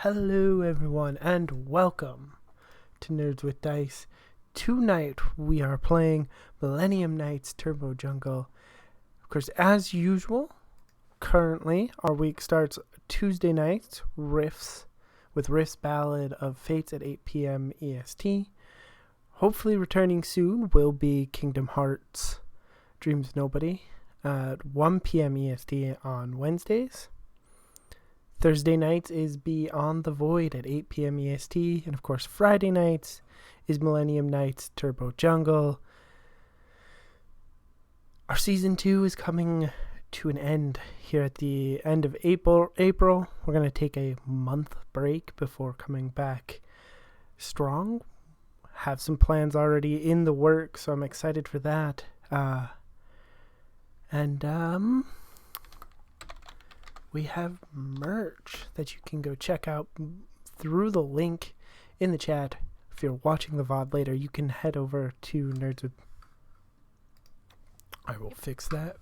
Hello, everyone, and welcome to Nerds with Dice. Tonight we are playing Millennium Knights Turbo Jungle. Of course, as usual, currently our week starts Tuesday nights, Riffs, with Riffs Ballad of Fates at 8 p.m. EST. Hopefully returning soon will be Kingdom Hearts Dreams of Nobody at 1 p.m. EST on Wednesdays. Thursday nights is Beyond the Void at 8 p.m. EST. And of course, Friday nights is Millennium Knights Turbo Jungle. Our season 2 is coming to an end here at the end of April. We're going to take a month break before coming back strong. Have some plans already in the works, so I'm excited for that. We have merch that you can go check out through the link in the chat. If you're watching the VOD later, you can head over to Nerds with... I will fix that.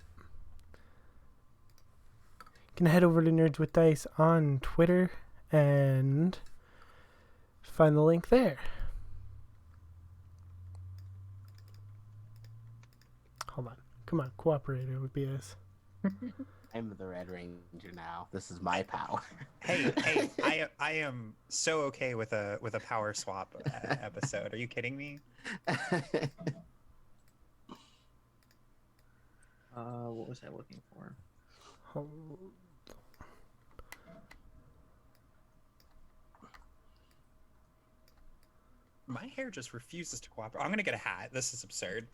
You can head over to Nerds with Dice on Twitter and find the link there. Hold on. Come on, cooperator would be us. I'm the Red Ranger now. This is my power. Hey, I am so okay with a power swap episode. Are you kidding me? What was I looking for? My hair just refuses to cooperate. I'm gonna get a hat. This is absurd.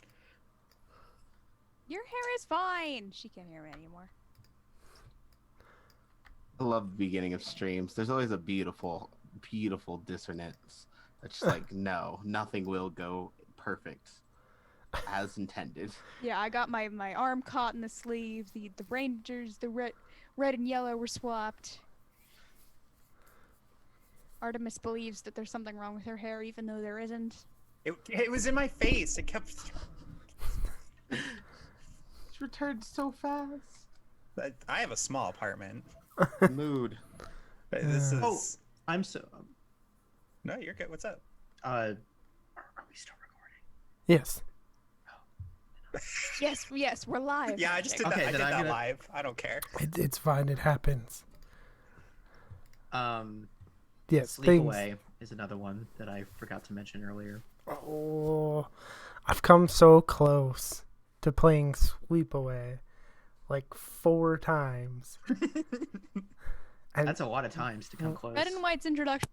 Your hair is fine. She can't hear me anymore. I love the beginning of streams. There's always a beautiful, beautiful dissonance. It's just like, no, nothing will go perfect as intended. Yeah, I got my arm caught in the sleeve. The Rangers, the red and yellow were swapped. Artemis believes that there's something wrong with her hair, even though there isn't. It was in my face. It kept. It's returned so fast. I have a small apartment. Mood. This is. Oh, I'm so. No, you're good. What's up? Are we still recording? Yes. Yes, we're live. Yeah, I just did Okay, that. I then did I'm that gonna- live. I don't care. It's fine. It happens. Yes, Sleep things. Away is another one that I forgot to mention earlier. Oh, I've come so close to playing Sleepaway, like 4 times. And That's a lot of times to come close. Red and White's introduction.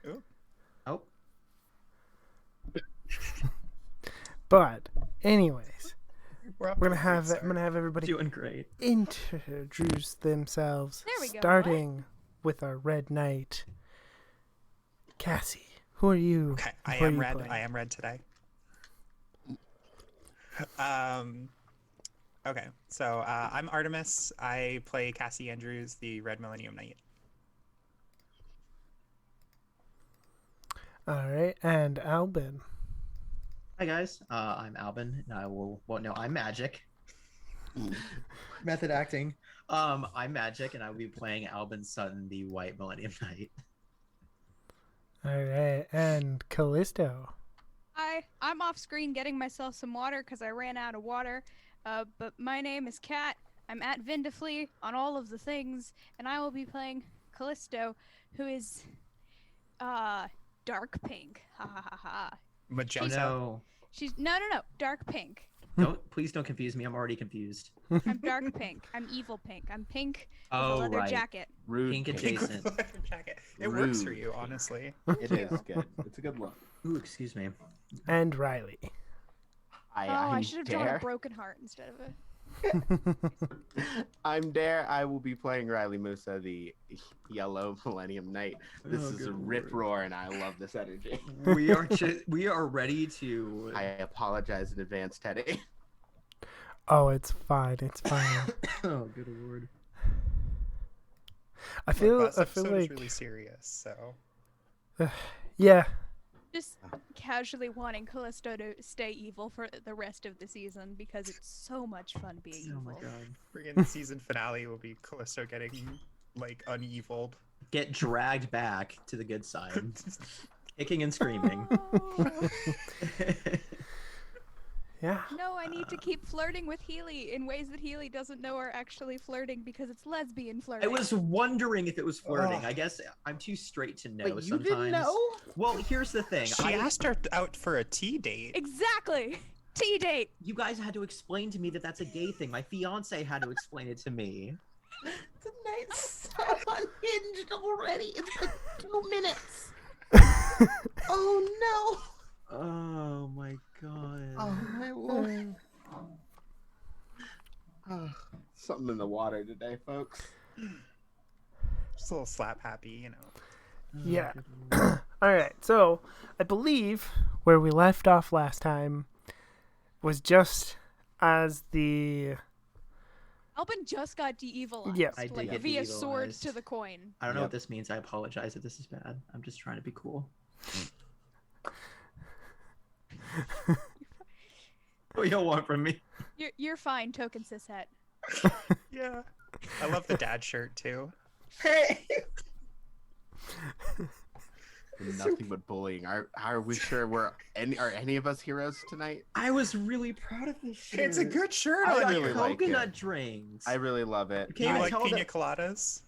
Ooh. Oh, but anyways, We're I'm gonna have everybody doing great. introduce themselves. There we go. Starting with our Red Knight, Cassie. Who are you? Okay, I Who are am you red. playing? I am red today. Okay, so I'm Artemis. I play Cassie Andrews, the Red Millennium Knight. All right, and Albin. Hi guys, I'm Albin, and I'm Magic. Method acting. I'm Magic, and I will be playing Albin Sutton, the White Millennium Knight. All right, and Callisto. Hi, I'm off screen getting myself some water because I ran out of water. But my name is Kat. I'm at Vindaflee on all of the things, and I will be playing Callisto, who is dark pink. Ha ha ha ha. Magenta. No, She's no, dark pink. please don't confuse me. I'm already confused. I'm dark pink. I'm evil pink. I'm pink with a Oh, leather right. jacket. Rude. Pink Pink. Pink with adjacent. a leather jacket. It works for Rude. you, honestly. It is good. It's a good look. Ooh, excuse me. And Riley. I should have drawn a broken heart instead of a. I'm Dare. I will be playing Riley Musa, the Yellow Millennium Knight. This Oh, is a good rip lord. roar, and I love this energy. We are ready to. I apologize in advance, Teddy. Oh, it's fine. It's fine. Oh, good lord. I feel Last like episode is really serious, so. yeah. Just casually wanting Callisto to stay evil for the rest of the season because it's so much fun being Oh evil. my god. Friggin' the season finale will be Callisto getting, like, uneviled. get dragged back to the good side, kicking and screaming. Oh. Yeah. No, I need to keep flirting with Healy in ways that Healy doesn't know are actually flirting because it's lesbian I flirting. was wondering if it was flirting. Ugh. I guess I'm too straight to know Wait, you sometimes. didn't know? Well, here's the thing. She asked her out for a tea date. Exactly. Tea date. You guys had to explain to me that that's a gay thing. My fiance had to explain it to me. The night's so unhinged already. It's been 2 minutes. Oh Oh my god. no. Oh my lord. Something in the water today, folks. Just a little slap happy, you know. Yeah. good lord. All right. So I believe where we left off last time was just as the Albin just got de-evilized. Yeah. I did like get via sword de-evilized. to the coin. I don't know Yep. what this means. I apologize if this is bad. I'm just trying to be cool. What do you want from me? You're fine, token cishet. Yeah. I love the dad shirt too. Hey! Nothing but bullying. Are we sure are any of us heroes tonight? I was really proud of this shirt. It's a good shirt I I on got you. really like coconut it. drinks. I really love it. Okay, You I like tell pina that- coladas?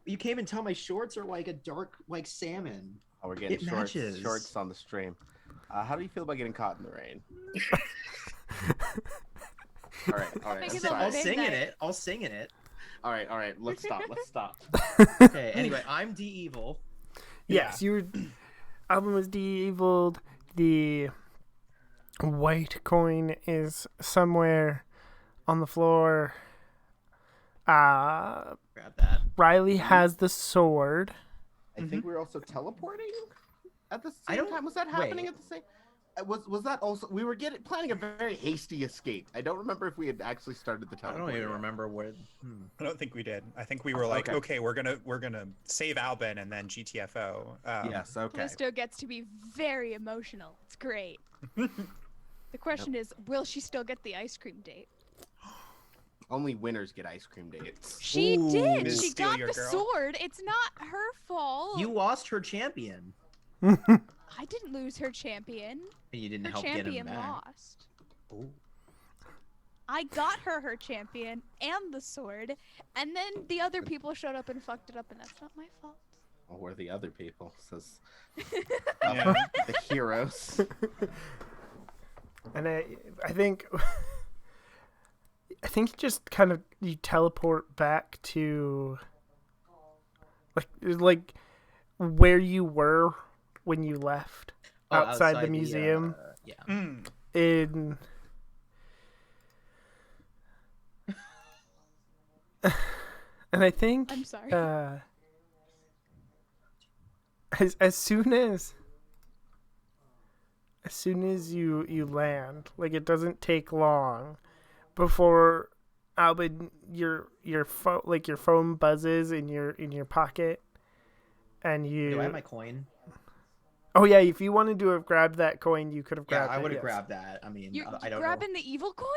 You came and tell my shorts are like a dark, like salmon. Oh, we're getting It matches. shorts on the stream. How do you feel about getting caught in the rain? All right. Making I'm it sorry. I'll sing in midnight. it. I'll sing in it. All right. Let's stop. Okay. Anyway, I'm de-evil. yes, you were. Album was de-eviled. The white coin is somewhere on the floor. Grab that. Riley has the sword. I think we were also teleporting at the I same don't- time. Was that happening wait. at the same? Was that also? We were planning a very hasty escape. I don't remember if we had actually started the I teleport. don't even yet. remember where. I don't think we did. I think we were like, Okay. okay, we're gonna save Albin and then GTFO. Yes. Okay. Callisto gets to be very emotional. It's great. The question is, will she still get the ice cream date? Only winners get ice cream dates. She Ooh. did. Ms. She Steal got Your the Girl. sword. It's not her fault. You lost her champion, I didn't lose her champion. and you didn't Her help get him champion back. lost. Ooh. I got her champion and the sword, and then the other people showed up and fucked it up, and that's not my fault. Well, we're the other people. Says Yeah. the heroes. And I think you just kind of you teleport back to like where you were when you left Oh, outside the museum Yeah. Mm. in and I think I'm sorry. as soon as you land, like it doesn't take long before Albin your phone buzzes in your pocket, and Do I have you my coin? oh yeah, if you wanted to have grabbed that coin, you could have Yeah, grabbed I it. would have yes. grabbed that. I mean, You're I don't grabbing the evil coin?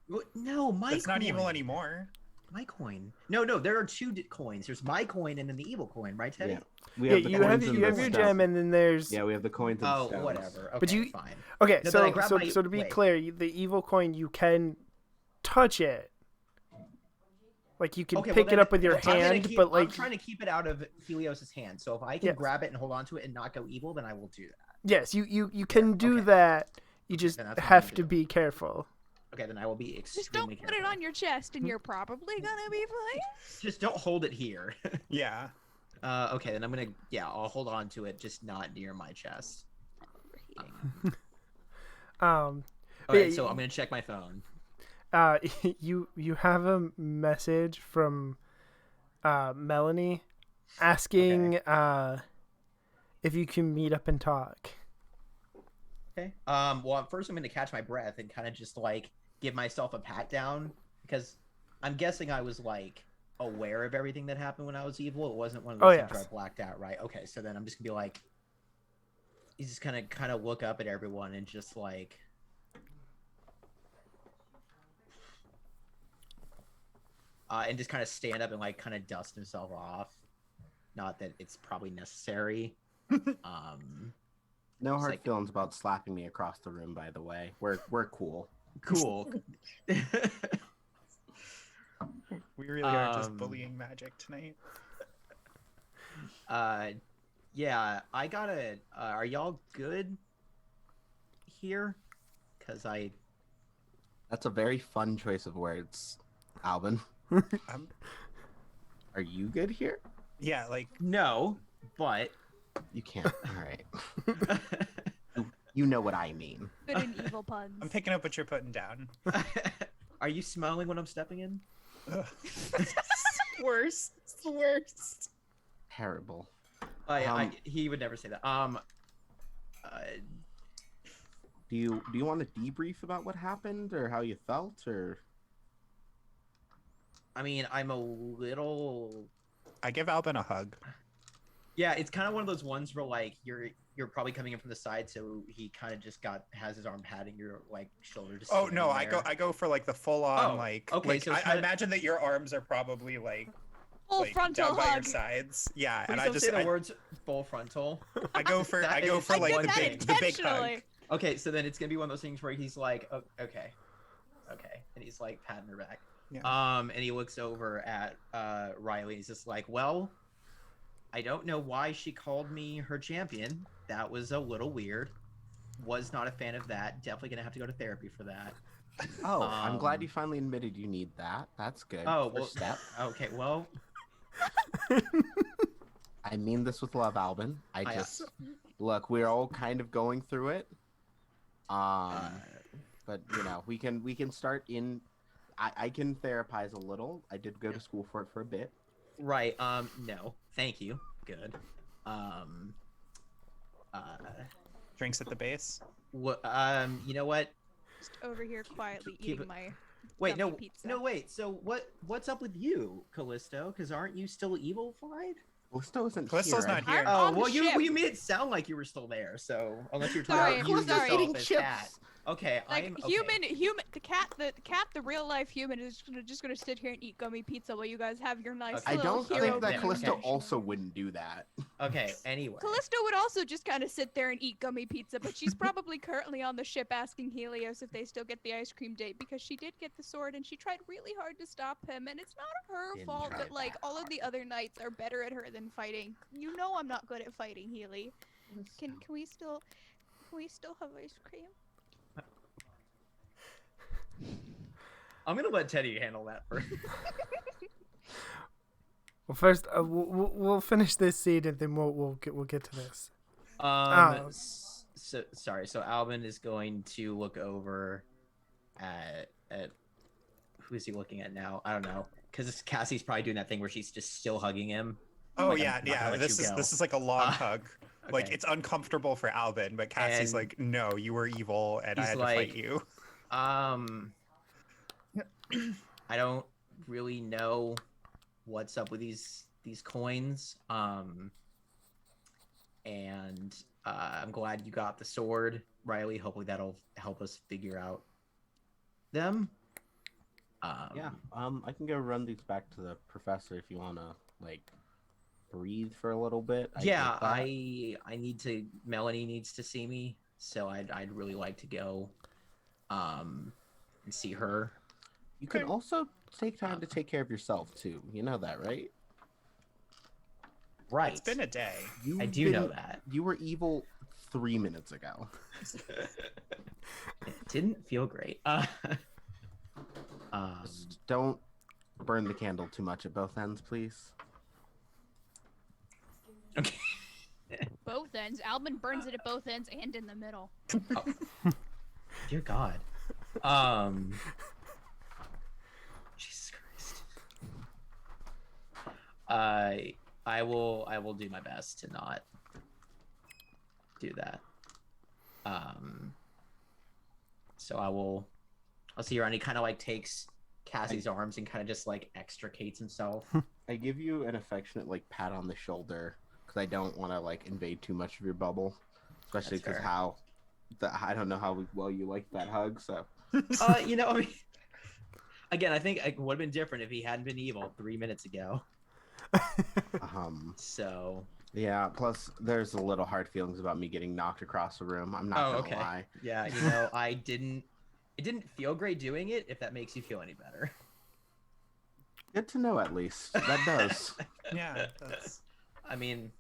know. No, my It's coin. not evil anymore. My coin. No, there are two coins. There's my coin and then the evil coin, right, Teddy? Yeah. We Yeah, the you have coins and you the have your stones. gem, and then there's Yeah, we have the coins and the Oh, stones. whatever. Okay, But you- fine. okay. No, then I grab So my- so to be wait. clear, the evil coin you can touch it. Like you can Okay, well, pick it then up with your I'm gonna hand, keep- but like I'm trying to keep it out of Helios's hand. So if I can Yeah. grab it and hold on to it and not go evil, then I will do that. yes, you can do okay. that. You just Then that's what I'm have gonna to do. be careful. Okay, then I will be Just extremely don't put it careful. on your chest, and you're probably gonna be fine. Just don't hold it here. Yeah. Okay, then I'll hold on to it, just not near my chest. Overheating. Um, Okay, Yeah, so you- I'm gonna check my phone. you have a message from Melanie asking if you can meet up and talk. Okay. Well, first I'm gonna catch my breath and kind of just like give myself a pat down because I'm guessing I was like aware of everything that happened when I was evil. It wasn't one of Oh, those things where I yes. blacked out, right? Okay, so then I'm just gonna be like, he's just kind of look up at everyone and just like. And just kind of stand up and like kind of dust himself off. Not that it's probably necessary. No It's hard like- feelings about slapping me across the room, by the way. We're cool. Cool. We really are just Um, bullying magic tonight. Yeah, I gotta. Are y'all good here? Cause That's a very fun choice of words, Alvin. Um, Are you good here? yeah, like no, but You can't. All right. You know what I mean. Good and evil puns. I'm picking up what you're putting down. are you smiling when I'm stepping in? Worst. It's the worst. Terrible. He would never say that. Do you want to debrief about what happened or how you felt or? I mean, I'm a little. I give Albin a hug. Yeah, it's kind of one of those ones where like you're probably coming in from the side, so he kind of just has his arm patting your like shoulder. Just Oh sitting no, there. I go for like the full on Oh, like. okay, Like, so it's I kinda- imagine that your arms are probably like Full like frontal down by your hug. sides. Yeah, Please and I don't just say the words full frontal. I go for That I go is for I like did the that big the big hug. intentionally. Okay, so then it's gonna be one of those things where he's like, oh, okay, and he's like patting her back. Yeah. And he looks over at Riley. He's just like, well, I don't know why she called me her champion. That was a little weird. Was not a fan of that. Definitely gonna have to go to therapy for that. Oh, I'm glad Um, you finally admitted you need that. That's good. Oh, First well, step. okay, well, I mean this with love, Alvin. I I- just look. We're all kind of going through it. But you know, we can start in. I can therapize a little. I did go to school for it for a bit. right. No, thank you. Good. Drinks at the base. What? You know what? Just over here quietly Keep eating it- my Wait, gummy no, pizza. no, wait. So what's up with you, Callisto? Because aren't you still evil-fied? Callisto isn't Callisto's here. not here. I'm Oh, on the well, ship. you made it sound like you were still there. So unless you're Sorry, talking about you sorry. yourself Eating as chips. Cat. Okay, Like I'm human, the cat, the real life human is just gonna sit here and eat gummy pizza while you guys have your nice Okay. I little don't hero think that beer. Callisto Okay. also wouldn't do that. Okay, anyway. Callisto would also just kind of sit there and eat gummy pizza, but she's probably currently on the ship asking Helios if they still get the ice cream date because she did get the sword and she tried really hard to stop him, and it's not her Didn't fault try that like that all of the other knights are better at her than fighting. You know I'm not good at fighting, Healy. Can we still have ice cream? I'm gonna let Teddy handle that first. Well, first we'll finish this seed and then we'll get to this. Oh. So sorry. So Albin is going to look over at who is he looking at now? I don't know, because Cassie's probably doing that thing where she's just still hugging him. Oh Like, yeah, I'm not gonna yeah. let This you is go. this is like a long hug. Like Okay. it's uncomfortable for Albin, but Cassie's And like, "No, you were evil, and I he's had to like- fight you." I don't really know what's up with these coins. And I'm glad you got the sword, Riley. Hopefully that'll help us figure out them. Yeah. I can go run these back to the professor if you wanna like breathe for a little bit. Yeah, get that. I need to. Melanie needs to see me, so I'd really like to go, and see her. You can Okay. also take time to take care of yourself too. You know that, right? Right. It's been a day. You've I do know been- that. You were evil 3 minutes ago. It didn't feel great. Just don't burn the candle too much at both ends, please. Okay. Both ends. Albin burns it at both ends and in the middle. Dear God. Jesus Christ. I will do my best to not do that. So I'll see her, and he kind of like takes Cassie's arms and kind of just like extricates himself. I give you an affectionate like pat on the shoulder because I don't want to like invade too much of your bubble, especially That's because fair. I don't know how well you like that hug. So I mean, again, I think it would have been different if he hadn't been evil 3 minutes ago. So. Yeah, plus there's a little hard feelings about me getting knocked across the room. I'm not gonna Okay. lie. Yeah, it didn't feel great doing it, if that makes you feel any better. Good to know at least. That does. Yeah, that's I mean,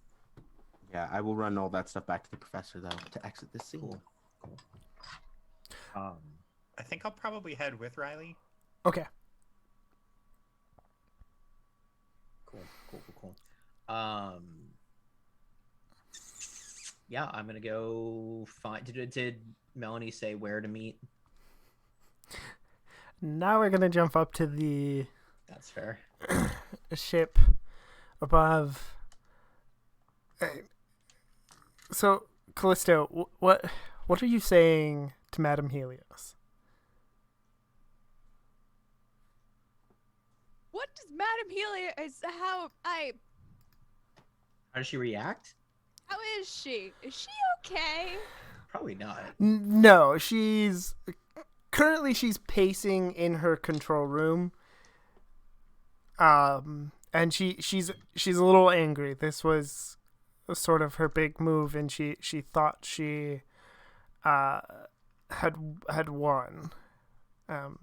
Yeah, I will run all that stuff back to the professor though to exit this scene. cool. I think I'll probably head with Riley. Okay. Cool. Yeah, I'm gonna go find. Did Melanie say where to meet? Now we're gonna jump up to the That's fair. ship above. So, Callisto, what are you saying to Madame Helios? What does Madame Helios? How How does she react? How is she? Is she okay? Probably not. No, she's pacing in her control room. And she's a little angry. This was sort of her big move, and she thought she had won.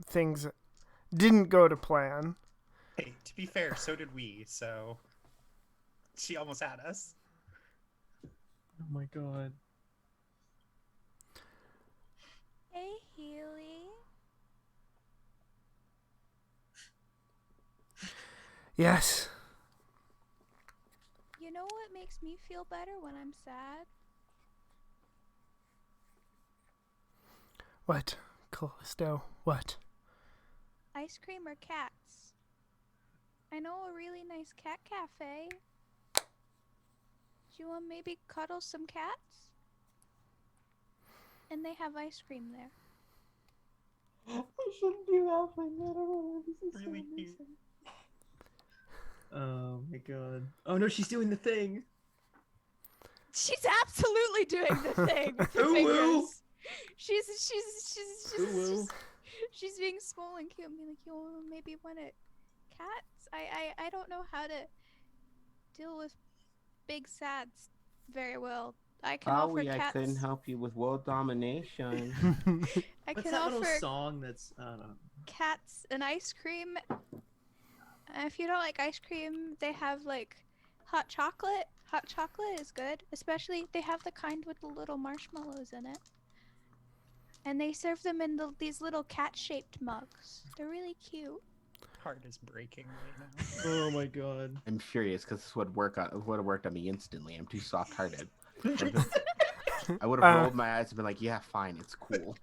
Things didn't go to plan. Hey, to be fair, so did we. So she almost had us. Oh my god. Hey, Healy. Yes. You know what makes me feel better when I'm sad? What, Callisto? What? Ice cream or cats? I know a really nice cat cafe. Do you want maybe cuddle some cats? And they have ice cream there. I shouldn't do that, my god. This is Really so cute. amazing. Oh my god. Oh no, she's doing the thing. She's absolutely doing the thing with her Ooh, woo. fingers. She's Ooh, woo. she's being small and cute and being like, you maybe want a cats? I don't know how to deal with big sads very well. I can offer Sorry, I cats. couldn't help you with world domination. I What's can that little offer song that's I don't know. cats an ice cream. If you don't like ice cream, they have like hot chocolate. Hot chocolate is good, especially they have the kind with the little marshmallows in it. And they serve them in these little cat-shaped mugs. They're really cute. Heart is breaking right now. Oh my god. I'm furious because this would have worked on me instantly. I'm too soft-hearted. I would have rolled my eyes and been like, "Yeah, fine, it's cool."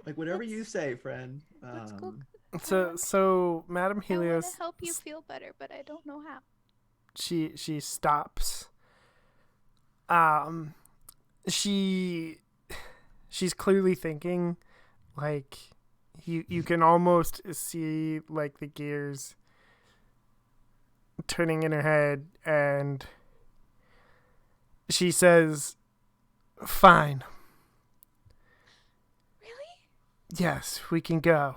Like whatever you say, friend. Let's go. So Madame I want Helios, to help you feel better, but I don't know how. she stops. She's clearly thinking, like, you can almost see like the gears turning in her head, and she says, "Fine. Really? Yes, we can go."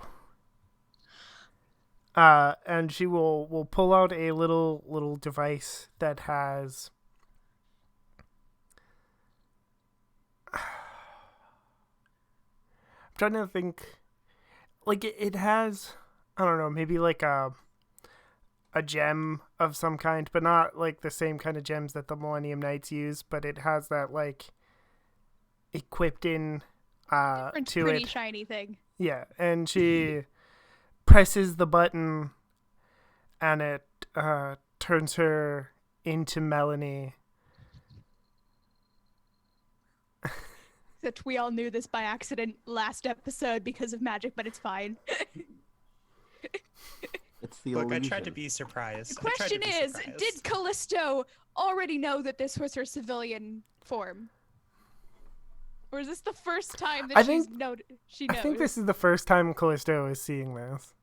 And she will pull out a little device that has I'm trying to think, like it has, I don't know, maybe like a gem of some kind, but not like the same kind of gems that the Millennium Knights use, but it has that like equipped in to Pretty it. shiny thing. Yeah, and she presses the button, and it turns her into Melanie. That we all knew this by accident last episode because of magic, but it's fine. It's the Look, illusion. I tried to be surprised. The question is, did Callisto already know that this was her civilian form? Or is this the first time that she knows? I think this is the first time Callisto is seeing this.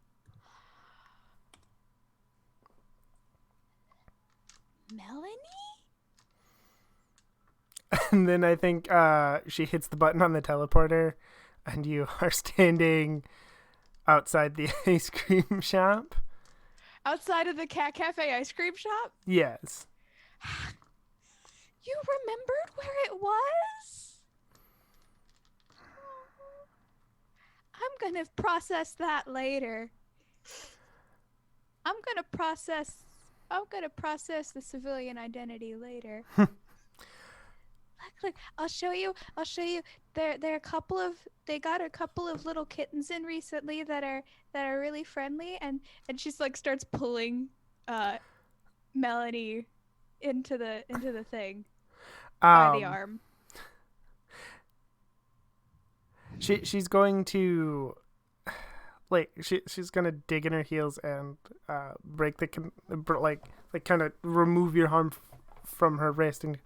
Melanie? And then I think she hits the button on the teleporter, and you are standing outside the ice cream shop. Outside of the Cat Cafe ice cream shop? Yes. You remembered where it was? I'm gonna process that later. I'm gonna process the civilian identity later. Look, I'll show you. There are a couple of they got a couple of little kittens in recently that are really friendly, and she's like starts pulling Melanie into the thing by the arm. She's going to she's gonna dig in her heels and break the kind of remove your arm from her wrist and.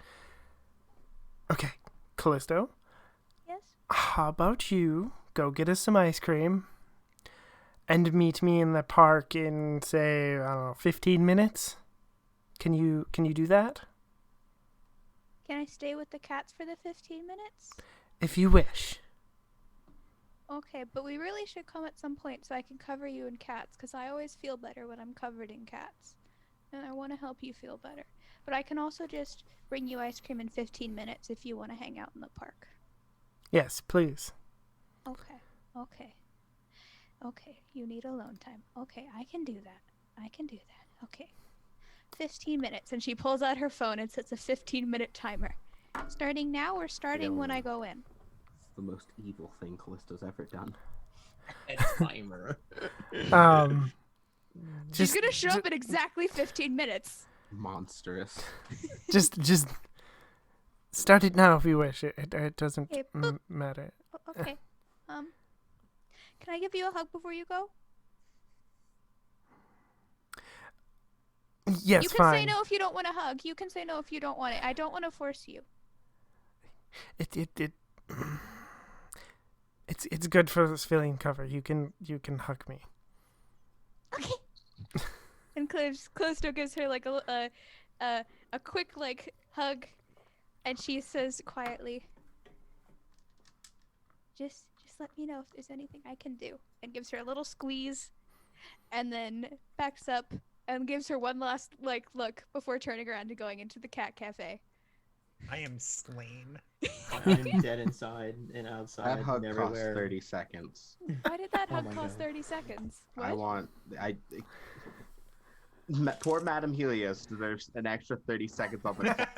Okay, Callisto. Yes. How about you go get us some ice cream and meet me in the park in, say, I don't know, 15 minutes? Can you do that? Can I stay with the cats for the 15 minutes? If you wish. Okay, but we really should come at some point so I can cover you in cats, because I always feel better when I'm covered in cats. And I want to help you feel better. But I can also just bring you ice cream in 15 minutes if you want to hang out in the park. Yes, please. Okay. You need alone time. Okay, I can do that. Okay. 15 minutes. And she pulls out her phone and sets a 15-minute timer. Starting now or starting when I go in? It's the most evil thing Callisto's ever done. A timer. She's gonna show up in exactly 15 minutes. Monstrous. Just start it now if you wish. It doesn't Okay, matter. Okay. Can I give you a hug before you go? Yes, you can fine. say no if you don't want a hug. You can say no if you don't want it. I don't want to force you. It's good for this feeling cover. You can hug me. Okay. And Callisto gives her like a quick like hug, and she says quietly, "Just let me know if there's anything I can do," and gives her a little squeeze, and then backs up and gives her one last like look before turning around and going into the cat cafe. I am slain. I'm dead inside and outside That hug and costs everywhere. 30 seconds. Why did that Oh hug my cost God. 30 seconds? Poor Madam Helios deserves an extra 30 seconds on the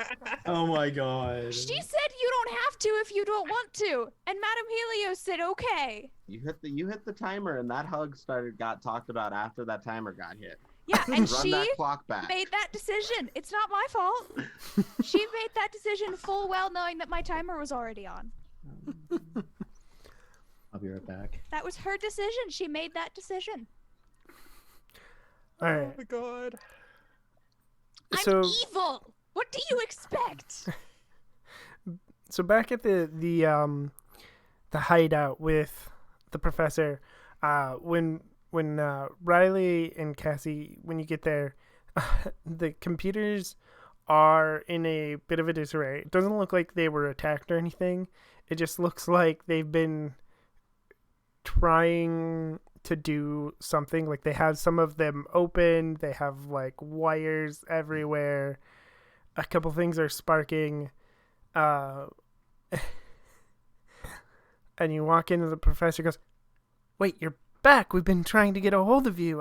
Oh my god. She said you don't have to if you don't want to, and Madam Helios said okay. You hit the timer, and that hug got talked about after that timer got hit. Yeah, and Run she that clock back. made that decision. It's not my fault. She made that decision full well knowing that my timer was already on. I'll be right back. That was her decision. She made that decision. All right. Oh my god. So I'm evil. What do you expect? so back at the hideout with the professor, when Riley and Cassie, when you get there, the computers are in a bit of a disarray. It doesn't look like they were attacked or anything. It just looks like they've been trying to do something. Like they have some of them open. They have like wires everywhere. A couple things are sparking. And you walk into the professor goes, "Wait, you're back. We've been trying to get a hold of you.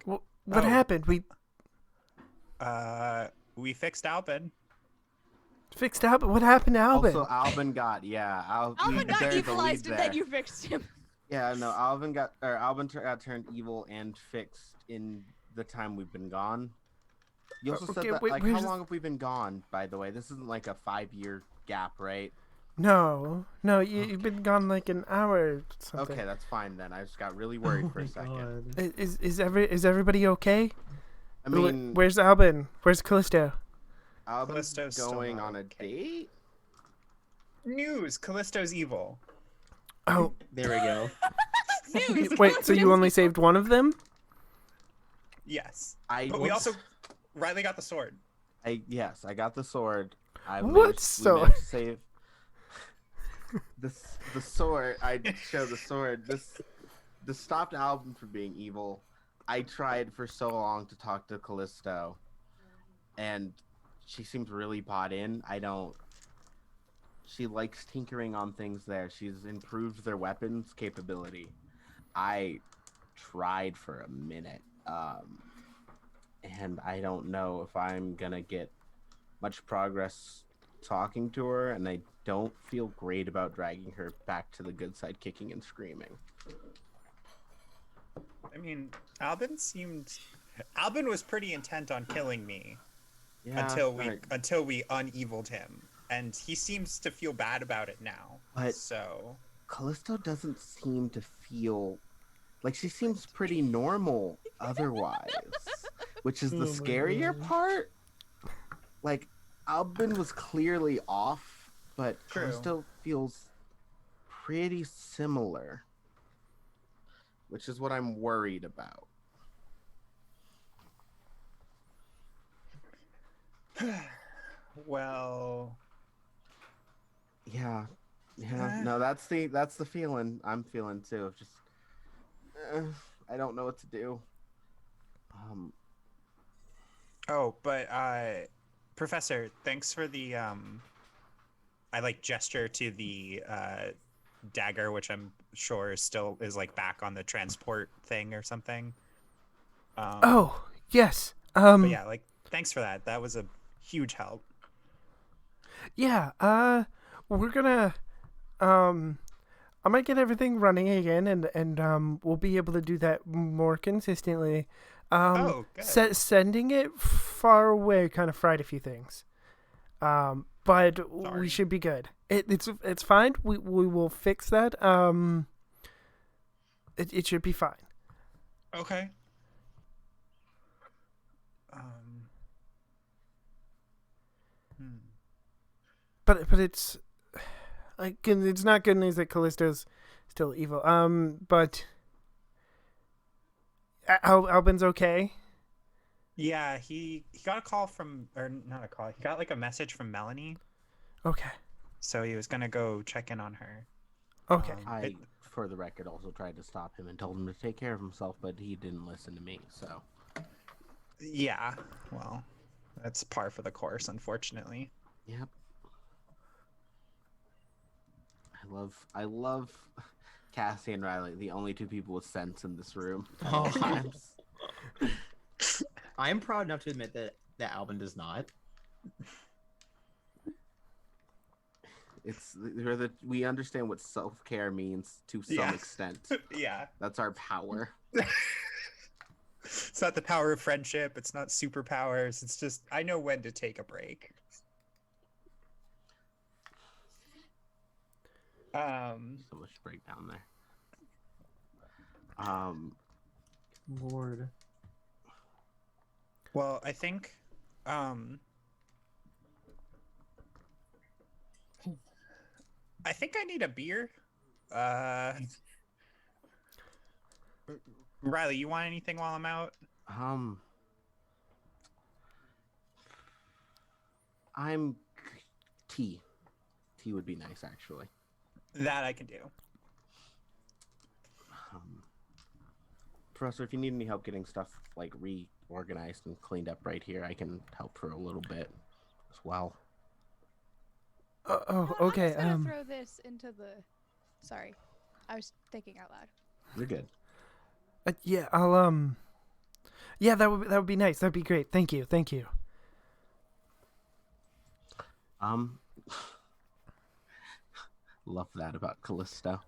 What happened? We fixed Albin. Fixed Albin. What happened to Albin?" Also, Albin got Alvin got equalized and then you fixed him. Yeah, no, Albin got turned evil and fixed in the time we've been gone. You also said that, like, how long have we been gone, by the way? This isn't like a 5-year gap, right? No, you've been gone like an hour or something. Okay, that's fine then. I just got really worried for a second. Is everybody okay? I mean, Where's Albin? Where's Callisto? Albin's Callisto's still going not on a okay. date? News! Callisto's evil. Oh, There we go. News. wait, so you only saved one of them? Yes. I But we also... Riley got the sword. Yes, I got the sword. What we managed to save the sword. I show the sword. to stop Alvin from being evil, I tried for so long to talk to Callisto, and she seems really bought in. She likes tinkering on things there. She's improved their weapons capability. I tried for a minute, and I don't know if I'm gonna get much progress talking to her, and I don't feel great about dragging her back to the good side, kicking and screaming. I mean, Albin was pretty intent on killing me until we uneviled him, and he seems to feel bad about it now. But so Callisto doesn't seem to feel like she seems pretty normal otherwise, which is the scarier part. Like, Albin was clearly off, but True. Callisto feels pretty similar, which is what I'm worried about. Well, yeah, no, that's the feeling I'm feeling too. Of just, I don't know what to do. Oh, but Professor, thanks for the I like gesture to the dagger, which I'm sure still is like back on the transport thing or something. Oh, yes. But yeah, like thanks for that. That was a huge help. Yeah, we're gonna I might get everything running again, and we'll be able to do that more consistently. Good. Sending it far away kind of fried a few things. But Sorry. we should be good. It's fine. We will fix that. It should be fine. Okay. But it's like it's not good news that Callisto's still evil. But Albin's okay. Yeah, he got a call from, or not a call. He got like a message from Melanie. Okay. So he was gonna go check in on her. Okay. I, for the record, also tried to stop him and told him to take care of himself, but he didn't listen to me. So. Yeah. Well, that's par for the course, unfortunately. Yep. I love Cassie and Riley, the only two people with sense in this room. Oh, I am proud enough to admit that Albin does not. We understand what self-care means to some extent. Yeah. That's our power. It's not the power of friendship. It's not superpowers. It's just I know when to take a break. So much breakdown there. Lord. Well, I think I need a beer. Riley, you want anything while I'm out? I'm tea. Tea would be nice, actually. That I can do. Professor, if you need any help getting stuff like reorganized and cleaned up right here, I can help for a little bit as well. Okay. I'm just gonna throw this into the. Sorry, I was thinking out loud. You're good. Yeah, I'll Yeah, that would be nice. That'd be great. Thank you. Love that about Callisto.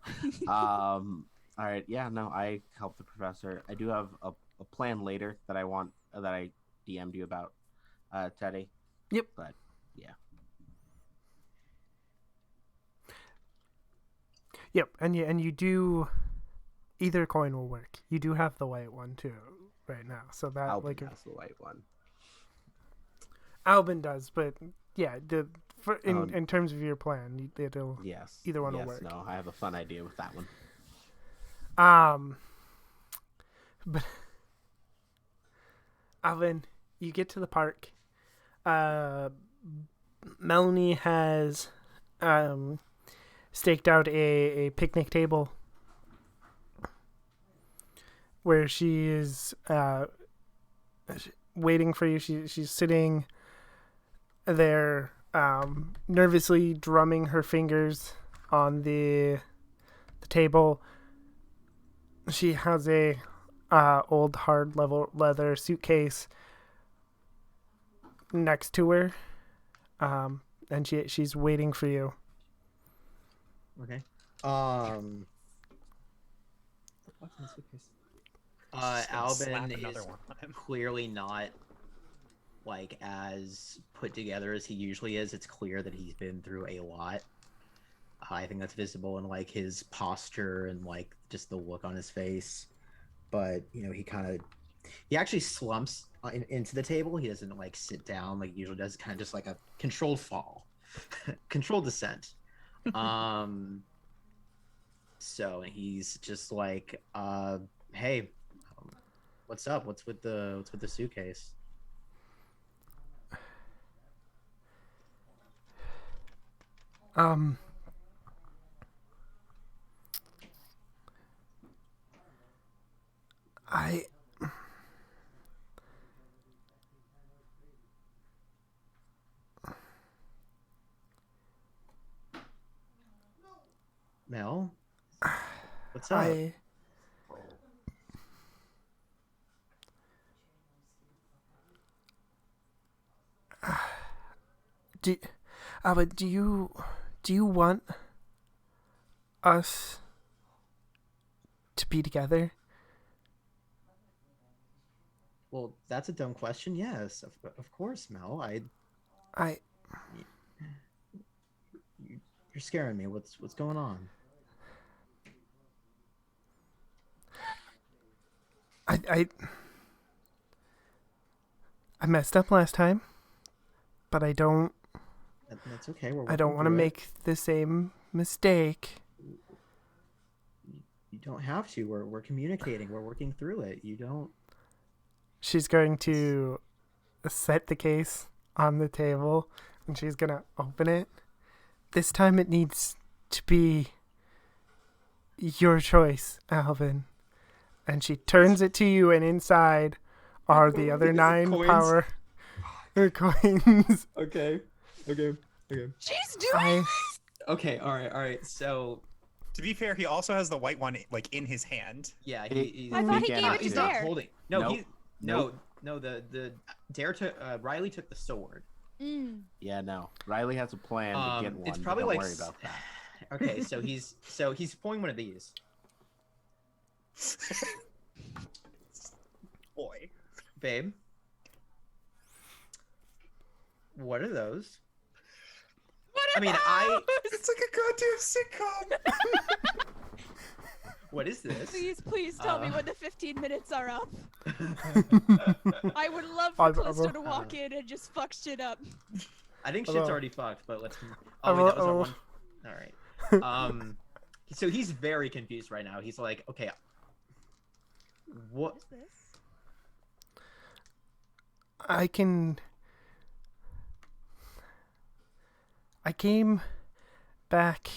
All right, yeah, no, I helped the professor. I do have a plan later that I want that I DM'd you about, Teddy. Yep. But yeah. Yep, and you do. Either coin will work. You do have the white one too, right now. So that Albin has the white one. Albin does, but yeah, in terms of your plan, it'll either one will work. No, I have a fun idea with that one. But Alvin, you get to the park. Melanie has staked out a picnic table. where she is waiting for you. She's sitting there, nervously drumming her fingers on the table. She has a old hard leather suitcase next to her, and she's waiting for you. Okay. What's in the suitcase? Albin is clearly not like as put together as he usually is. It's clear that he's been through a lot. I think that's visible in like his posture and like just the look on his face. But you know, he actually slumps into the table. He doesn't like sit down like he usually does. Kind of just like a controlled fall, controlled descent. So he's just like, hey, what's up? What's with the suitcase? Mel, what's up? Albert, do you want us to be together? Well, that's a dumb question. Yes, of course, Mel. You're scaring me. What's going on? I messed up last time, but I don't. That's okay. I don't want to make the same mistake. You don't have to. We're communicating. We're working through it. You don't. She's going to set the case on the table, and she's gonna open it. This time it needs to be your choice, Alvin. And she turns it to you, and inside are the other 9 coins? power coins. Okay. She's doing this! Okay, all right. So, to be fair, he also has the white one like in his hand. yeah, I thought he gave it to he's not Dare. holding. No, Nope. no. The Dare took Riley took the sword. Yeah, no. Riley has a plan to get one. It's probably but don't like worry about that. Okay, so he's pulling one of these. Boy, Babe, what are those? What I mean, it's like a goddamn sitcom. What is this? Please tell me when the 15 minutes are up. I would love for Callisto to walk in and just fuck shit up. I think shit's already fucked, but let's. Oh, wait, that was our one. All right. So he's very confused right now. He's like, okay, what? What is this? I came back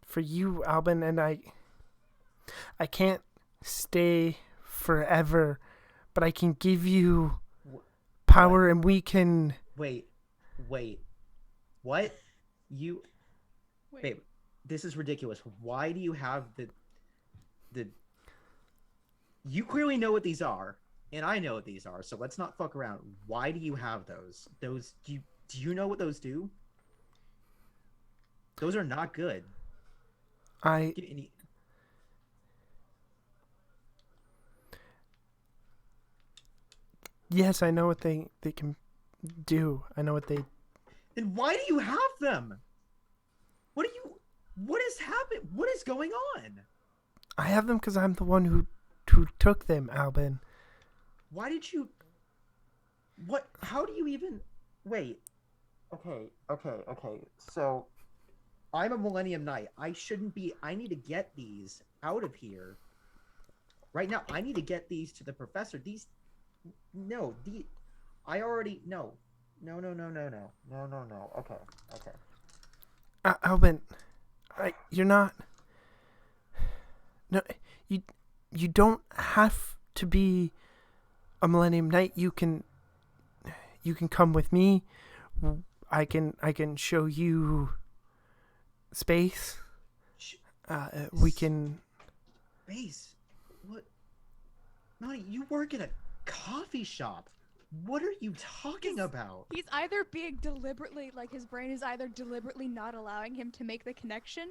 for you, Albin, and I can't stay forever, but I can give you power, and we can. Wait. What? You, Wait. babe? This is ridiculous. Why do you have the? You clearly know what these are, and I know what these are. So let's not fuck around. Why do you have those? Do you know what those do? Those are not good. Yes, I know what they can do. I know what they. Then why do you have them? What is happening? What is going on? I have them because I'm the one who took them, Albin. Why did you? What? How do you even? Wait. Okay. So, I'm a Millennium Knight. I shouldn't be. I need to get these out of here. Right now, I need to get these to the professor. These. No. I already. No. Okay. Albin, you're not. No, you don't have to be a Millennium Knight. You can come with me. I can show you space. We can. Space? What? Monty, you work in a coffee shop. What are you talking about? He's either being deliberately, like his brain is either deliberately not allowing him to make the connection,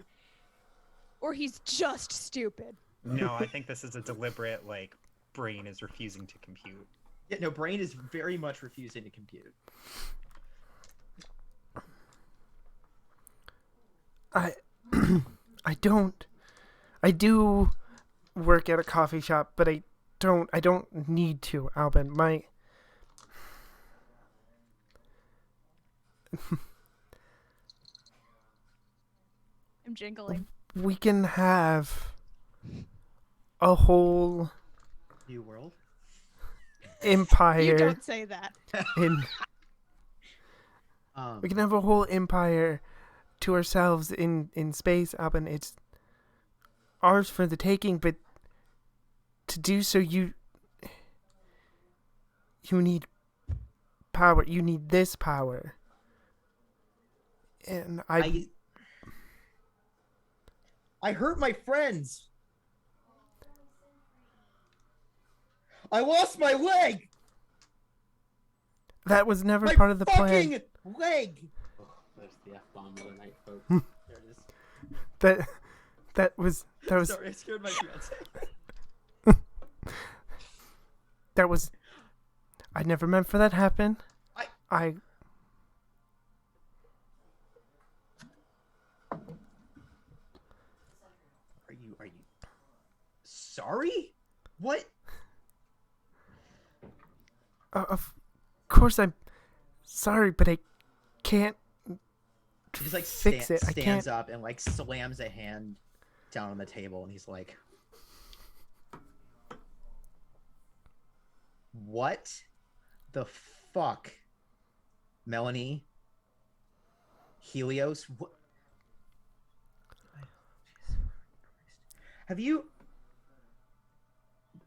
or he's just stupid. No, I think this is a deliberate, like, brain is refusing to compute. Yeah, no, brain is very much refusing to compute. I do work at a coffee shop, but I don't need to, Albin. I'm jingling. We can have a whole New world? empire. You don't say that. We can have a whole empire to ourselves in space, Albin. It's ours for the taking, but to do so, you need power. You need this power. And I hurt my friends. I lost my leg. That was never My part of the fucking plan. leg. Oh, there's the F-bomb of the night, folks. There it is. That was Sorry, I scared my fiance. that was. I never meant for that to happen. I. Are you sorry? What? Of course I'm sorry, but I can't He just like fix it. I stands can't. up and like slams a hand down on the table, and he's like, "What the fuck, Melanie? Helios? What? Have you?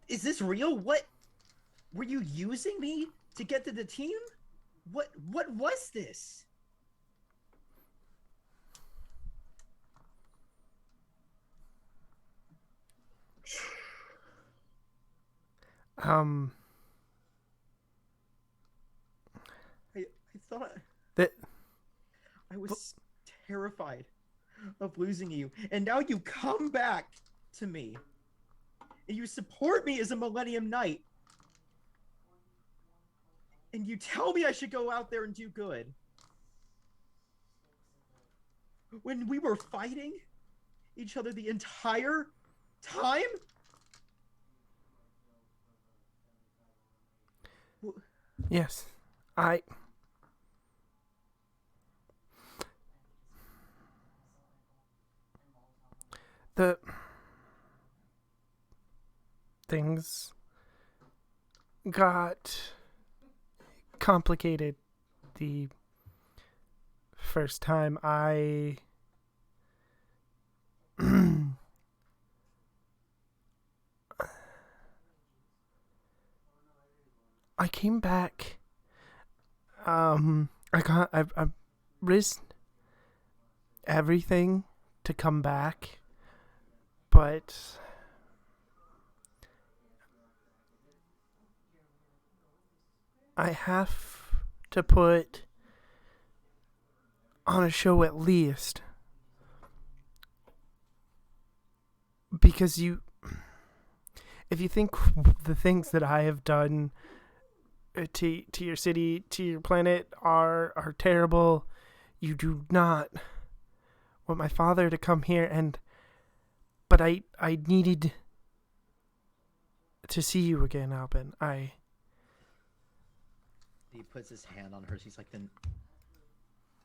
Is this real? What? Were you using me to get to the team? What was this?" I thought That I was terrified of losing you, and now you come back to me, and you support me as a Millennium Knight, and you tell me I should go out there and do good. When we were fighting each other the entire time? yes, the things got complicated the first time I came back. I risked everything to come back, but I have to put on a show at least, because if you think the things that I have done to your city, to your planet are terrible, you do not want my father to come here, but I needed to see you again, Albin. He puts his hand on hers. He's like, "Then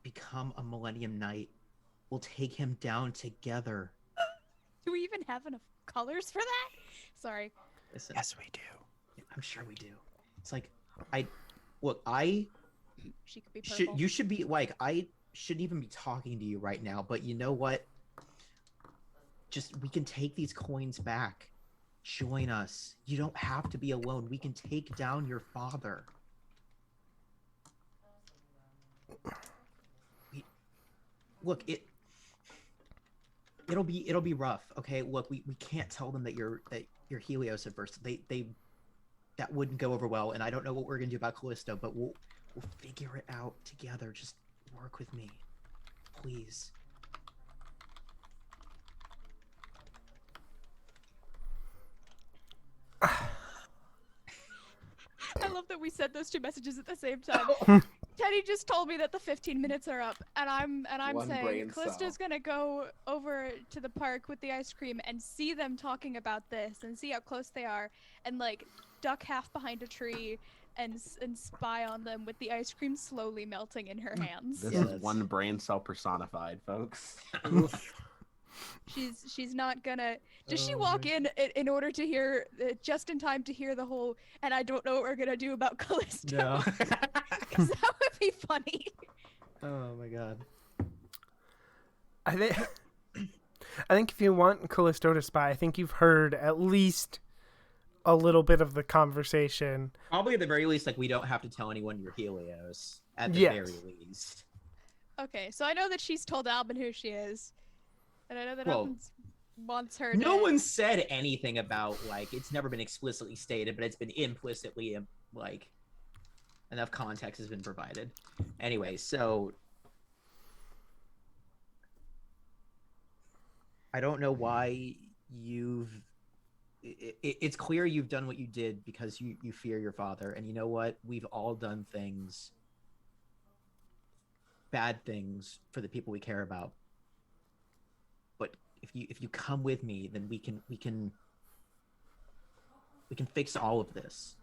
become a Millennium Knight. We'll take him down together." Do we even have enough colors for that? Sorry. Listen, Yes, we do. I'm sure we do. It's like, I She could be purple. you should be like, I shouldn't even be talking to you right now, but you know what? Just, we can take these coins back. Join us. You don't have to be alone. We can take down your father. Look, it'll be rough. Okay, look, we can't tell them that you're Helios at first. They that wouldn't go over well, and I don't know what we're gonna do about Callisto, but we'll figure it out together. Just work with me, please. I love that we said those two messages at the same time. Teddy just told me that the 15 minutes are up, and I'm saying Callisto's gonna go over to the park with the ice cream and see them talking about this and see how close they are, and like duck half behind a tree and spy on them with the ice cream slowly melting in her hands. This is one brain cell personified, folks. She's not gonna. Does she walk in order to hear just in time to hear the whole? And I don't know what we're gonna do about Callisto. No. Because that would be funny. Oh my god. I think if you want Callisto to spy, I think you've heard at least a little bit of the conversation. Probably at the very least, like, we don't have to tell anyone you're Helios. At the very least. Okay, so I know that she's told Albin who she is. And I know that Albin wants her to... No one said anything about, like, it's never been explicitly stated, but it's been implicitly, like, enough context has been provided. Anyway, so... I don't know why you've... It's clear you've done what you did because you fear your father. And you know what? We've all done things... bad things for the people we care about. But if you come with me, then we can fix all of this.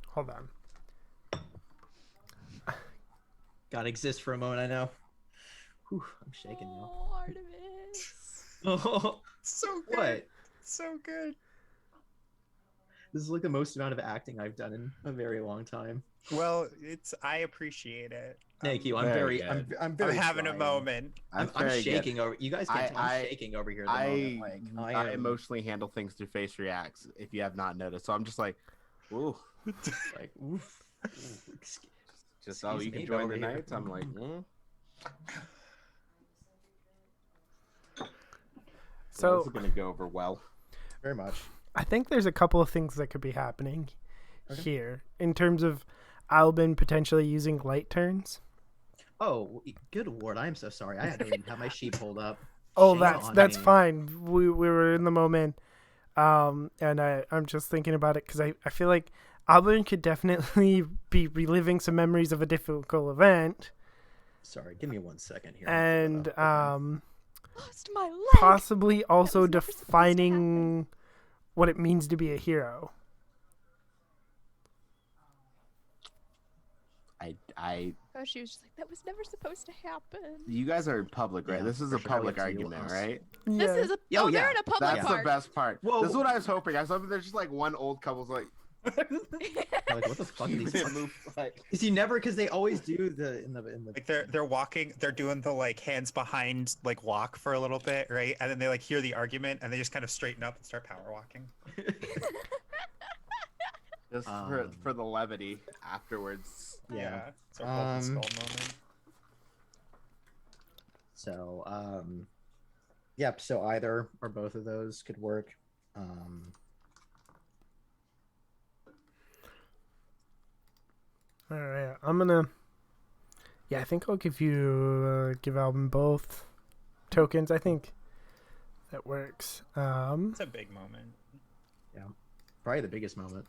Hold on. Gotta exist for a moment, I know. Whew, I'm shaking now. Oh, Artemis. Oh, So good. what? So good. This is like the most amount of acting I've done in a very long time. Well, I appreciate it. Thank you. I'm very very, good. I'm very I'm having trying. a moment. I'm shaking over. You guys can't tell. I'm shaking over here. At the moment. Like, I emotionally handle things through face reacts. If you have not noticed, so I'm just like, ooh, like, oof. just you can join the night. I'm like, So this is gonna go over well. Very much. I think there's a couple of things that could be happening here in terms of Albin potentially using light turns. Oh, good lord! I am so sorry. I don't even have my sheet pulled up. Oh, Shame that's on me. fine. We were in the moment, and I'm just thinking about it because I feel like Albin could definitely be reliving some memories of a difficult event. Sorry, give me 1 second here. And Lost my leg. possibly also was never supposed to defining what it means to be a hero. Oh, she was just like, that was never supposed to happen. You guys are in public, right? Yeah, this is for a sure. public We have to argument, deal with right? This is a... Oh, yeah. they're in a public That's park. the best part. Whoa. This is what I was hoping. I was hoping there's just like one old couple's like, Like, what the fuck are these? keeping it moved, like, Is he never? Because they always do the in the. Like they're walking, they're doing the like hands behind like walk for a little bit, right? And then they like hear the argument and they just kind of straighten up and start power walking. just for the levity afterwards. Yeah. It's our golden skull moment. So, yep. So either or both of those could work. All right, I'm gonna. Yeah, I think I'll give Albin both tokens. I think that works. It's a big moment. Yeah, probably the biggest moment.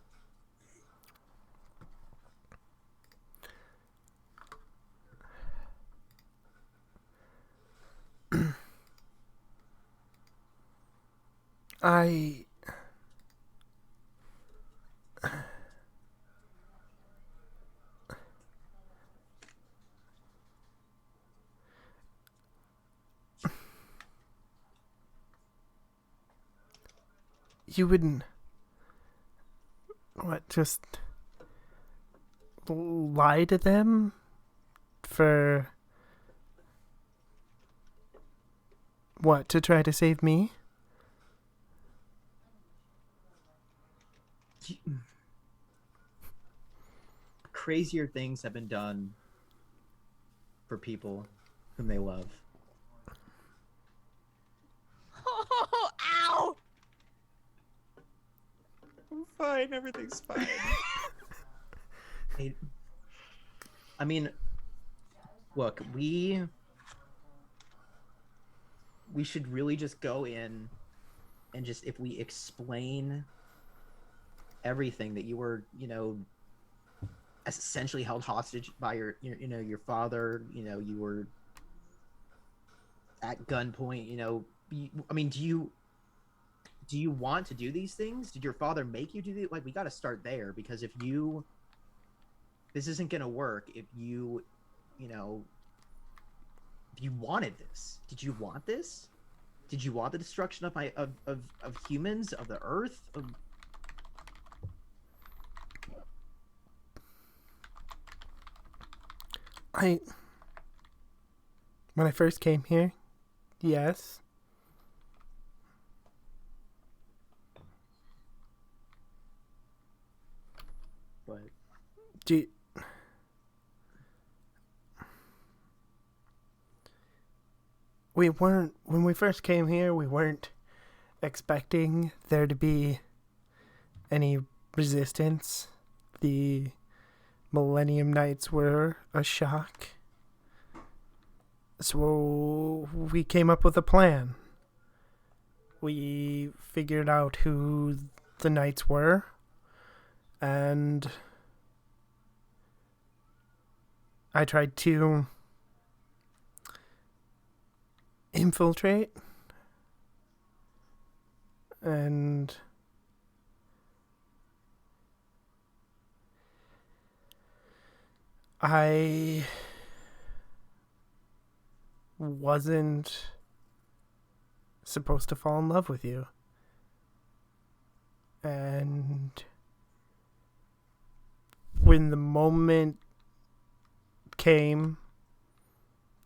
You wouldn't just lie to them for what? To try to save me? Crazier things have been done for people whom they love. Oh, ow! I'm fine. Everything's fine. I mean, look, we should really just go in and just, if we explain everything that you were, essentially held hostage by your father, you were at gunpoint, I mean, do you want to do these things? Did your father make you do these? Like, we got to start there, because this isn't going to work if you wanted this. Did you want this? Did you want the destruction of humans, of the earth? When I first came here, yes. But when we first came here, we weren't expecting there to be any resistance. The Millennium Knights were a shock. So we came up with a plan. We figured out who the knights were, and I tried to infiltrate, and I wasn't supposed to fall in love with you. And when the moment came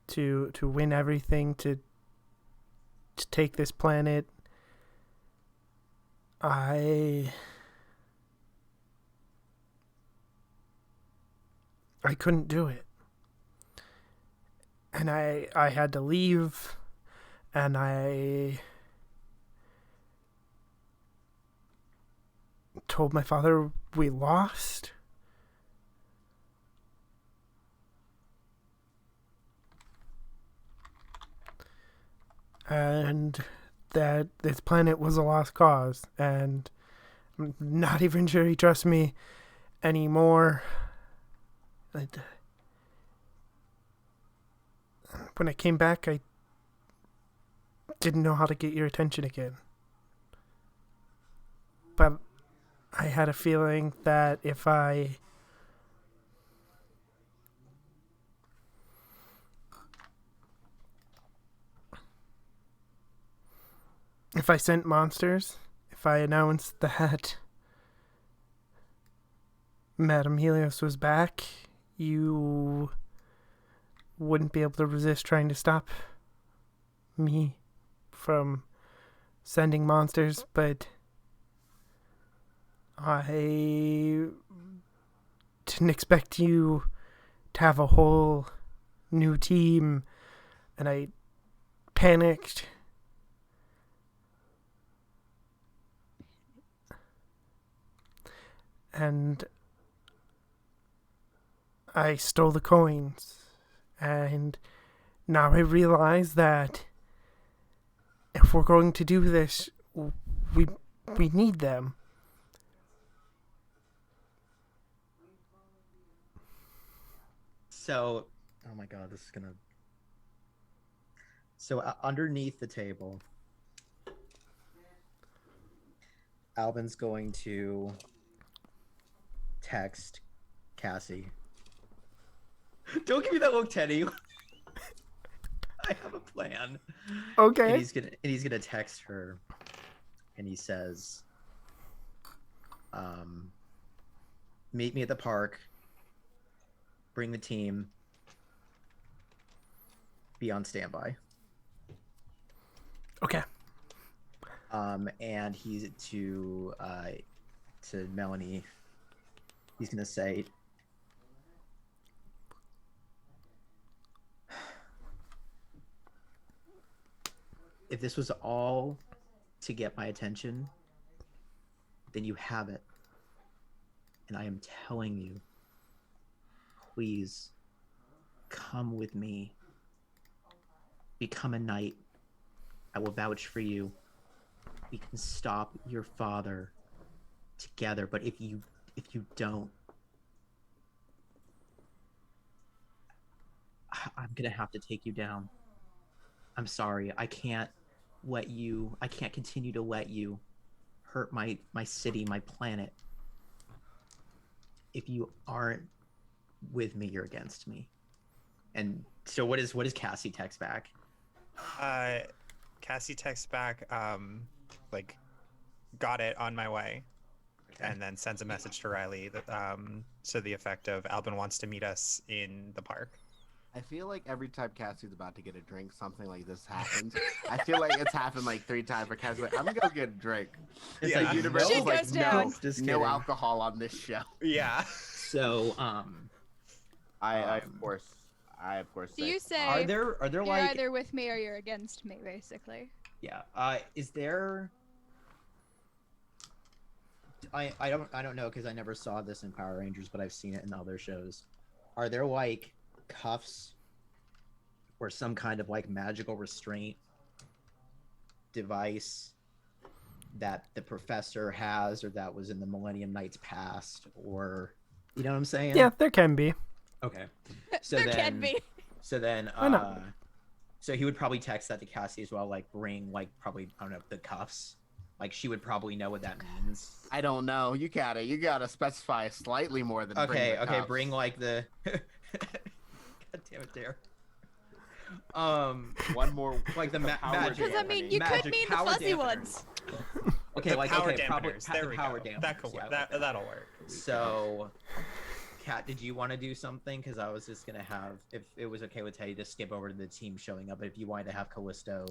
to win everything, to take this planet, I couldn't do it. And I had to leave, and I told my father we lost. And that this planet was a lost cause, and I'm not even sure he trusts me anymore. When I came back, I didn't know how to get your attention again. But I had a feeling that if I sent monsters, if I announced that Madame Helios was back, you wouldn't be able to resist trying to stop me from sending monsters, but I didn't expect you to have a whole new team, and I panicked. And I stole the coins. And now I realize that if we're going to do this, we need them. So, oh my god, this is gonna... So, underneath the table, Alvin's going to text Cassie. Don't give me that look, Teddy. I have a plan. Okay. And he's gonna text her, and he says, "Meet me at the park. Bring the team. be on standby. Okay. And he's to Melanie. He's gonna say, if this was all to get my attention, then you have it. And I am telling you, please come with me. Become a knight. I will vouch for you. We can stop your father together, but if you don't, I'm gonna have to take you down. I'm sorry. I can't continue to let you hurt my city, my planet. If you aren't with me, you're against me. And so what is Cassie text back? Cassie texts back, like, got it, on my way. Okay. And then sends a message to Riley that, to the effect of, Albin wants to meet us in the park. I feel like every time Cassie's about to get a drink, something like this happens. I feel like it's happened like 3 times where Cassie's like, I'm gonna go get a drink. It's like universe is like, no alcohol on this show. Yeah. So, I of course. So you say are there you're like either with me or you're against me, basically. Yeah. Is there? I don't know because I never saw this in Power Rangers, but I've seen it in other shows. Are there like cuffs or some kind of like magical restraint device that the professor has, or that was in the Millennium Knights past, or you know what I'm saying? Yeah, there can be. Okay. So there can be. So then, so he would probably text that to Cassie as well, like bring like probably, I don't know, the cuffs. Like she would probably know what that means. I don't know. You gotta specify slightly more than okay. Bring the cuffs. Bring like the. God damn it, there. One more, like the magic. Because I mean, you could mean the fuzzy ones. Okay, the like power okay, dampeners. There we power go. dampers. That could work. That'll work. So, Kat, did you want to do something? Because I was just gonna have, if it was okay with Teddy, to skip over to the team showing up. But if you wanted to have Callisto.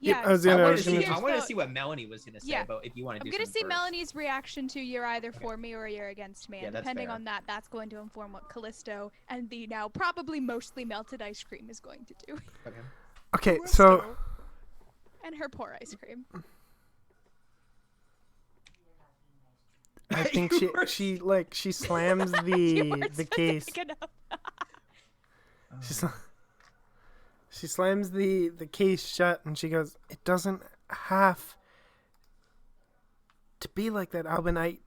Yeah, I wanted to see what Melanie was gonna say. Yeah. But if you want to, I'm gonna see Melanie's reaction to you're either for me or you're against me, and depending on that, that's going to inform what Callisto and the now probably mostly melted ice cream is going to do. Okay, so. And her poor ice cream. I think she slams the case. She slams the case shut and she goes, "It doesn't have to be like that, Albin. I'm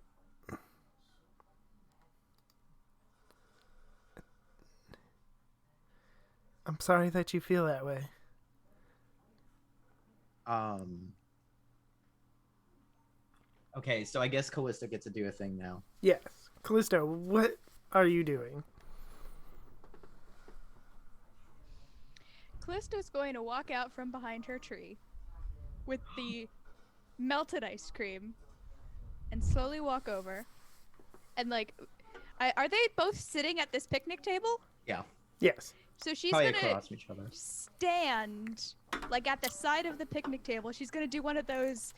sorry that you feel that way." Okay, so I guess Callisto gets to do a thing now. Yes. Callisto, what are you doing? Callisto's going to walk out from behind her tree with the melted ice cream and slowly walk over. And like, are they both sitting at this picnic table? Yeah. Yes. So she's probably gonna across each other. stand like at the side of the picnic table. She's gonna do one of those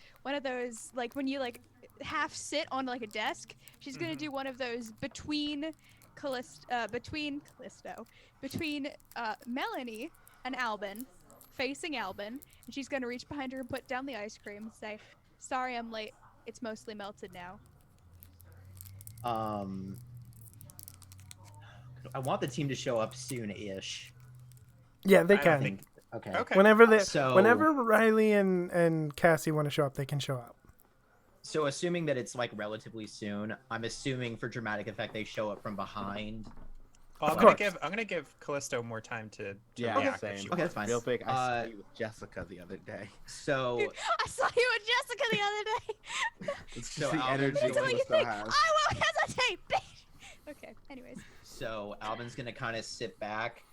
like when you like half sit on like a desk. She's gonna do one of those between Melanie and Albin, facing Albin, and she's gonna reach behind her and put down the ice cream and say, "Sorry, I'm late. It's mostly melted now." I want the team to show up soon-ish. Yeah, they can. Okay. Whenever Riley and Cassie want to show up, they can show up. So assuming that it's like relatively soon, I'm assuming for dramatic effect they show up from behind. Well, I'm gonna give Callisto more time to react. Same. Okay, that's fine. Real quick, I saw you with Jessica the other day. So I saw you with Jessica the other day. It's just the energy Callisto has. I won't hesitate, bitch. Okay. Anyways. So Albin's gonna kind of sit back,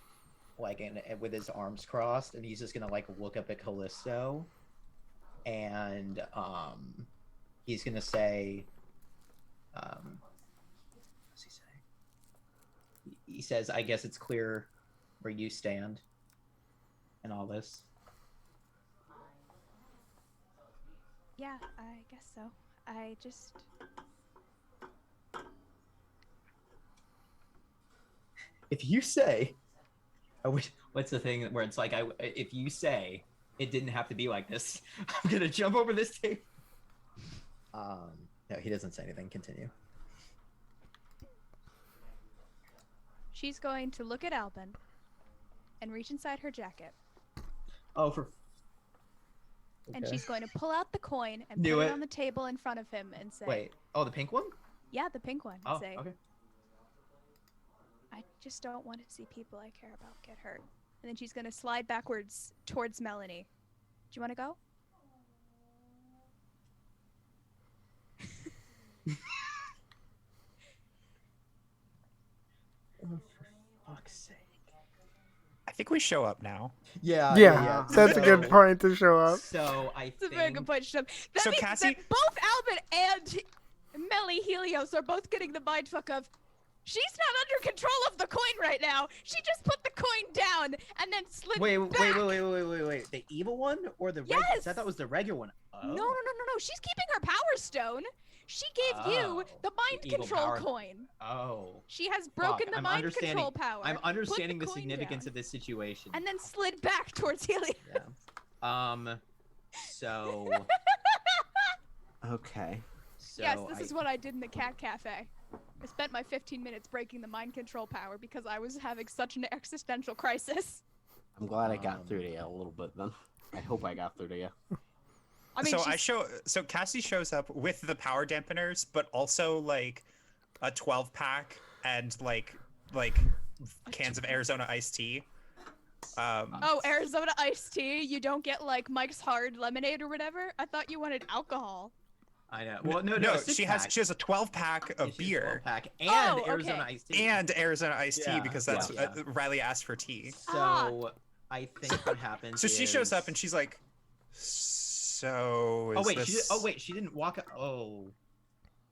like with his arms crossed, and he's just gonna like look up at Callisto, and he's gonna say, what's he say? He says, "I guess it's clear where you stand." and all this. Yeah, I guess so. I just... If you say, what's the thing where it's like, if you say it didn't have to be like this, I'm gonna jump over this table. No, he doesn't say anything. Continue. She's going to look at Albin and reach inside her jacket. Oh, for. And Okay. she's going to pull out the coin and Knew put it. it on the table in front of him and say, Wait. Oh, the pink one? yeah, the pink one. And Oh, say, okay. I just don't want to see people I care about get hurt. And then she's going to slide backwards towards Melanie. Do you want to go? Oh, for fuck's sake. I think we show up now. Yeah, that's a good point to show up. So I It's think. a very good point, Shub. That So means Cassie- that both Albin and Melly Helios are both getting the mindfuck of, she's not under control of the coin right now. She just put the coin down and then slid Wait. back. The evil one or the Yes! I thought that was the regular one. Oh. No. She's keeping her power stone. She gave you Oh, the mind the evil control power- coin. Oh. She has broken Fuck, the I'm mind understanding- control power. I'm understanding put the coin significance down, of this situation. and then slid back towards Helios. Yeah. So. Okay. Yes, this is what I did in the cat cafe. I spent my 15 minutes breaking the mind control power because I was having such an existential crisis. I'm glad I got through to you a little bit then. I hope I got through to you. I mean, So Cassie shows up with the power dampeners, but also like a 12-pack and like cans of Arizona iced tea. Oh, Arizona iced tea. You don't get like Mike's Hard Lemonade or whatever. I thought you wanted alcohol. I know. Well, no. No, a she six-pack. has a 12-pack Yeah, of she has a beer 12-pack and Oh, Arizona okay. iced tea. and Arizona iced tea Yeah, because that's yeah. Riley asked for tea. So I think what happens. So she shows up is- and she's like, "So is Oh wait, this... she didn't walk. Oh,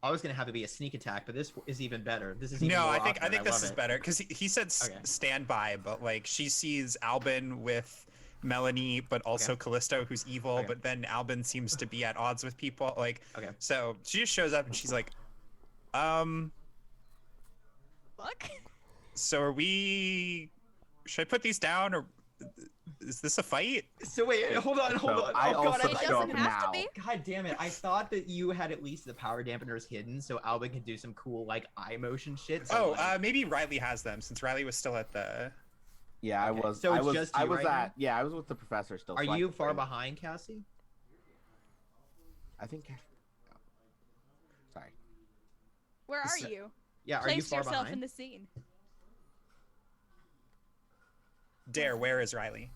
I was gonna have it be a sneak attack, but this is even better. This is even No, more I think awkward. this love is it. better because he said Okay. stand by, but like she sees Albin with Melanie, but also Callisto, who's evil. Okay. But then Albin seems to be at odds with people. Like, Okay. so she just shows up and she's like, Fuck. so are we? Should I put these down or is this a fight? So wait, hold on. I Oh, God, also It show up doesn't have now. to be. God damn it! I thought that you had at least the power dampeners hidden, so Albin could do some cool like eye motion shit. So, like, Maybe Riley has them since Riley was still at the. Yeah, I Okay, was. so I it's was. just I you was right at. now? Yeah, I was with the professor still. are so I you could far bring- behind, Cassie? I think. Sorry. Where are So- you? Yeah, are you Place far yourself behind? in the scene. Dare, where is Riley?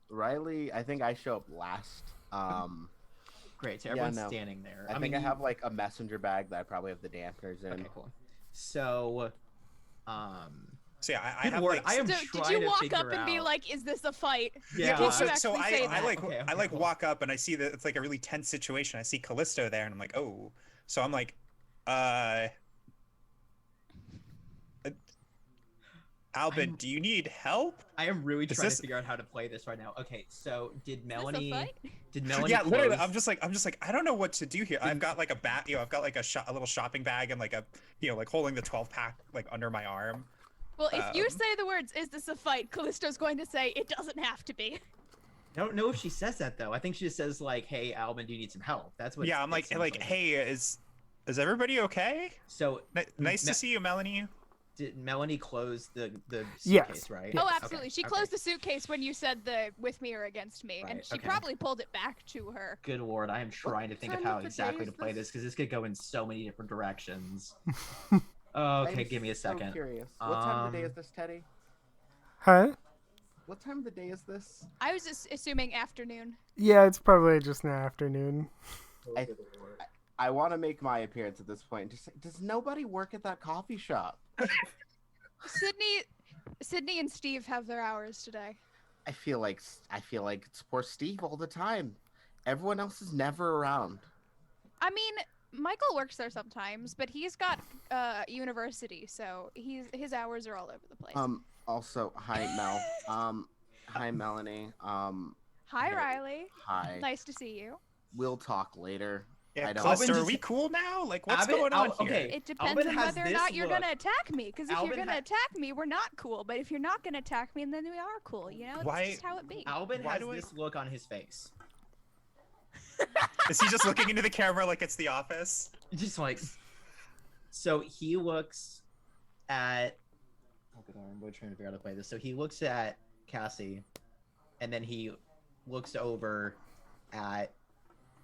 Riley. I think I show up last. Great, so Yeah, everyone's no. standing there. I think mean, I have like a messenger bag that I probably have the dampeners in. Okay, cool. So, So yeah, I good have lord, like. I am So, trying did you to walk figure up and be out- like, "Is this a fight?" Yeah. Well, Did you so actually say I that? like Okay, I like cool. walk up and I see that it's like a really tense situation. I see Callisto there and I'm like, oh. So I'm like, Albin, do you need help? I am really Is trying this- to figure out how to play this right now. Okay, so did Is this a Melanie? fight? Did Melanie? Yeah, literally. close- I'm just like I don't know what to do here. I've got like a bat, I've got like a little shopping bag and like a, like holding the 12-pack like under my arm. Well, if you Um, say the words, "Is this a fight?" Callisto's going to say, "It doesn't have to be." I don't know if she says that though. I think she just says like, "Hey, Albin, do you need some help?" That's what. Yeah, I'm it like seems hey, is everybody okay? So Nice to see you, Melanie. did Melanie close the suitcase, Yes. right? Yes. Oh, Okay, absolutely. She okay. closed the suitcase when you said the "with me or against me," and Right, she okay. probably pulled it back to her. Good lord, I am trying to think of time how of the day exactly is to play this because this could go in so many different directions. Okay, give me a So second. curious. What time of the day is this, Teddy? Huh? What time of the day is this? I was just assuming afternoon. Yeah, it's probably just in the afternoon. I want to make my appearance at this point. Just say, does nobody work at that coffee shop? Sydney and Steve have their hours today. I feel like it's poor Steve all the time. Everyone else is never around. I mean, Michael works there sometimes, but he's got university, so his hours are all over the place. Also, hi Mel. Hi, Melanie. Hi, Riley. Hi. Nice to see you. We'll talk later. Yeah, I don't- Callisto, Albin are just- we cool now? Like, what's Albin- going on here? okay. It depends Albin on has whether or this not you're look. gonna attack me. Because if Albin you're gonna attack me, we're not cool. But if you're not gonna attack me, then we are cool. You know, it's Why- just how it be. Albin Why has do I- this look on his face. Is he just looking into the camera like it's The Office? Just like. So he looks at. Oh, good Lord, I'm trying to figure out how to play this. So he looks at Cassie, and then he looks over at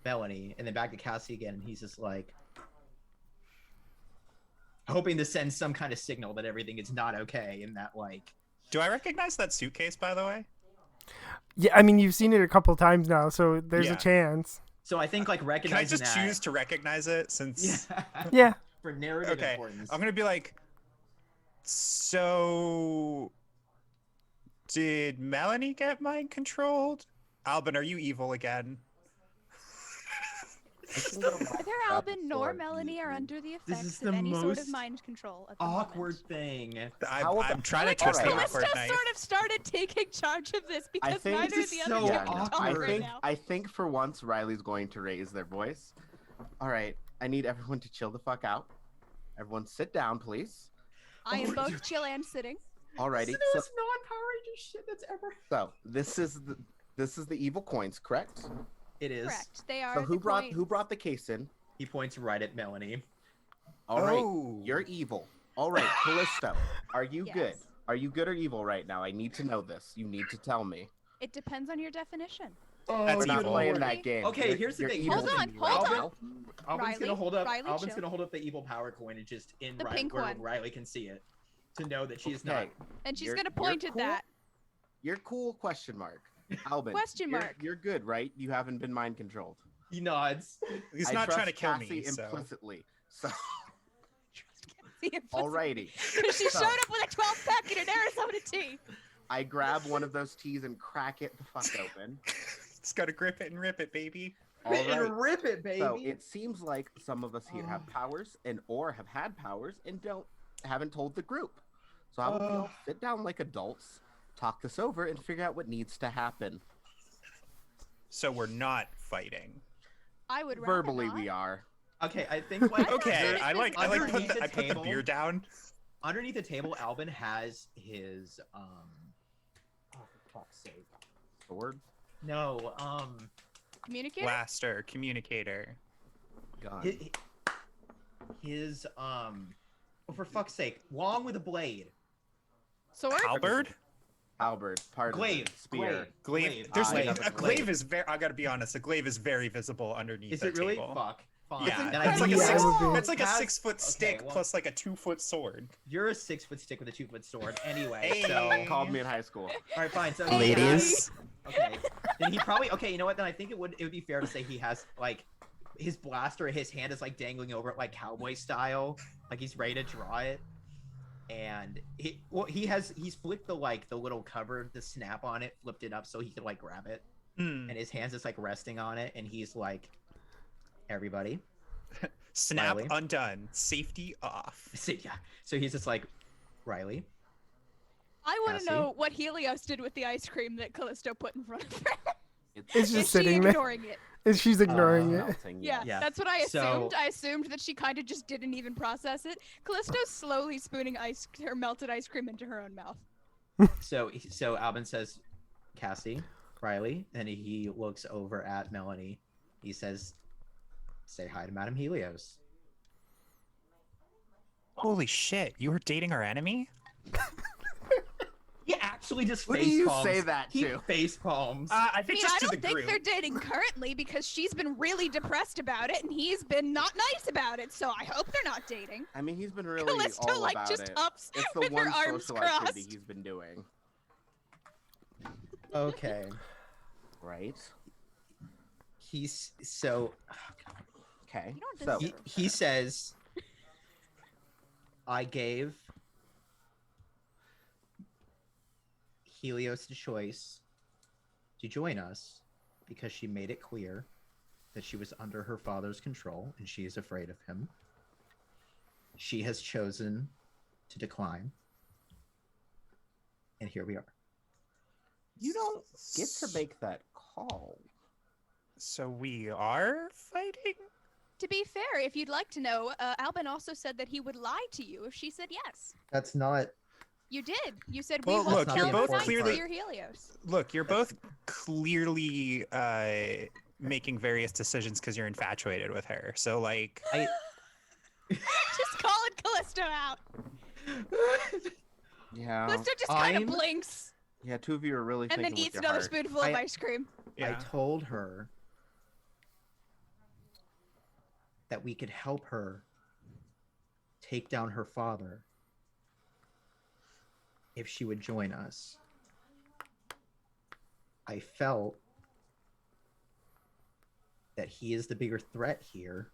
Melanie, and then back to Cassie again, and he's just like. Hoping to send some kind of signal that everything is not okay, and that, like. Do I recognize that suitcase, by the way? Yeah, I mean, you've seen it a couple times now, so there's Yeah. a chance. So I think, like, Can I recognizing just choose to recognize it since... Yeah. Yeah. For narrative Okay, importance. I'm gonna be like, so did Melanie get mind controlled? Albin, are you evil again? Neither Albin nor Melanie are under the This effects is of the any sort of most mind control at the awkward moment. thing. I'm trying to Like, twist the Alright. Callisto awkward knife. sort of started taking charge of this because think neither this of the is other so two Yeah, can no, talk I right think now. I think for once Riley's going to raise their voice. All right, I need everyone to chill the fuck out. Everyone sit down, please. I am both chill and sitting. Alrighty. This is So, the most non-Power Ranger shit that's ever. so this is the evil coins, correct? It is. Correct. They are. So who the brought coins. the case in? He points right at Melanie. All right, Oh. you're evil. All right, Callisto, are you Yes. good? Are you good or evil right now? I need to know this. You need to tell me. It depends on your definition. Oh, That's We're not evil. playing that game. Okay, You're- here's the you're thing. evil Hold to on, me hold right on. now. Albin's Riley, gonna hold up. Riley, Albin's chill. gonna hold up the evil power coin and just in The right pink where one. Riley can see it, to know that she's not. Okay, And she's You're- gonna you're point at cool? that. You're cool? Question mark. Albin. Question you're- mark. You're good, right? You haven't been mind controlled. He nods. He's I not trying to trust kill Cassie me, so... implicitly. So, See, alrighty. she So- showed up with a 12-pack and an Arizona tea. I grab one of those teas and crack it the fuck open. Just gotta grip it and rip it, baby. All right. And rip it, baby. So it seems like some of us here have powers and or have had powers and haven't told the group. So how about we all sit down like adults, talk this over, and figure out what needs to happen. So we're not fighting. I would rather Verbally, not. we are. Okay, I think like Okay, not I like put underneath the, the I put the table. beer down. underneath the table, Albin has his Oh, for fuck's sake. Sword, No, Communicator? Blaster, communicator. gun. his oh, for fuck's sake, long with a blade. Sword? Halberd? Halberd, pardon. Glaive, Spear. Glaive. Glaive. There's I have a a glaive glaive. is very. I gotta be honest. A glaive is very visible underneath Is that it really? table. Fuck. Fine. Yeah, Then I that's like think a Yeah, six. it would be. That's like a Has- 6 foot okay, stick well- plus like a 2-foot sword. You're a 6-foot stick with a 2-foot sword. Anyway, Hey. so Called me in high school. all right, fine. So Ladies. Okay. Then he probably okay. You know what? Then I think it would be fair to say he has like his blaster. His hand is like dangling over it, like cowboy style, like he's ready to draw it. And he's flipped the little cover, the snap on it, flipped it up so he could like grab it, Hmm. and his hands just like resting on it, and he's like, everybody. Snap Riley. undone. Safety off. So yeah. So he's just like, Riley. I want to Cassie? know what Helios did with the ice cream that Callisto put in front of her. It's Is just she sitting there. ignoring it? And she's ignoring it. Melting, Yeah, Yeah. that's what I So- assumed. I assumed that she kind of just didn't even process it. Callisto's slowly spooning her melted ice cream into her own mouth. So Albin says, Cassie, Riley, and he looks over at Melanie. He says, say hi to Madame Helios. Holy shit! You were dating our enemy? He actually just Who do face you palms. say that He to? face palms. I I think mean, just I to don't the think group. they're dating currently because she's been really depressed about it and he's been not nice about it. So I hope they're not dating. I mean, he's been really Callisto all like about just it. ups It's the with one her arms social activity crossed. he's been doing. Okay. Right? He's so Okay. You don't So, deserve he says, I gave Helios the choice to join us because she made it clear that she was under her father's control and she is afraid of him. She has chosen to decline. And here we are. You don't get to make that call. So we are fighting? To be fair, if you'd like to know, Albin also said that he would lie to you if she said yes. That's not. You did. You said Well, we won't look, tell you're the both Knights clearly- you're Helios. Look, you're both clearly making various decisions because you're infatuated with her. So, like... Just calling Callisto out. Yeah. Callisto just kind of I'm- blinks Yeah, two of you are really and then thinking eats with your another heart. spoonful of ice cream. Yeah. I told her that we could help her take down her father if she would join us. I felt that he is the bigger threat here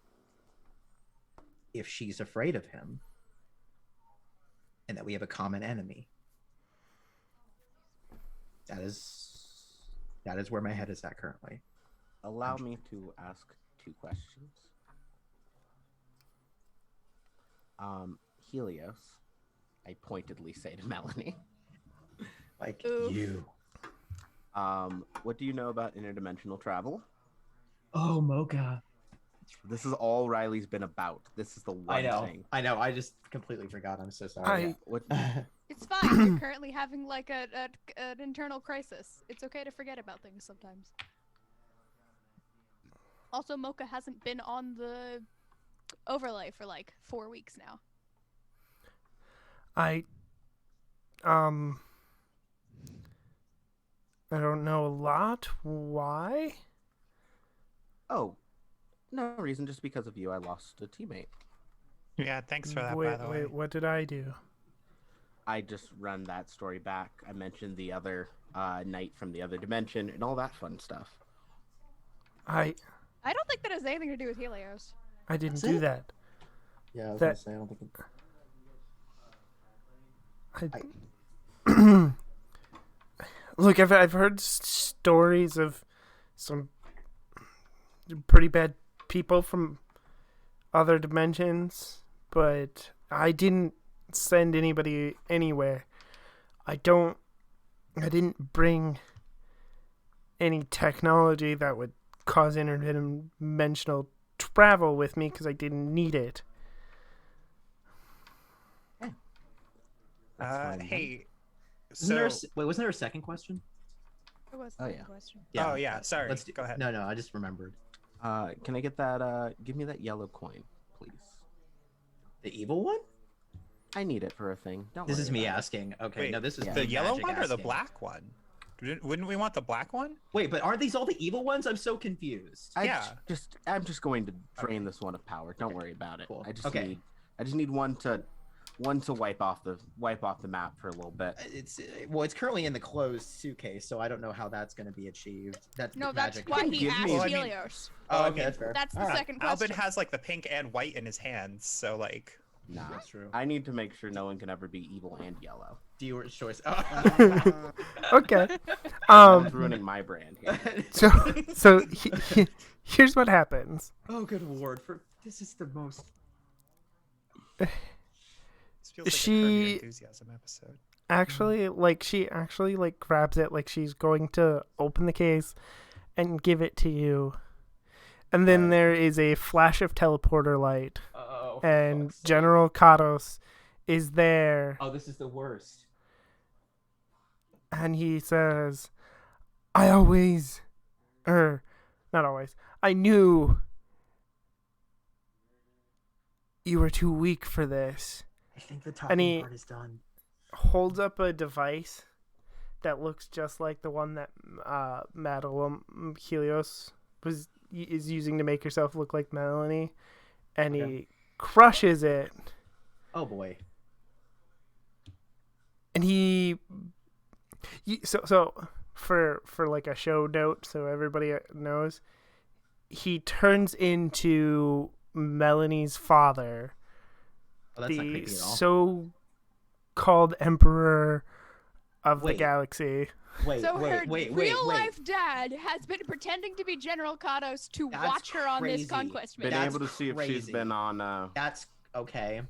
if she's afraid of him, and that we have a common enemy. That is where my head is at currently. Allow me to ask 2 questions. Helios, I pointedly say to Melanie. Like Oof. you. What do you know about interdimensional travel? Oh, Mocha. This is all Riley's been about. This is the one thing. I know. I just completely forgot. I'm so sorry. What? It's fine. You're currently having like an internal crisis. It's okay to forget about things sometimes. Also, Mocha hasn't been on the overlay for like 4 weeks now. I don't know a lot. Why? Oh, no reason. Just because of you, I lost a teammate. Yeah, thanks for that, wait, by the way. wait, what did I do? I just run that story back. I mentioned the other knight from the other dimension and all that fun stuff. I I don't think that has anything to do with Helios. didn't Is do it? that. Yeah, I was That- gonna say I don't think. Look, I've heard stories of some pretty bad people from other dimensions, but I didn't send anybody anywhere. I didn't bring any technology that would cause interdimensional travel with me because I didn't need it. That's fine, then. Hey, Wasn't there a second question? What was Oh, the yeah. question? oh yeah, sorry. Let's do, Go ahead. No, I just remembered. Can I get that? Give me that yellow coin, please. The evil one? I need it for a thing. Don't This worry is me about it. asking. Okay, Wait, no, this is yeah. The Big yellow Magic one or the asking. black one? Wouldn't we want the black one? Wait, but aren't these all the evil ones? I'm so confused. Yeah. I'm just going to drain this one of power. Don't worry about it. Cool. I just Okay. need one to wipe off the map for a little bit. It's currently in the closed suitcase, so I don't know how that's going to be achieved. That's No, the that's magic. why can he give asked me- Well, I mean- Helios. Oh, I okay, mean, that's fair. That's the Alright. second question. Albin has like the pink and white in his hands, so like. Nah, That's true. I need to make sure no one can ever be evil and yellow. Dealer's choice. Oh. Okay. Someone's ruining my brand here. So here's what happens. Oh, good lord! This is the most. This feels like a Curb She- Your Enthusiasm episode. She actually like grabs it like she's going to open the case and give it to you. And then Right. there is a flash of teleporter light, Oh. and General Kados is there, Oh, this is the worst. and he says, not always, I knew you were too weak for this. I think the And talking he- part is done. Holds up a device that looks just like the one that Madeline Helios is using to make herself look like Melanie, and Okay. he crushes it, Oh boy. and so for like a show note, so everybody knows, he turns into Melanie's father, Oh, that's not the creepy at all. so-called Emperor of the Wait. galaxy. Wait, So her wait. real-life dad has been pretending to be General Kados to That's watch her on this crazy. conquest Been mission. That's able to see if she's crazy. been on. That's okay.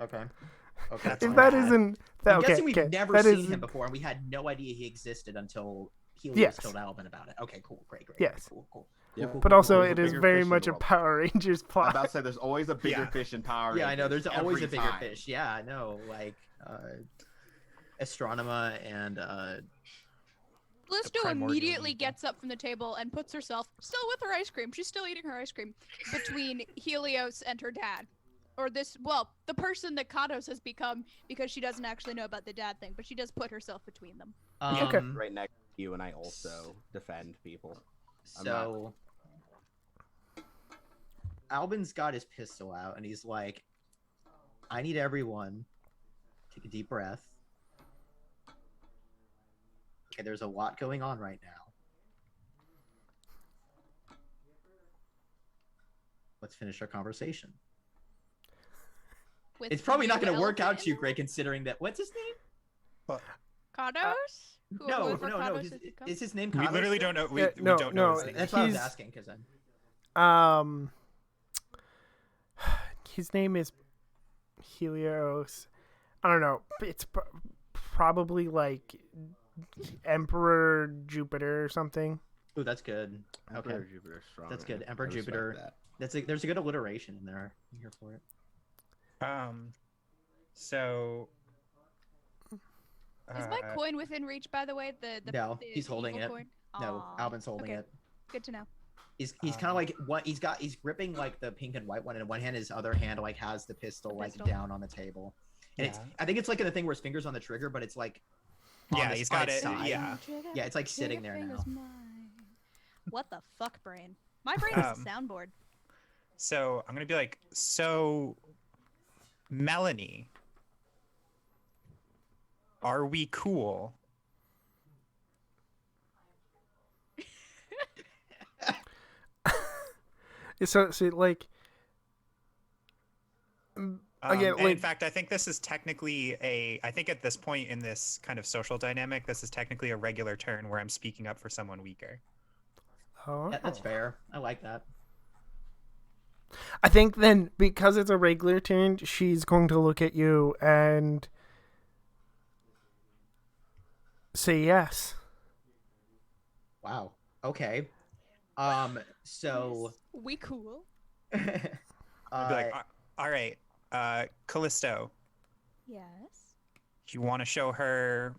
Okay. Okay, If that isn't I'm okay, guessing we've okay, never that seen is- him before, and we had no idea he existed until Helios Yes. told Alvin about it. Okay, cool, great. Yes. Cool. Yep. Cool, But cool, also, cool. Always a it is bigger very fish in much the a world. Power Rangers I'm plot. about to say there's always a bigger Yeah. fish in Power Rangers. Yeah, I know. There's always a every bigger time. fish. Yeah, I know. Like Astronema and Callisto primordial immediately evil. gets up from the table and puts herself, still with her ice cream, she's still eating her ice cream, between Helios and her dad. Or the person that Katos has become, because she doesn't actually know about the dad thing, but she does put herself between them. Okay. Right next to you, and I also defend people. So Albin's got his pistol out, and he's like, "I need everyone take a deep breath. Okay, there's a lot going on right now. Let's finish our conversation." With It's probably not the going to work out elephant too in great, considering that. What's his name? Katos? No. Katos has His, become? is his name? We Katos literally still? don't know. We no, don't know no, his name. That's what I was He's- asking. Because then His name is Helios. I don't know. It's probably like Emperor Jupiter or something. oh, that's good. Okay, Emperor Jupiter strong. That's good. man. Emperor I respect Jupiter. that. There's a good alliteration in there. I'm here for it. So. Is my coin within reach, by the way? No, the he's holding evil it. Coin? No, Aw, Albin's holding okay. it. Good to know. He's kind of like what he's gripping like the pink and white one, and in one hand, his other hand like has the pistol like pistol. down on the table. And Yeah. I think it's like in the thing where his fingers on the trigger, but it's like on Yeah, the- he's on got its it. side. Yeah. Yeah, it's like sitting there now. What the fuck, brain? My brain is a Um, soundboard. So I'm gonna be like, so Melanie, are we cool? So like again, And like in fact, I think this is technically I think at this point in this kind of social dynamic, this is technically a regular turn where I'm speaking up for someone weaker. oh. Yeah, that's fair. I like that. I think then because it's a regular turn, she's going to look at you and say yes. Wow. Okay. So. We cool. I'd be like, all right, Callisto, Yes. you want to show her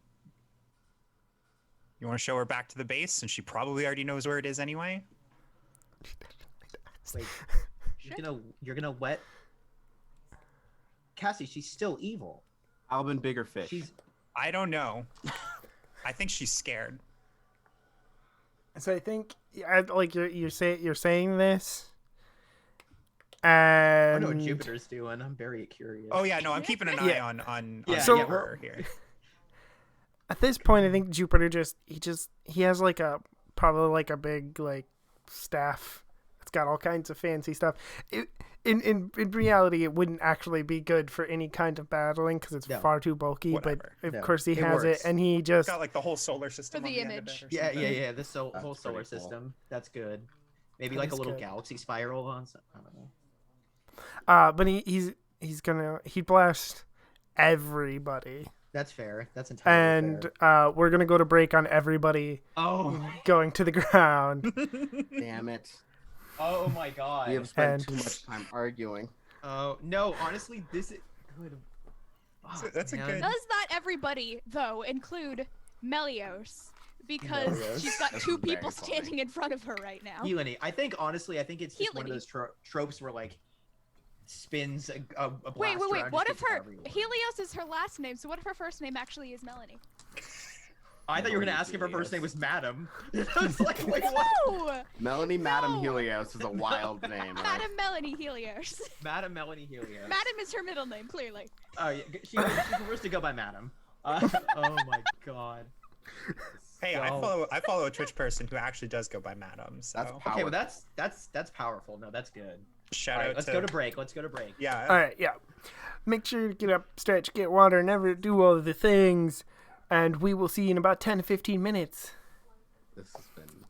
back to the base, and she probably already knows where it is anyway. Wait, you're gonna let Cassie? She's still evil. Albin, bigger fish. I don't know. I think she's scared. So I think like you're saying this, and I know what Jupiter's doing. I'm very curious. Oh yeah, no, I'm keeping an eye Yeah. on Yeah, So- her here. at this point, I think Jupiter he has like probably like a big like staff. It's got all kinds of fancy stuff. In reality, it wouldn't actually be good for any kind of battling because it's No. far too bulky. Whatever. But of No. course, he It has works. it, and he It's just got like the whole solar system For on the the end of image. it or Yeah. something. This whole That's solar pretty cool. system. That's good. Maybe That like a is little good. galaxy spiral on. I don't know. but he's gonna blast everybody, That's fair. That's entirely and fair. we're gonna go to break on everybody Oh. going to the ground. Damn it. Oh my god. We have spent And- too much time arguing. Oh no. Honestly, this is good. Oh, That's a man. good- Does that everybody, though, include Melios? Because Melios. she's got This two is very people funny. standing in front of her right now. Helene. I think honestly, it's just one of Helene. those tropes where like spins a Wait. blaster and What just if takes her however you want. Helios is her last name? So what if her first name actually is Melanie? I thought you were gonna Melanie ask if her first Helios. name was Madam. I was like, wait, what? No, Melanie Madam No. Helios is a wild name. right? Madam Melanie Helios. Madam Melanie Helios. Madam is her middle name, clearly. Oh yeah, she prefers to go by Madam. Oh my god. Hey, So- I follow a Twitch person who actually does go by Madam. So That's Okay, well that's powerful. No, that's good. shout All right, out let's to go to break. Let's go to break. yeah. All right, yeah. Make sure to get up, stretch, get water, never do all of the things, and we will see you in about 10 to 15 minutes. This has been.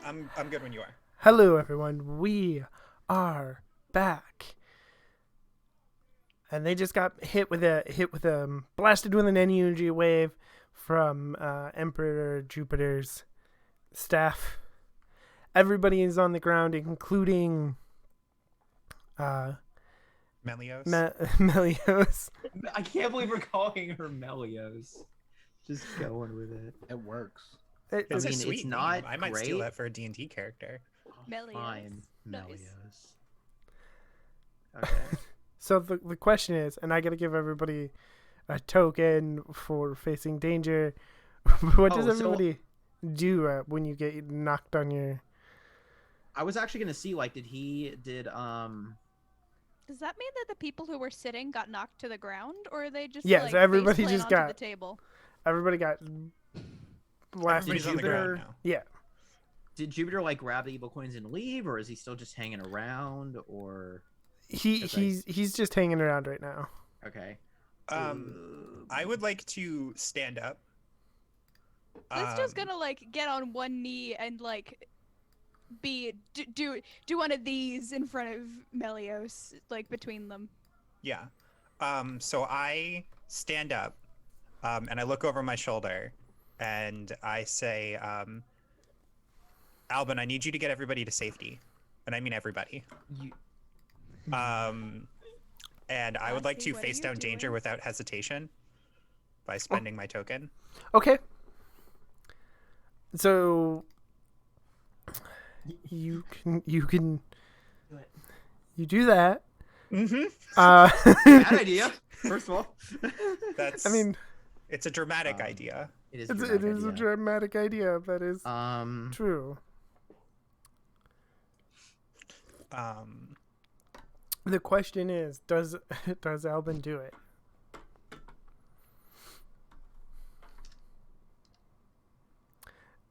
I'm good when you are. Hello, everyone. We are back, and they just got blasted with an energy wave from Emperor Jupiter's staff. Everybody is on the ground, including Melios. Melios. I can't believe we're calling her Melios. Just going with it. It works. It's I a mean, sweet it's name. not I might steal great. that for a D&D character. Melios. Fine, Nice. Melios. Okay. So the question is, and I gotta give everybody a token for facing danger. What does everybody do when you get knocked on your? I was actually gonna see, like, did Does that mean that the people who were sitting got knocked to the ground, or are they just Yes, everybody face just plant got- onto the table? Everybody got blasted. Everybody's on the Jupiter- ground now. Yeah. Did Jupiter like grab the evil coins and leave, or is he still just hanging around? Or He's just hanging around right now. okay. I would like to stand up. Listo's gonna like get on one knee and like do one of these in front of Melios, like between them. Yeah. So I stand up, and I look over my shoulder, and I say, Albin, I need you to get everybody to safety. And I mean everybody. And I would like Lassie, to what are face you down danger doing? without hesitation by spending my token. Okay. So you do that. Mm-hmm. Bad idea. First of all, That's. I mean, it's a dramatic idea. it is. it is a dramatic idea. That is true. The question is, does Albin do it?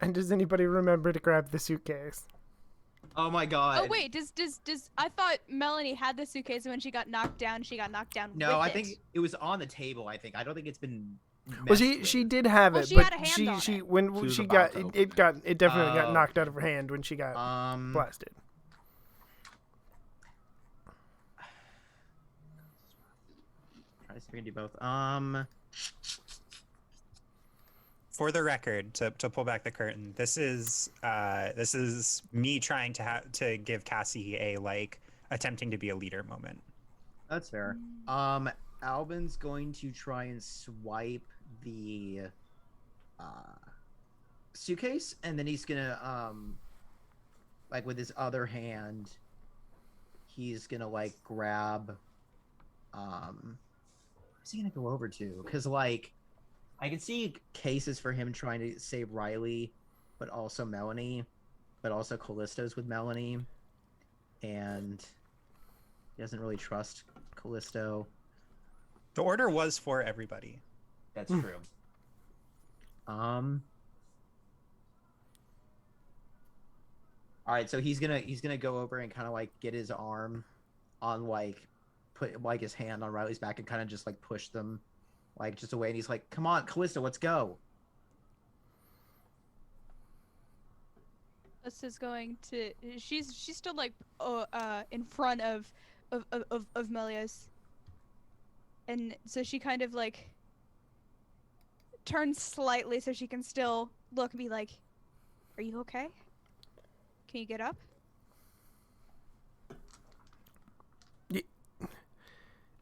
And does anybody remember to grab the suitcase? Oh my god. Oh wait, does I thought Melanie had the suitcase, and when she got knocked down No, with I it. think it was on the table. I think. I don't think it's been. Well, messed she with. did have Well, it, she but had a hand she on she it. when She was she about got to it definitely got Oh. knocked out of her hand when she got blasted. Try to see if we can do both. For the record, to pull back the curtain, this is me trying to give Cassie a attempting to be a leader moment. That's fair. Albin's going to try and swipe the suitcase, and then he's gonna like with his other hand, he's gonna like grab who's he gonna go over to? Because like I can see cases for him trying to save Riley, but also Melanie, but also Callisto's with Melanie, and he doesn't really trust Callisto. The order was for everybody. That's true. All right, so he's gonna go over and kind of like get his arm on put like his hand on Riley's back and kind of just like push them like just away, and he's like, "Come on, Callisto, let's go." Listo's going to. She's still like in front of Melios, and so she kind of like turns slightly so she can still look and be like, "Are you okay? Can you get up?"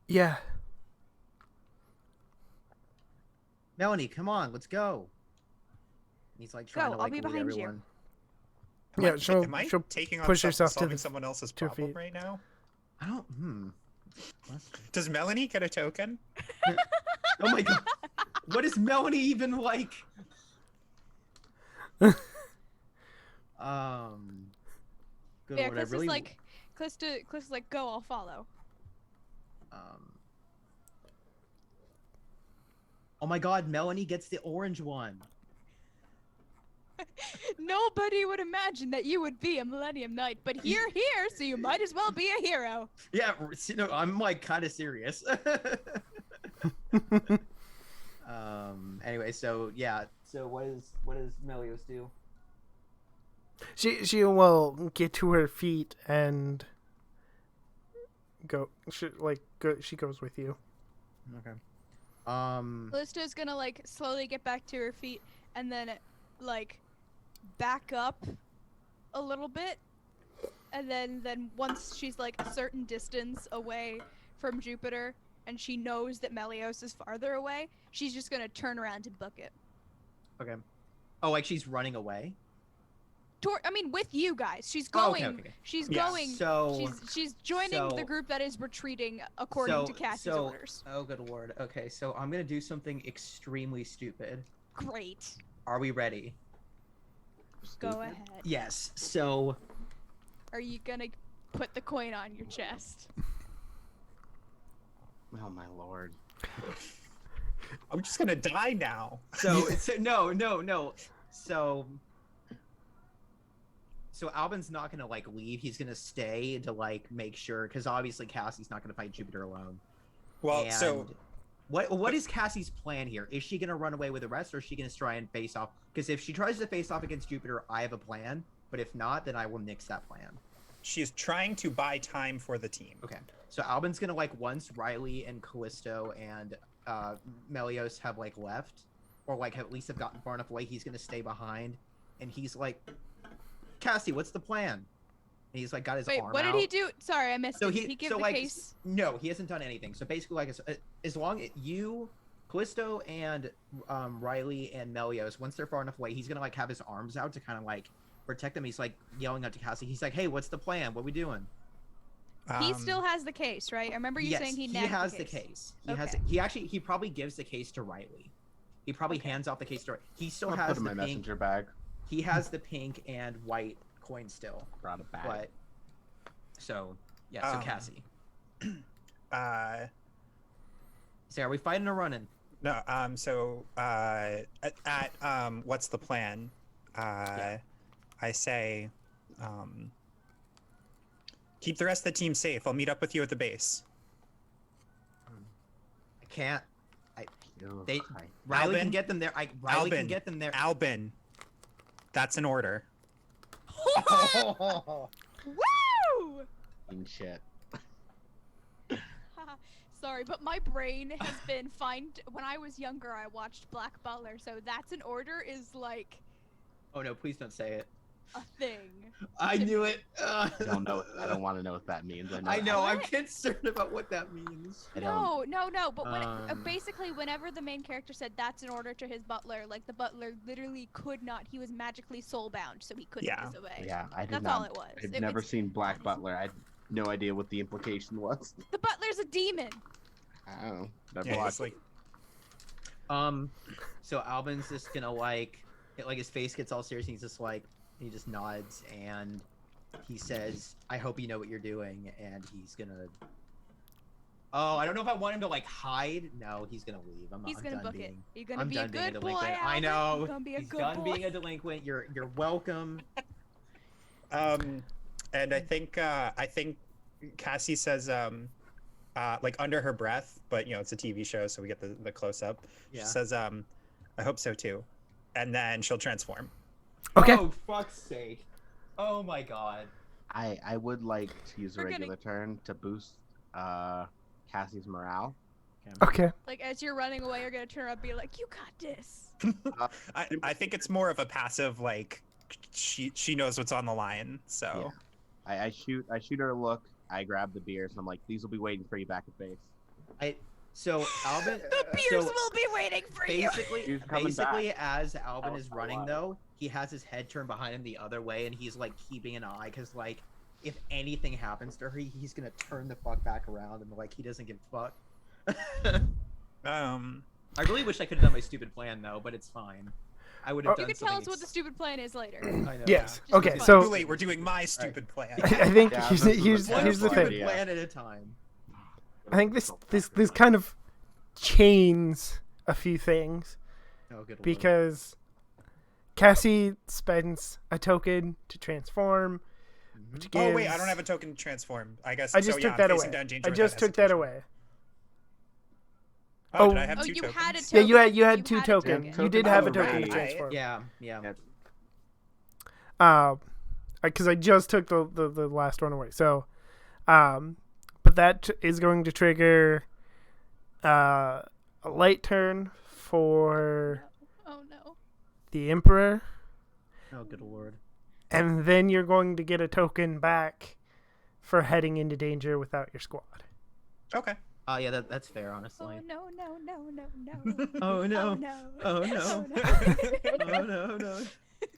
Yeah. Melanie, come on, let's go. He's like trying Go, to I'll like be lead behind you. everyone. Yeah, she'll taking on push herself to solving the someone else's 2 problem feet. right now? I don't. Does Melanie get a token? Oh my god. What is Melanie even like? Good Yeah, lord, I Clista's really like, Clista's like, "Go, I'll follow." Oh my god, Melanie gets the orange one. Nobody would imagine that you would be a Millennium Knight, but you're here, so you might as well be a hero. Yeah, no, I'm like kind of serious. Anyway, so yeah, so what does Melios do? She will get to her feet and go. She goes with you. Okay. Callisto's gonna like slowly get back to her feet and then like back up a little bit, and then once she's like a certain distance away from Jupiter and she knows that Melios is farther away, she's just gonna turn around and book it. Okay. Oh, like she's running away? With you guys. She's going. Okay. She's Yeah. going. So she's joining the group that is retreating according to Cassie's orders. Oh, good lord. Okay, so I'm gonna do something extremely stupid. Great. Are we ready? Go ahead. Yes. So. Are you gonna put the coin on your chest? Oh my lord. I'm just gonna die now. So no. So Albin's not gonna like leave. He's gonna stay to like make sure, because obviously Cassie's not gonna fight Jupiter alone. Well, And so what is Cassie's plan here? Is she gonna run away with the rest, or is she gonna try and face off? Because if she tries to face off against Jupiter, I have a plan. But if not, then I will nix that plan. she's trying to buy time for the team. Okay. So Albin's gonna like, once Riley and Callisto and Melios have like left, or like at least have gotten far enough away, he's gonna stay behind, and he's like, Cassie, what's the plan? And he's like got his arm what out. did he do? Sorry, I missed So it. Did he give the like, case? No, he hasn't done anything. So basically, like, as long as you, Callisto, and Riley and Melios, once they're far enough away, he's gonna like have his arms out to kind of like protect them. He's like yelling out to Cassie. He's like, "Hey, what's the plan? What are we doing?" He still has the case, right? I remember you saying he has the case. He probably gives the case to Riley. He probably hands off the case to Riley. He still I'll has put it in the my pink. messenger bag. He has the pink and white coin still. Brought a bag. But so yeah, so Cassie. So are we fighting or running? No, so at what's the plan? I say keep the rest of the team safe. I'll meet up with you at the base. I can't. Riley Albin? can get them there. Riley can get them there. Albin, that's an order. Woo! Shit. Sorry, but my brain has been fine. When I was younger, I watched Black Butler, so that's an order is like Oh no! Please don't say it. a thing. I knew it. I don't know. I don't want to know what that means. I know. I'm What? concerned about what that means. I don't. No. But basically, whenever the main character said that's an order to his butler, like the butler literally could not. He was magically soulbound, so he couldn't disobey. Yeah, I did That's not. all it was. I've never seen Black Butler. I had no idea what the implication was. The butler's a demon. I don't know. Never Yeah, watched. it's like So Albin's just gonna like his face gets all serious. And he's just like, he just nods and he says, "I hope you know what you're doing." And he's gonna. Oh, I don't know if I want him to like hide. No, he's gonna leave. He's gonna book it. You're gonna I'm be a done being a good boy, delinquent. Albin. I know. You're gonna be a He's good done boy. being a delinquent. You're welcome. and I think Cassie says like under her breath, but you know it's a TV show, so we get the close up. Yeah. She says, "I hope so too," and then she'll transform. Okay. Oh fuck's sake! Oh my god. I would like to use a We're gonna- regular turn to boost Cassie's morale. Okay. Like as you're running away, you're gonna turn around and be like, "You got this." I think it's more of a passive, like she knows what's on the line. So I shoot her a look. I grab the beers and I'm like, these will be waiting for you back at base. So Albin. The beers will be waiting for you. He's coming Basically, as Albin is a running lot. though, he has his head turned behind him the other way, and he's like keeping an eye, because like if anything happens to her, he's gonna turn the fuck back around and like he doesn't give a fuck. I really wish I could have done my stupid plan though, but it's fine. I would have done You can something. tell us what the stupid plan is later. I know. Yes. Just Okay. fun. too So late. We're doing my stupid plan. I think Yeah, here's this is here's a One here's the terrible thing. idea. plan at a time. I think this kind of chains a few things Oh, good lord. because Cassie spends a token to transform, which gives. Oh wait, I don't have a token to transform. I guess I just so, took yeah, that I'm away. facing down danger I with just took that hesitation. away. Oh, did Oh. I have Oh, two you tokens? had a Yeah, you had You two had a tokens. token. You did have a Oh, token to right. transform. Yeah. Yeah. because I just took the last one away. So, but that is going to trigger a light turn for the Emperor. Oh, good lord. And then you're going to get a token back for heading into danger without your squad. Okay. Oh, yeah, that's fair, honestly. Oh, no. Oh, no. Oh, no. Oh, no.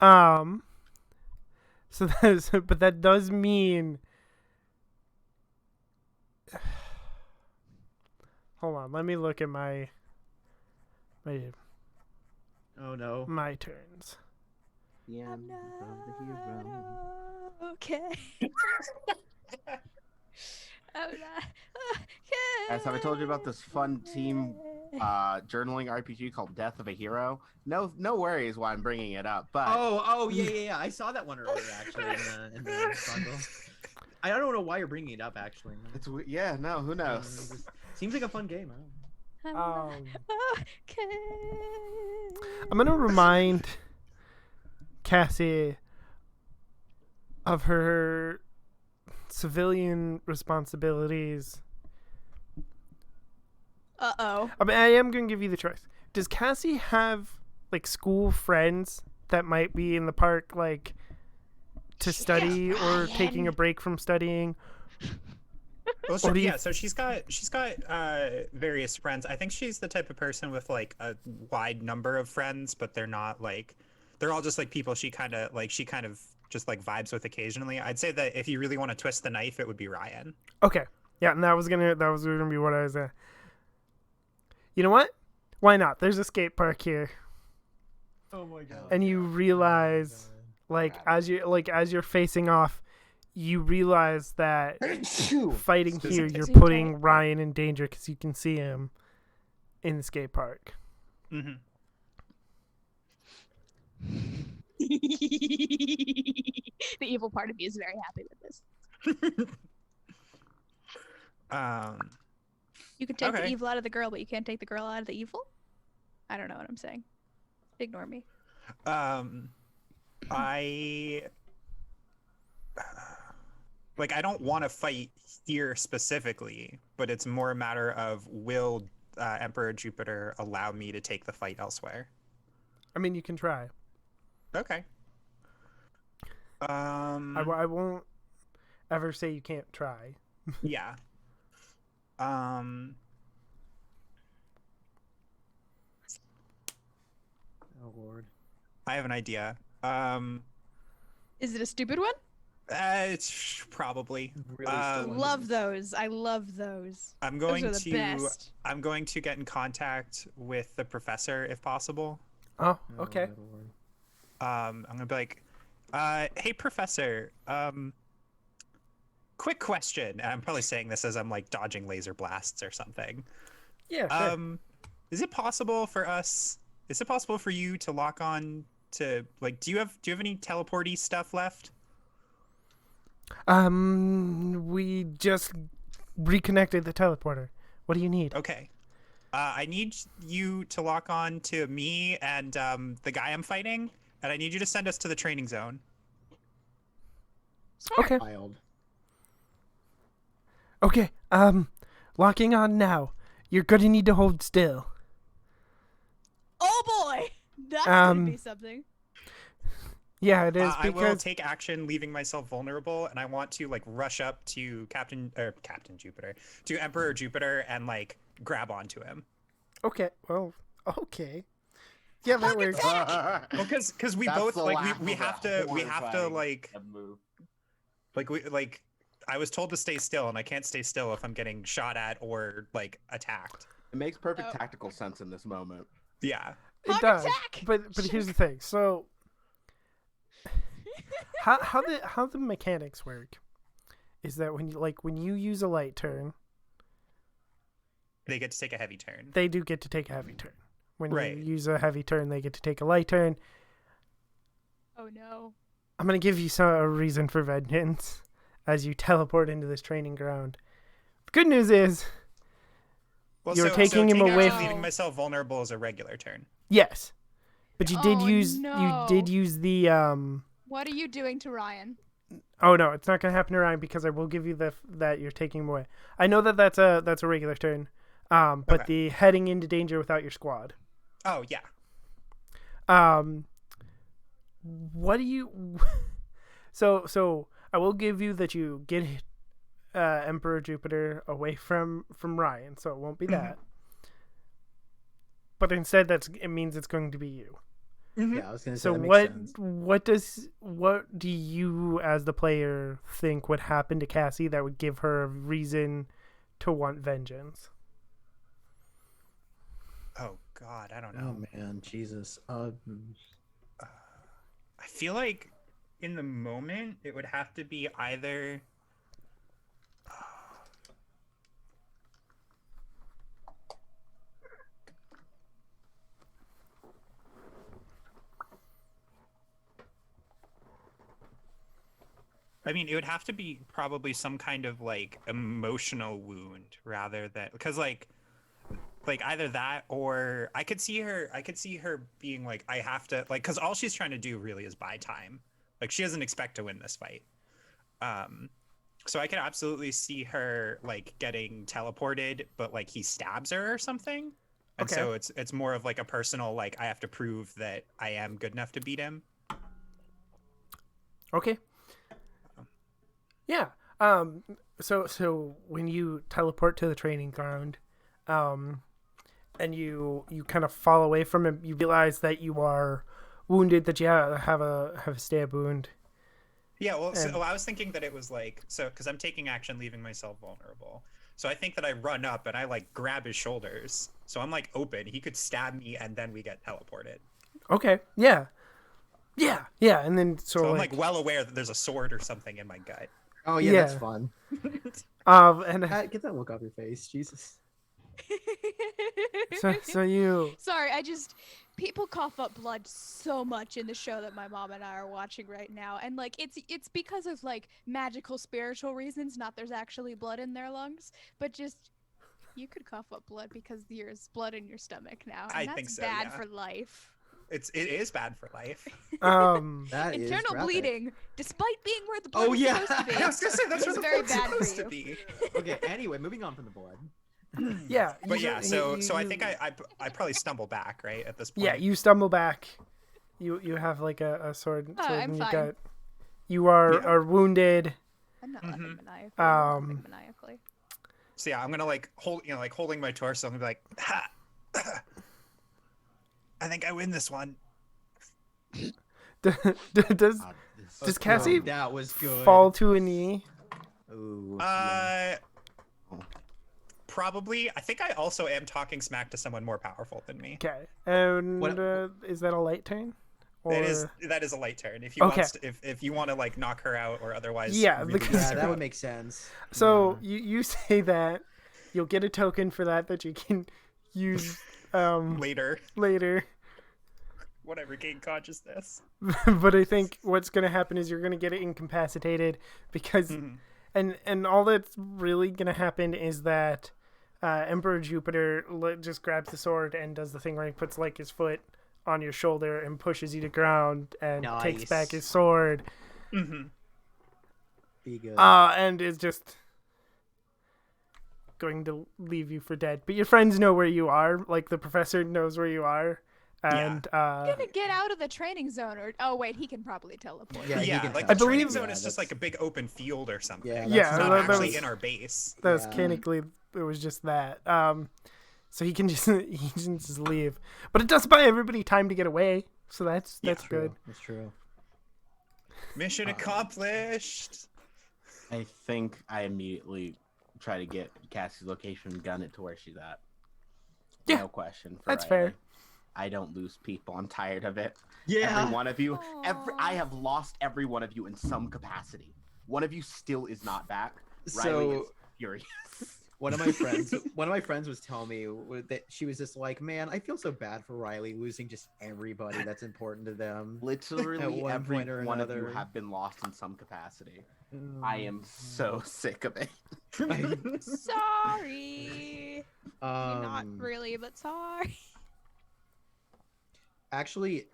Oh, no. So but that does mean. Hold on, let me look at my Oh, no. my turns. The end I'm of the hero. not okay. I'm not okay. Guys, have I told you about this fun team journaling RPG called Death of a Hero? No worries why I'm bringing it up, but Yeah. I saw that one earlier, actually, in the bundle. I don't know why you're bringing it up, actually. it's who knows? Seems like a fun game. I don't know. I'm not okay. I'm gonna remind Cassie of her civilian responsibilities. Uh-oh. I mean, I am gonna give you the choice. Does Cassie have like school friends that might be in the park, like to study or taking a break from studying? Well, Or do you- so she's got various friends. I think she's the type of person with like a wide number of friends, but they're not like they're all just like people she kind of just like vibes with occasionally. I'd say that if you really want to twist the knife, it would be Ryan. Okay, yeah, and that was gonna be what I was. You know what? Why not? There's a skate park here, Oh my god. and you realize, as you're facing off, you realize that fighting here, you're putting Ryan in danger because you can see him in the skate park. Mm-hmm. The evil part of me is very happy with this. You can take the Okay. evil out of the girl, but you can't take the girl out of the evil? I don't know what I'm saying. Ignore me. I don't want to fight here specifically, but it's more a matter of will Emperor Jupiter allow me to take the fight elsewhere? I mean, you can try. Okay. I won't ever say you can't try. Yeah. Oh lord. I have an idea. Is it a stupid one? It's probably. Really still Love those. I love those. I'm going Those are the best. I'm going to get in contact with the professor if possible. Oh, okay. good lord. I'm gonna be like, hey professor, quick question. And I'm probably saying this as I'm like dodging laser blasts or something. Yeah, sure. Is it possible for you to lock on to like do you have any teleporty stuff left? We just reconnected the teleporter. What do you need? Okay. I need you to lock on to me and the guy I'm fighting, and I need you to send us to the training zone. Okay. Wild. Okay. Locking on now. You're gonna need to hold still. Oh boy! That's gonna be something. Yeah, it is I will because take action, leaving myself vulnerable, and I want to like rush up to Captain Jupiter, to Emperor Jupiter, and like grab onto him. okay. Well, okay. Yeah, that works. Well, because we That's both the like lack we of have a to like move. I was told to stay still, and I can't stay still if I'm getting shot at or like attacked. It makes perfect tactical sense in this moment. Yeah. It Hug does. attack! But here's the thing. So how the mechanics work is that when you use a light turn, They get to take a heavy turn. they do get to take a heavy turn. When Right. you use a heavy turn, they get to take a light turn. Oh no. I'm gonna give you a reason for vengeance as you teleport into this training ground. The good news is, Well, You're so taking him take away action, from- leaving myself vulnerable as a regular turn. yes, but you did Oh, use no. you did use the What are you doing to Ryan? Oh no, it's not gonna happen to Ryan because I will give you that you're taking him away. I know that's a regular turn, but Okay. the heading into danger without your squad. Oh yeah. What do you? So I will give you that you get Emperor Jupiter away from Ryan, so it won't be that. But instead, it means it's going to be you. Mm-hmm. Yeah, I was gonna say. So that makes sense. what do you as the player think would happen to Cassie that would give her a reason to want vengeance? Oh God, I don't know. Oh man, Jesus. I feel like in the moment it would have to be either. I mean, it would have to be probably some kind of like emotional wound rather than because like either that or I could see her being like I have to like because all she's trying to do really is buy time. Like she doesn't expect to win this fight. So I can absolutely see her like getting teleported, but like he stabs her or something. And Okay. so it's more of like a personal like I have to prove that I am good enough to beat him. Okay. Yeah. So when you teleport to the training ground, and you kind of fall away from him, you realize that you are wounded, that you have a stab wound. Yeah, well, so I was thinking that it was like because I'm taking action, leaving myself vulnerable. So I think that I run up and I like grab his shoulders. So I'm like open. He could stab me and then we get teleported. Okay. Yeah. And then So I'm like well aware that there's a sword or something in my gut. Oh yeah, Yeah. that's fun. and Get that look off your face, Jesus. so you Sorry, people cough up blood so much in the show that my mom and I are watching right now, and like it's because of like magical spiritual reasons, not there's actually blood in their lungs, but just you could cough up blood because there's blood in your stomach now, and I that's think so, bad yeah. for life. It is bad for life. That is Internal graphic. bleeding, despite being where the blood Oh, is yeah. supposed to be. I was gonna say that's where the very blood's bad for supposed to you. be. Okay, anyway, moving on from the blood. yeah. But you- yeah, so I you- think I probably stumble back right at this point. Yeah, you stumble back. You have like a sword I'm in your fine. gut. You are wounded. I'm not laughing maniacally. I'm laughing maniacally. So yeah, I'm gonna like holding my torso. I'm gonna be like, ha! I think I win this one. Does Cassie That was good. fall to a knee? Ooh, Probably. I think I also am talking smack to someone more powerful than me. Okay. And What- is that a light turn? Or... That is a light turn. If you if you want to like knock her out or otherwise. Yeah, really because- mess yeah, her that up. would make sense. So you say that you'll get a token for that you can use later later. when I regain consciousness. But I think what's going to happen is you're going to get it incapacitated because and all that's really going to happen is that Emperor Jupiter just grabs the sword and does the thing where he puts like his foot on your shoulder and pushes you to ground and takes Nice. back his sword. Be good. And is just going to leave you for dead. But your friends know where you are. Like the professor knows where you are. And I'm gonna get out of the training zone, or oh wait, he can probably teleport. Yeah, he Yeah, can like tell. the training believe- zone Yeah, is just that's- like a big open field or something. Yeah, Yeah, It's not that actually was- in our base. that was Yeah. technically it was just that. So he can just leave. But it does buy everybody time to get away. So that's good. That's true. Mission accomplished. I think I immediately try to get Cassie's location and gun it to where she's at. Yeah, No question. that's Riley. fair. I don't lose people. I'm tired of it. Yeah. Every one of you. Aw. I have lost every one of you in some capacity. One of you still is not back. Riley So- is furious. One of my friends was telling me that she was just like, man, I feel so bad for Riley losing just everybody that's important to them. Literally one every point or one of you another. have been lost in some capacity. I am so sick of it. Sorry. Not really, but sorry. Actually,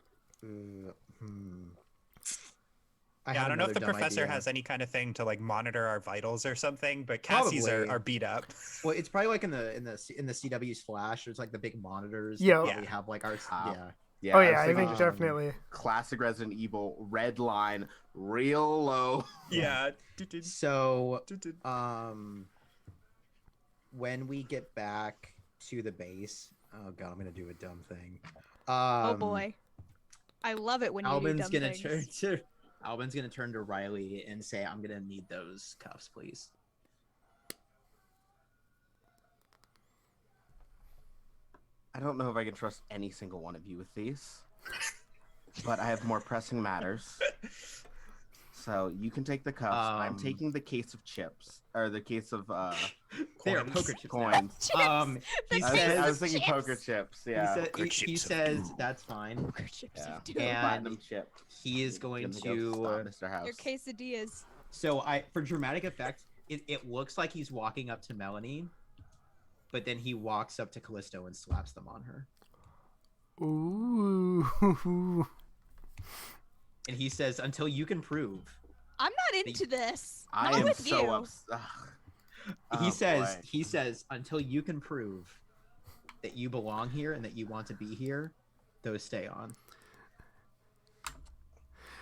I don't know if the professor has any kind of thing to like monitor our vitals or something, but Cassie's are beat up. Well, it's probably like in the CW's Flash. There's like the big monitors. Yeah. We have like our Yeah, oh yeah, I think definitely. Classic Resident Evil, red line, real low. Yeah. So, when we get back to the base, oh god, I'm gonna do a dumb thing. Oh boy, I love it when you do dumb things. Albin's gonna turn to Riley and say, "I'm gonna need those cuffs, please." I don't know if I can trust any single one of you with these, but I have more pressing matters. So you can take the cuffs. I'm taking the case of chips, or the case of they are poker chips. Coins. I was thinking poker chips. Yeah. He says that's fine. Poker chips. Yeah. And chipped. He is going to Mr. House. Your quesadillas. So for dramatic effect, it looks like he's walking up to Melanie. But then he walks up to Callisto and slaps them on her. Ooh. And he says, "Until you can prove." I'm not into this. I am so upset. He says, "Until you can prove that you belong here and that you want to be here, those stay on."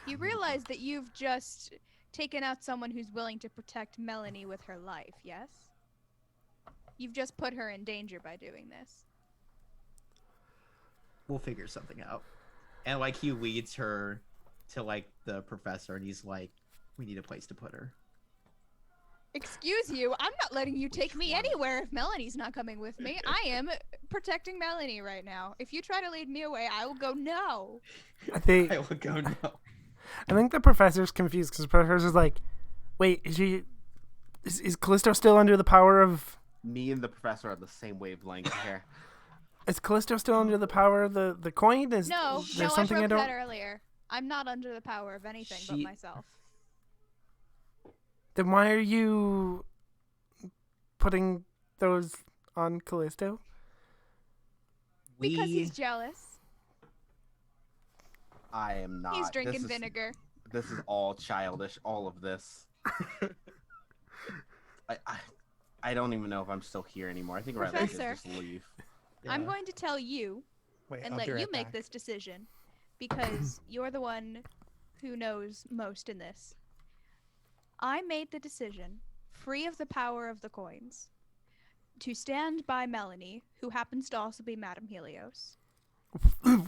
You realize that you've just taken out someone who's willing to protect Melanie with her life, yes? You've just put her in danger by doing this. We'll figure something out. And like he leads her to like the professor and he's like, "We need a place to put her." Excuse you, I'm not letting you take me anywhere if Melanie's not coming with me. I am protecting Melanie right now. If you try to lead me away, I will go no. I will go no. I think the professor's confused because the professor's like, wait, is Callisto still under the power of... Me and the professor are the same wavelength here. Is Callisto still under the power of the coin? No, I broke that earlier. I'm not under the power of anything but myself. Then why are you putting those on Callisto? Because he's jealous. I am not. He's drinking vinegar. This is all childish, all of this. I don't even know if I'm still here anymore. I think I'd rather just leave. Yeah. I'm going to tell you and let you make this decision because you're the one who knows most in this. I made the decision, free of the power of the coins, to stand by Melanie, who happens to also be Madame Helios.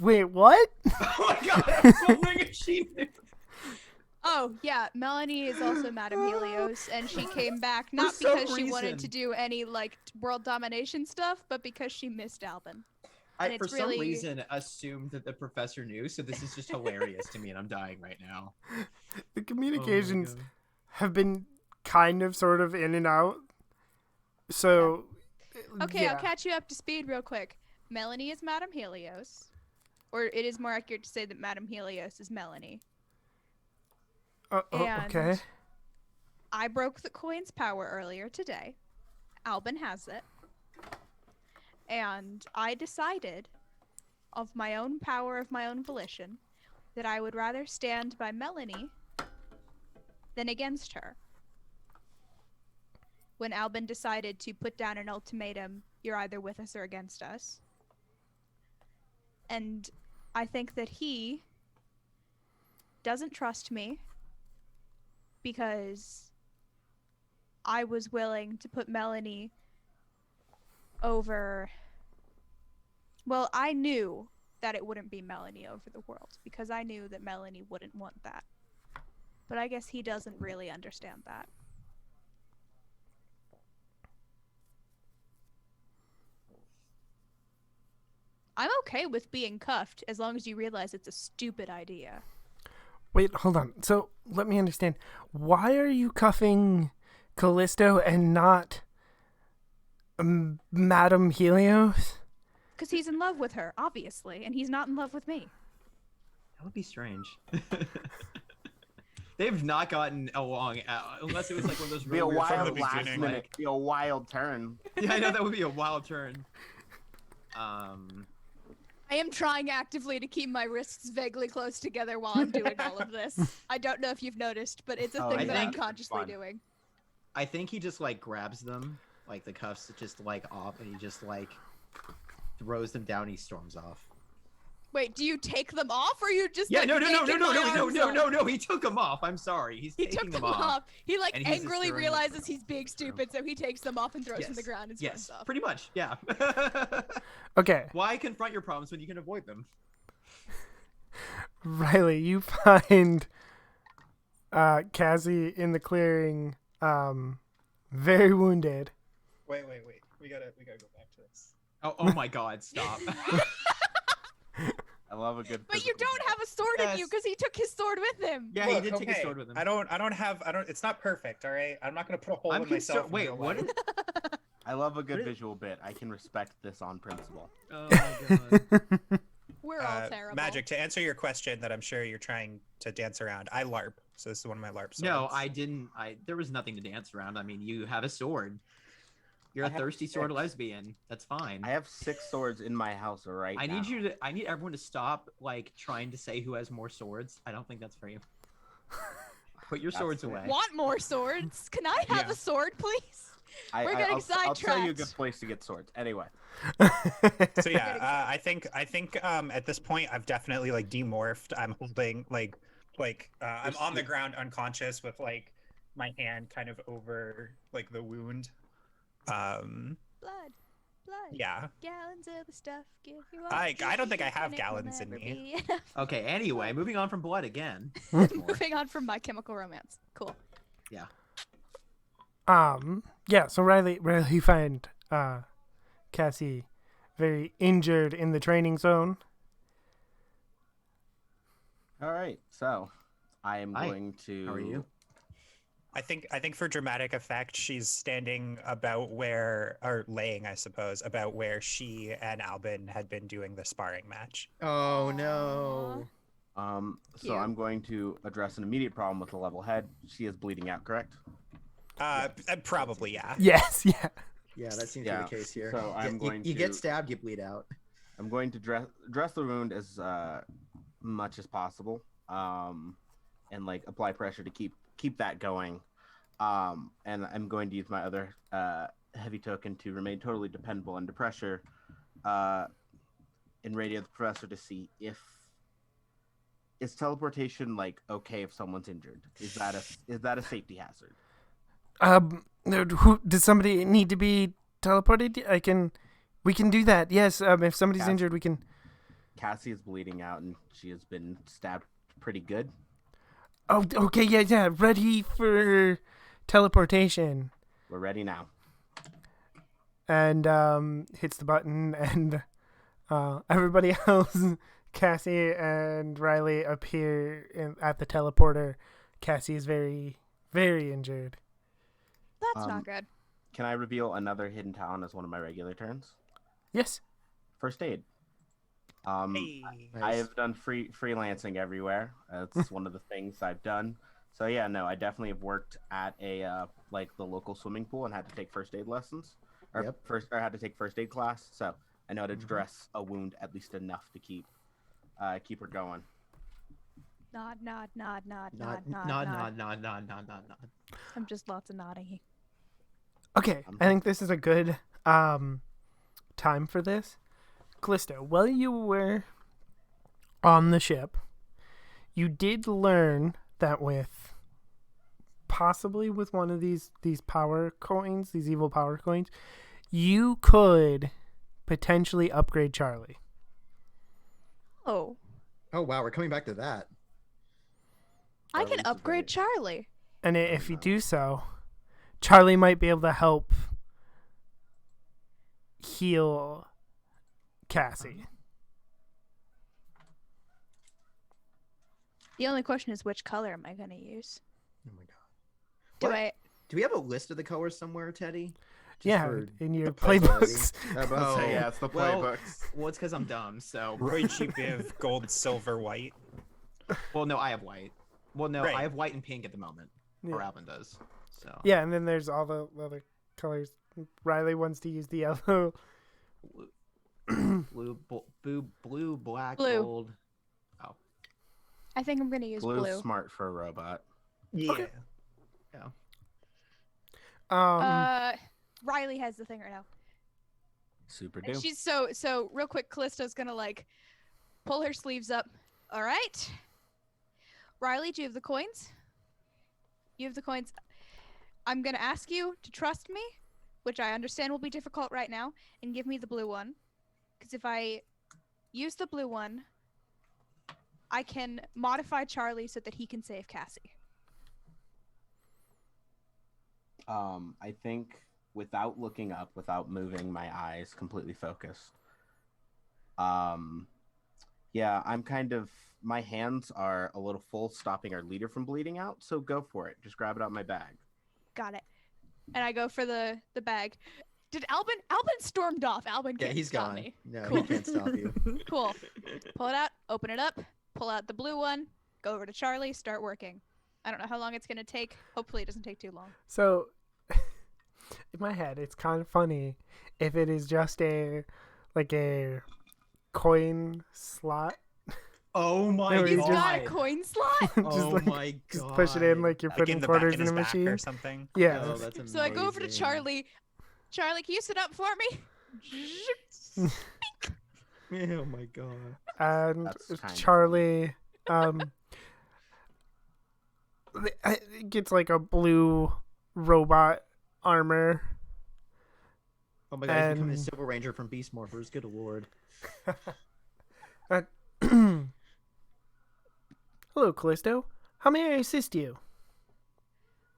Wait, what? Oh my god, that's something she knew. Oh, yeah, Melanie is also Madame Helios, and she came back not because she wanted to do any, like, world domination stuff, but because she missed Albin. I, for some reason, assumed that the professor knew, so this is just hilarious to me, and I'm dying right now. The communications have been kind of, sort of, in and out. So, okay, I'll catch you up to speed real quick. Melanie is Madame Helios, or it is more accurate to say that Madame Helios is Melanie. Okay. I broke the coin's power earlier today. Albin has it. And I decided, of my own power, of my own volition, that I would rather stand by Melanie than against her. When Albin decided to put down an ultimatum, you're either with us or against us. And I think that he doesn't trust me because I was willing to put Melanie over... Well, I knew that it wouldn't be Melanie over the world because I knew that Melanie wouldn't want that. But I guess he doesn't really understand that. I'm okay with being cuffed as long as you realize it's a stupid idea. Wait, hold on. So, let me understand. Why are you cuffing Callisto and not Madame Helios? Because he's in love with her, obviously, and he's not in love with me. That would be strange. They've not gotten along, unless it was like one of those really weird from the beginning. Be a wild turn. Yeah, I know that would be a wild turn. I I am trying actively to keep my wrists vaguely close together while I'm doing all of this. I don't know if you've noticed, but it's a thing that I'm consciously doing. I think he just like grabs them, like the cuffs just like off, and he just like throws them down. And he storms off. Wait, do you take them off, or you just No. He took them off. I'm sorry. He took them off. He like angrily realizes he's being stupid, so he takes them off and throws them to the ground and storms off. Pretty much. Yeah. Okay. Why confront your problems when you can avoid them? Riley, you find Cassie in the clearing, very wounded. Wait. We gotta go back to this. Oh my God! Stop. I love a good. But you don't have a sword in you because he took his sword with him. Yeah, he did take his sword with him. I don't have. It's not perfect. All right. I'm not gonna put a hole in myself. Wait, what? I love a good visual bit. I can respect this on principle. Oh my God. We're all terrible. Magic, to answer your question that I'm sure you're trying to dance around, I LARP. So this is one of my LARP swords. No, I didn't. There was nothing to dance around. I mean, you have a sword. You're a thirsty sword lesbian. That's fine. I have 6 swords in my house right now. I need everyone to stop like trying to say who has more swords. I don't think that's for you. Put your swords away. Want more swords? Can I have a sword, please? We're getting sidetracked. I'll tell you a good place to get swords. Anyway. So yeah, I think at this point I've definitely like demorphed. I'm holding I'm on the ground unconscious with like my hand kind of over like the wound. Blood. Yeah. Gallons of the stuff give you all. I don't think I have gallons in me. Okay. Anyway, moving on from blood again. Moving on from My Chemical Romance. Cool. Yeah. Yeah. So Riley, you find Cassie very injured in the training zone. All right. So I am going to. How are you? I think for dramatic effect, she's standing about where, or laying, I suppose, about where she and Albin had been doing the sparring match. Oh no. So I'm going to address an immediate problem with the level head. She is bleeding out, correct? Probably, yeah. Yes, yeah. Yeah, that seems to be the case here. So I'm going you get stabbed, you bleed out. I'm going to dress the wound as much as possible, and like apply pressure to keep that going. And I'm going to use my other heavy token to remain totally dependable under pressure, and radio the professor to see if is teleportation like okay if someone's injured. Is that a safety hazard? Does somebody need to be teleported? We can do that. Yes. If somebody's injured, we can. Cassie is bleeding out and she has been stabbed pretty good. Oh, okay. Yeah. Ready for teleportation. We're ready now. And hits the button, and everybody else, Cassie and Riley, appear at the teleporter. Cassie is very, very injured. That's not good. Can I reveal another hidden talent as one of my regular turns? Yes. First aid. Hey. I have done freelancing everywhere. That's one of the things I've done. So yeah, no, I definitely have worked at a like the local swimming pool and had to take first aid lessons, or had to take first aid class. So I know how to dress a wound at least enough to keep her going. Nod. I'm just lots of nodding. Okay, I think this is a good time for this. Callisto, while you were on the ship, you did learn that possibly with one of these power coins, these evil power coins, you could potentially upgrade Charlie. Oh wow, we're coming back to that. I can upgrade Charlie. And if you do so, Charlie might be able to help heal Cassie. The only question is, which color am I going to use? Oh my god. Do we have a list of the colors somewhere, Teddy? In your playbooks. Yeah, it's the playbooks. Well, it's because I'm dumb, so... Would you give gold, silver, white? Well, no, I have white. Well, no, right. I have white and pink at the moment. Yeah. Or Alvin does. So. Yeah, and then there's all the other colors. Riley wants to use the yellow. Blue, black, Blue. gold. Oh. I think I'm gonna use Blue's blue. smart for a robot. Yeah. Okay. Yeah. Riley has the thing right now. Super And do. she's so real quick. Callisto's gonna like pull her sleeves up. All right, Riley, do you have the coins? You have the coins. I'm gonna ask you to trust me, which I understand will be difficult right now, and give me the blue one. Because if I use the blue one, I can modify Charlie so that he can save Cassie. I think without looking up, without moving my eyes, completely focused. Yeah, I'm kind of, my hands are a little full, stopping our leader from bleeding out. So go for it. Just grab it out of my bag. Got it. And I go for the bag. Did Albin stormed off? Albin Yeah, can't he's stop gone. me. No, Cool. he can't stop you. Cool. Pull it out. Open it up. Pull out the blue one. Go over to Charlie. Start working. I don't know how long it's gonna take. Hopefully, it doesn't take too long. So, in my head, it's kind of funny if it is just a coin slot. Oh my No, god. he's He's got a coin slot. Oh my god. Just push it in like you're Like putting in the quarters back in in a his back machine. or something. Yeah. Oh, that's amazing. So I go over to Charlie. Charlie, can you sit up for me? Oh my god. And That's kind of Charlie gets like a blue robot armor. Oh my god, he's becoming a And- Silver Ranger from Beast Morphers. Good lord. Hello, Callisto. How may I assist you?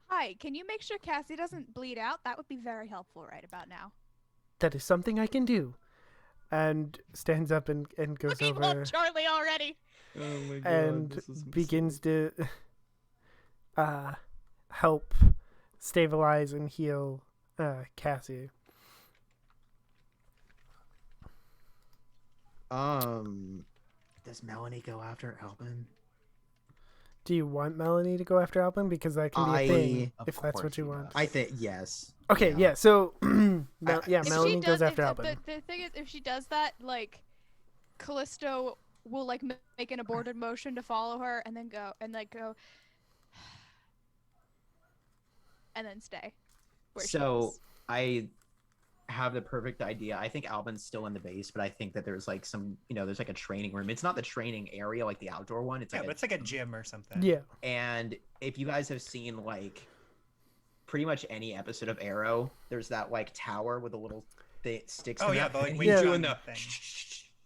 Hi, can you make sure Cassie doesn't bleed out? That would be very helpful right about now. That is something I can do. And stands up and goes Looking over up Charlie already. Oh my and begins to help stabilize and heal Cassie. Does Melanie go after Albin? Do you want Melanie to go after Albin? Because that can be a thing Of if that's course what you he want. does. I think yes. Okay, yeah. So, yeah, If Melanie she goes does, after if Albin. the thing is, if she does that, like, Callisto will like make an aborted motion to follow her, and then go and and then stay. Where she So is. I have the perfect idea. I think Albin's still in the base, but I think that there's like some, there's like a training room. It's not the training area like the outdoor one. It's Yeah, like but it's like a gym or something. Yeah. and if you guys have seen like pretty much any episode of Arrow, there's that like tower with the little sticks. Oh in yeah, it, the like and wing he's chun doing the. thing.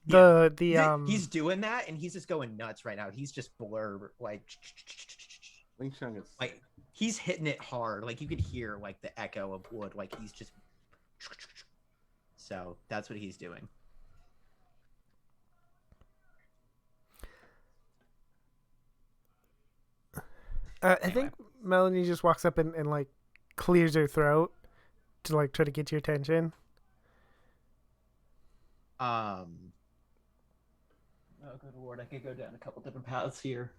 The He's doing that, and he's just going nuts right now. He's just blur like. Wing Chun is Like he's hitting it hard. Like you could hear like the echo of wood. Like he's just. So that's what he's doing. I Anyway. think Melanie just walks up and like clears her throat to like try to get your attention. Oh good lord! I could go down a couple different paths here.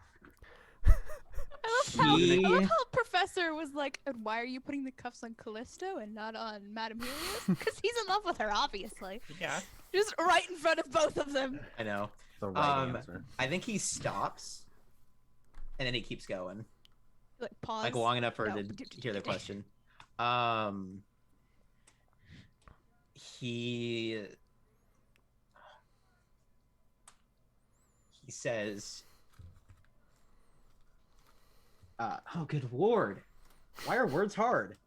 I love how Professor was like, and why are you putting the cuffs on Callisto and not on Madame Helios? Because he's in love with her, obviously. Yeah. Just right in front of both of them. I know. the right answer. I think he stops, and then he keeps going, Like pause. like long enough for No. her to hear the question. He says, "Oh, good lord, why are words hard?"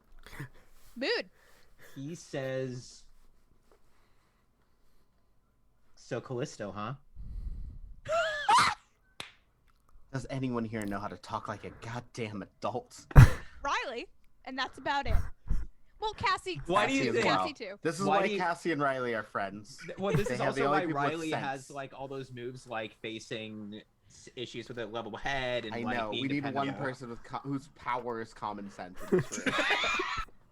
Mood. He says, "So Callisto, huh?" Does anyone here know how to talk like a goddamn adult? Riley, and that's about it. Well, Cassie. Why do you Cassie as think- well. Cassie too. This is Why why do you- Cassie and Riley are friends. Well, this They is have the also only why people with Riley sense. has like all those moves, like facing issues with a level head, and I like know. being We need one dependent- person with whose power is common sense in this room.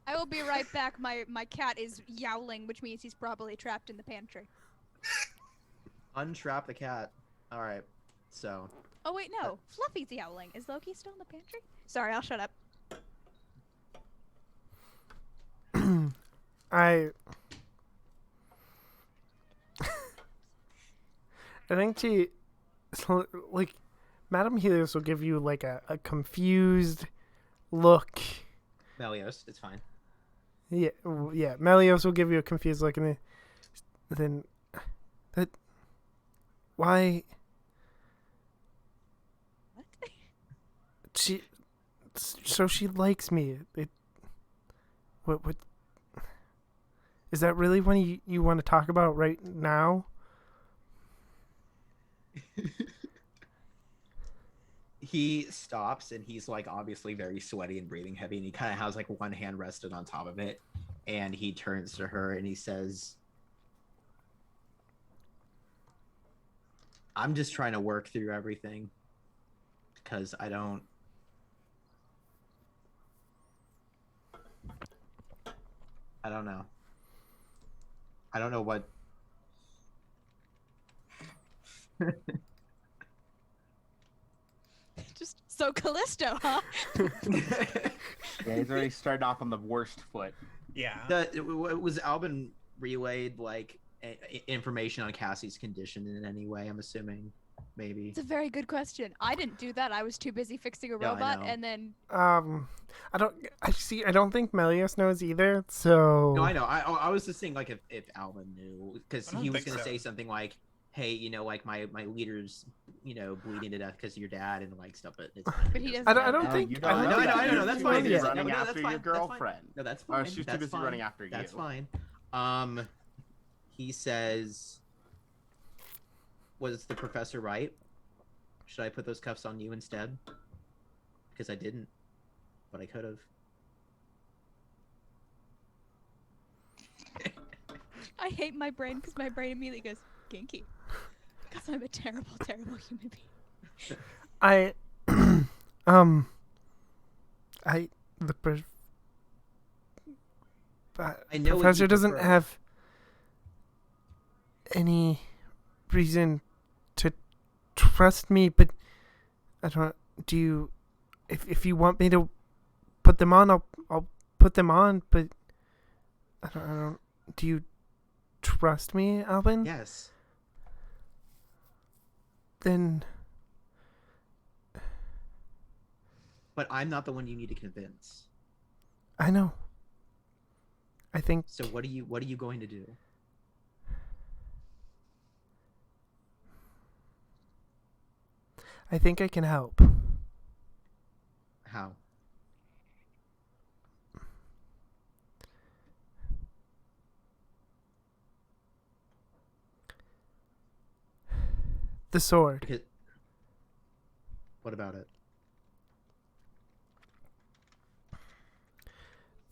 I will be right back. My cat is yowling, which means he's probably trapped in the pantry. Untrap the cat. All right, so Oh wait, no. Fluffy's yowling. Is Loki still in the pantry? Sorry, I'll shut up. I think she, like, Madame Helios will give you like a confused look. Melios, it's fine. Yeah, yeah. Melios will give you a confused look, and then that why What? she so she likes me. What is that really what you want to talk about right now? He stops and he's like obviously very sweaty and breathing heavy, and he kind of has like one hand rested on top of it, and he turns to her and he says, I'm just trying to work through everything because I don't know. I don't know what. Just so Callisto, huh? Yeah, he's already started off on the worst foot. Yeah. Was Albin relayed like information on Cassie's condition in any way? I'm assuming, maybe. It's a very good question. I didn't do that. I was too busy fixing a No, I robot, know. and then I don't think Melios knows either. So No, I know. I was just saying like if Albin knew, because I don't he was think gonna so. say something like, hey, like my leader's bleeding to death because of your dad and like stuff, but it's fine. But he doesn't I don't know. think. You I don't don't know think that. I know, You're that's too fine. busy Yeah, running no, that's after fine, your that's fine. girlfriend. No, that's Or fine. she's too That's busy fine. running after you. That's fine. He says, was the professor right? Should I put those cuffs on you instead? Because I didn't, but I could have. I hate my brain because my brain immediately goes kinky. Because I'm a terrible, terrible human being. I know what professor you doesn't prefer. have any reason to trust me, but I don't. Do you? If you want me to put them on, I'll put them on. But I don't. Do you trust me, Alvin? Yes. Then But I'm not the one you need to convince. I know. I think. So what are you going to do? I think I can help. How? The sword. Because... What about it?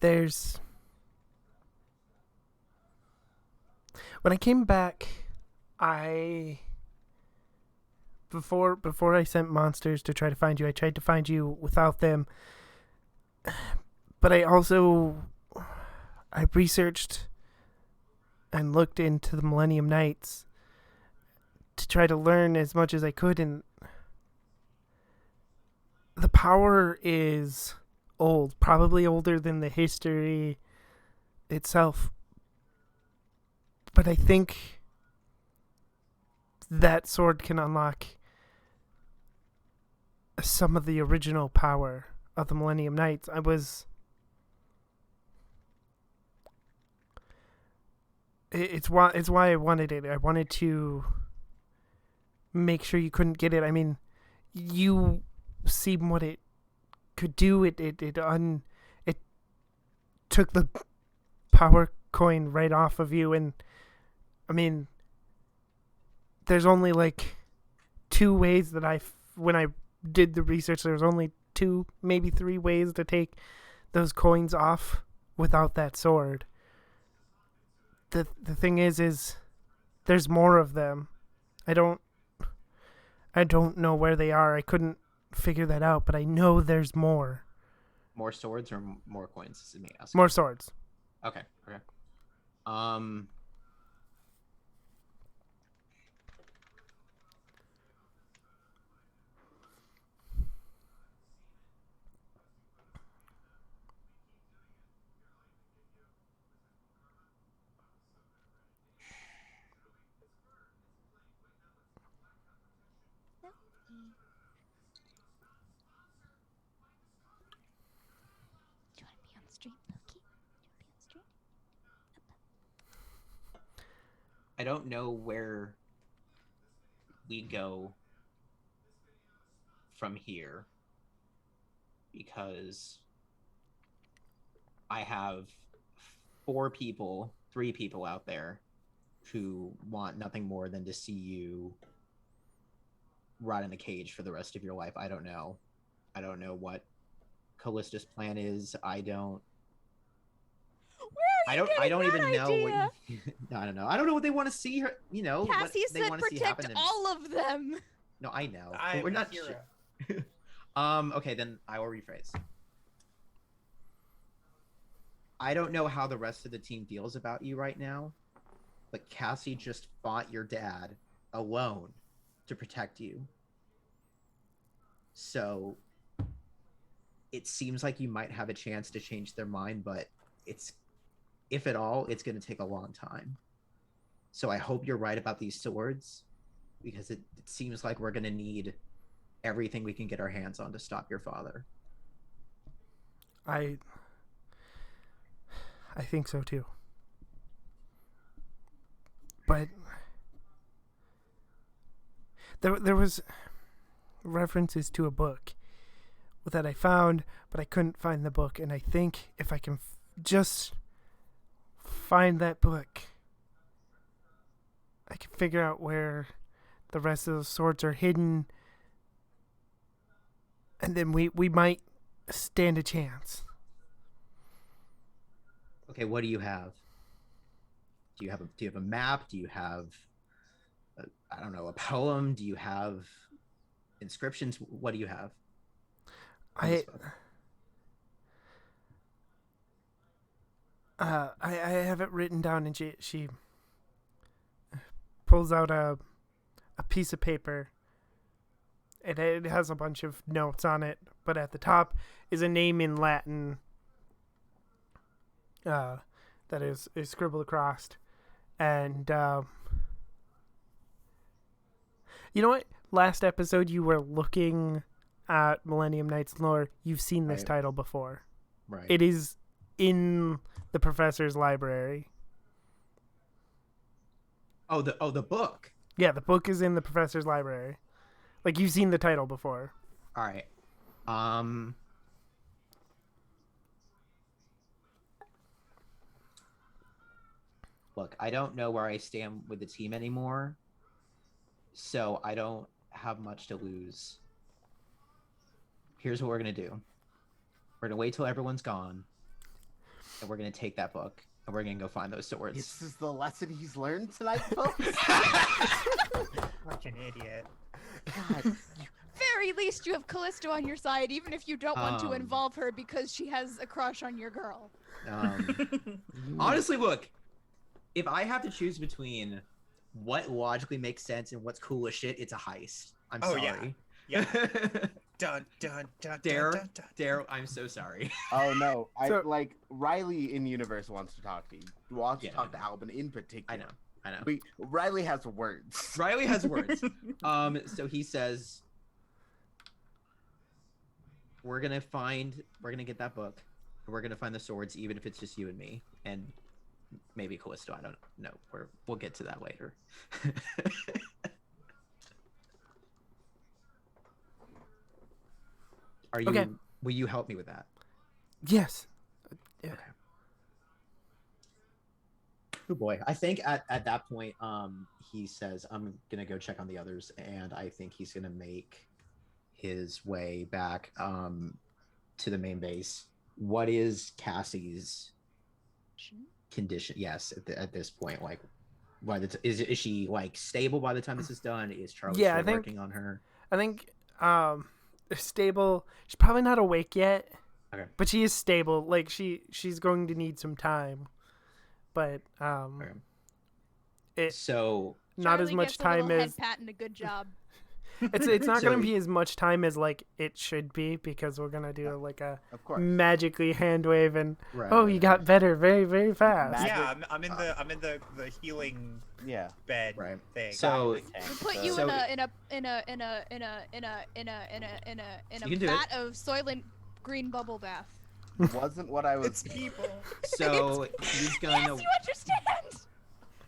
There's. When I came back, before I sent monsters to try to find you, I tried to find you without them. But I researched and looked into the Millennium Knights to try to learn as much as I could, and the power is old, probably older than the history itself. But I think that sword can unlock some of the original power of the Millennium Knights. It's why I wanted it. I wanted to make sure you couldn't get it. I mean, you seen what it could do. It took the power coin right off of you, and I mean, there's only like two ways that when I did the research, there was only two, maybe three ways to take those coins off without that sword. The thing is there's more of them. I don't know where they are. I couldn't figure that out, but I know there's more. More swords or more coins? This is me asking. More swords. Okay. Do you want to be on stream, Loki? Do you want to be on stream? I don't know where we go from here because I have 3 people out there who want nothing more than to see you rot in a cage for the rest of your life. I don't know what Callista's plan is. I don't even know what no, I don't know. I don't know what they want to see her, Cassie what they said want to see happen. protect all of them. No, I know. I'm We're not a hero. Okay, then I will rephrase. I don't know how the rest of the team feels about you right now, but Cassie just fought your dad alone to protect you. So it seems like you might have a chance to change their mind, but if at all, it's going to take a long time. So I hope you're right about these swords, because it seems like we're going to need everything we can get our hands on to stop your father. I think so too. But there was references to a book that I found, but I couldn't find the book, and I think if I can just find that book, I can figure out where the rest of those swords are hidden, and then we might stand a chance. Okay, what do you have? Do you have a map? Do you have I don't know, a poem? Do you have inscriptions? What do you have? I have it written down, and she pulls out a piece of paper, and it has a bunch of notes on it, but at the top is a name in Latin that is scribbled across. And you know what? Last episode you were looking at Millennium Knights lore. You've seen this title before. Right. It is in the professor's library. Oh, the book. Yeah, the book is in the professor's library. Like, you've seen the title before. All right. Look, I don't know where I stand with the team anymore, so I don't have much to lose. Here's what we're gonna do. We're gonna wait till everyone's gone, and we're gonna take that book, and we're gonna go find those swords. This is the lesson he's learned tonight, folks. Like an idiot. God. Very least you have Callisto on your side, even if you don't want to involve her because she has a crush on your girl. Honestly, look, if I have to choose between what logically makes sense and what's cool as shit, it's a heist. I'm sorry. Yeah. Dun, dun, dun, Dare, dun, dun, dun. Dare, I'm so sorry. Oh no, So- Riley in universe wants to talk to you. Wants to talk to Albin in particular. I know. Riley has words. Riley has words. So he says, we're gonna get that book, and we're gonna find the swords, even if it's just you and me, and maybe Callisto. I don't know. We'll get to that later. Are you? Okay. Will you help me with that? Yes. Yeah. Okay. Oh boy, I think at that point, he says, "I'm gonna go check on the others," and I think he's gonna make his way back to the main base. What is Cassie's condition? Yes, at this point, like, is she like stable by the time this is done? Is Charlie still working on her? I think stable. She's probably not awake yet. Okay. But she is stable. Like, she's going to need some time. But Okay. it So not Charlie as much gets a time little as head pat and a good job. It's not So- gonna be as much time as like it should be because we're gonna do like a Of course. magically hand wave and Right, oh right, you got better very very fast. Magic- Yeah, I'm in the healing Yeah. bed Right. thing. So- Back in the tank, We put so- you So- in You a can do it. vat of Soylent Green bubble bath. wasn't what I was. It's people. So he's gonna. Yes, you understand.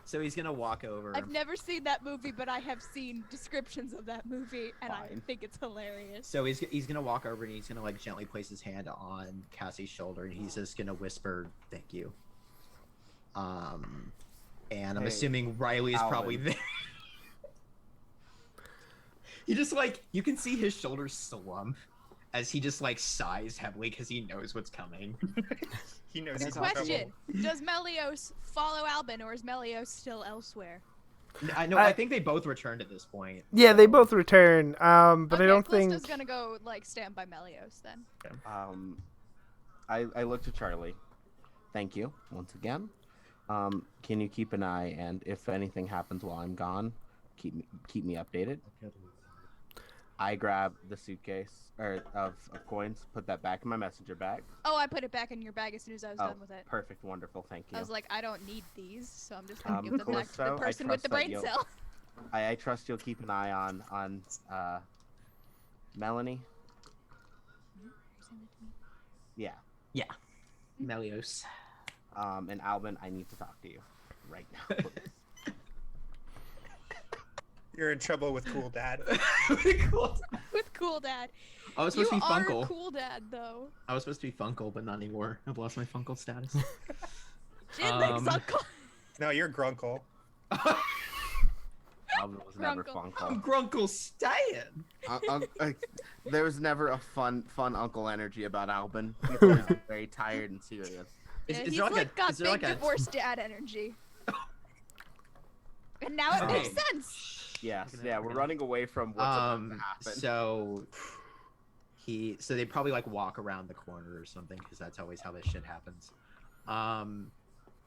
So he's gonna walk over. I've never seen that movie, but I have seen descriptions of that movie, and I Fine. think it's hilarious. So he's gonna walk over and he's gonna like gently place his hand on Cassie's shoulder and he's just gonna whisper, "Thank you." And I'm Hey, assuming Riley is probably Alvin. there. He just like you can see his shoulders slump as he just like sighs heavily because he knows what's coming. He knows That's he's in trouble. Question: Does Melios follow Albin, or is Melios still elsewhere? I know. I think they both returned at this point. Yeah, they so- both return. But okay, I don't Callisto's think. gonna go like stand by Melios then. I looked at Charlie. Thank you once again. Can you keep an eye, and if anything happens while I'm gone, keep me updated. I grab the suitcase of coins, put that back in my messenger bag. Oh, I put it back in your bag as soon as I was done with it. Perfect, wonderful, thank you. I was like, I don't need these, so I'm just gonna give them back to Callisto, the I person with the trust that brain you'll- cell. I trust you'll keep an eye on Melanie. Yeah. Melios. And Albin, I need to talk to you right now. please. You're in trouble with Cool Dad. Cool. With Cool Dad. I was You supposed to be are Funkle. Cool Dad, though. I was supposed to be Funkle, but not anymore. I've lost my Funkle status. Jin thinks Uncle. No, you're Grunkle. Albin was never Grunkle. Funkle. Grunkle staying. There was never a fun uncle energy about Albin. He was always very tired and serious. Yeah, Is he's there like like a, got is there big like a, divorced dad energy. And now it Okay. makes sense. Yes, yeah, we're running away from what's about to happen. So they probably like walk around the corner or something because that's always how this shit happens.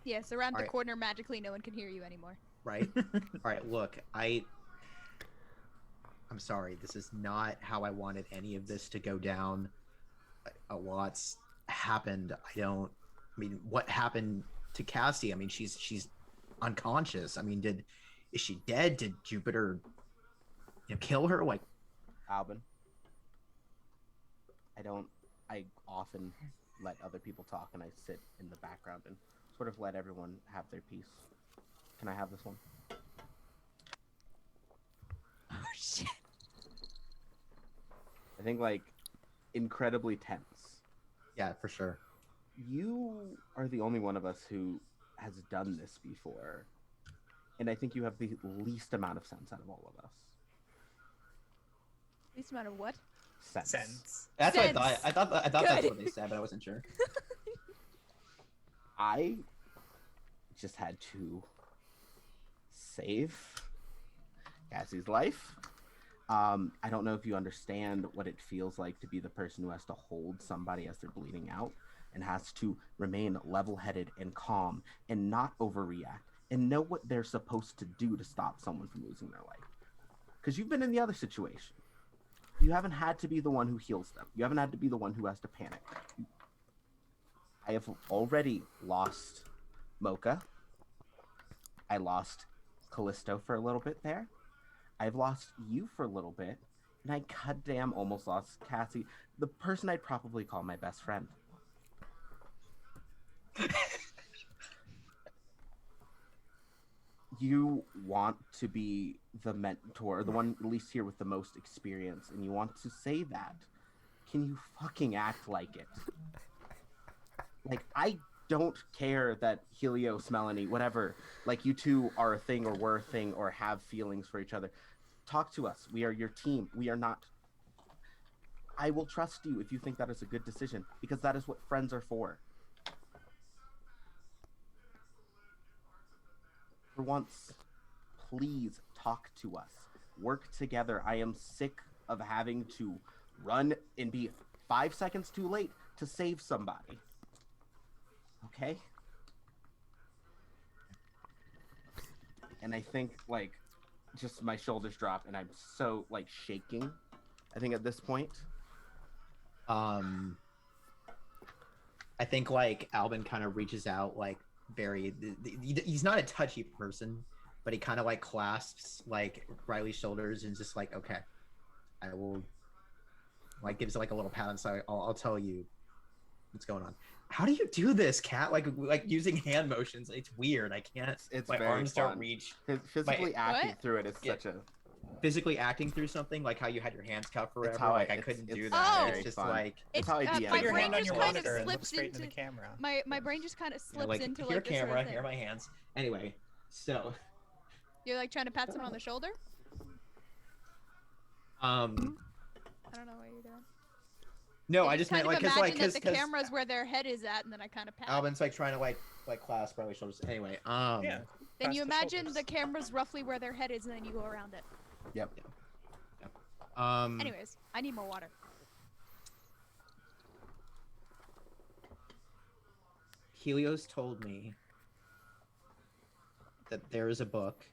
Yes, around the Alright. corner magically no one can hear you anymore. Right. All right. Look, I'm sorry. This is not how I wanted any of this to go down. A lot's happened. I mean, what happened to Cassie? I mean, she's unconscious. I mean, is she dead? Did Jupiter, kill her? Like, Albin, I often let other people talk and I sit in the background and sort of let everyone have their piece. Can I have this one? Oh shit. I think like incredibly tense. yeah, for sure. You are the only one of us who has done this before. And I think you have the least amount of sense out of all of us. Least amount of what? Sense. That's Sense. what I thought. I thought that's Good. what they said, but I wasn't sure. I just had to save Cassie's life. I don't know if you understand what it feels like to be the person who has to hold somebody as they're bleeding out and has to remain level-headed and calm and not overreact and know what they're supposed to do to stop someone from losing their life. Because you've been in the other situation. You haven't had to be the one who heals them. You haven't had to be the one who has to panic. I have already lost Mocha. I lost Callisto for a little bit there. I've lost you for a little bit. And I goddamn almost lost Cassie, the person I'd probably call my best friend. You want to be the mentor, the one at least here with the most experience, and you want to say that. Can you fucking act like it? Like, I don't care that Helios, Melanie, whatever, like you two are a thing or were a thing or have feelings for each other. Talk to us. We are your team. We are not. I will trust you if you think that is a good decision, because that is what friends are for. For once, please talk to us. Work together. I am sick of having to run and be 5 seconds too late to save somebody. Okay? And I think, like, just my shoulders drop and I'm so like shaking. I think at this point. I think like Albin kind of reaches out like very. He's not a touchy person, but he kind of like clasps like Riley's shoulders and just like, okay, I will. Like gives like a little pat and say, I'll tell you what's going on. How do you do this, Kat? Like using hand motions. It's weird. I can't. It's my very arms fun. don't reach. Physically acting through it is such a. Physically acting through something, like how you had your hands cupped forever. How I couldn't do that. Oh. It's just fun. like It's how I DM. my Put your brain hand on just your kind of monitor and look slips straight into the camera. my brain just kind of slips like into here like this camera, sort of thing. here are my hands. Anyway, so You're like trying to pat someone on the shoulder. I don't know what you're doing. No, I just meant like because the camera's where their head is at, and then I kind of pat. Albin's like trying to like clasp Riley's shoulders. Anyway, Yeah. Then you Past the imagine shoulders. the camera's roughly where their head is, and then you go around it. Yep. Anyways, I need more water. Helios told me that there is a book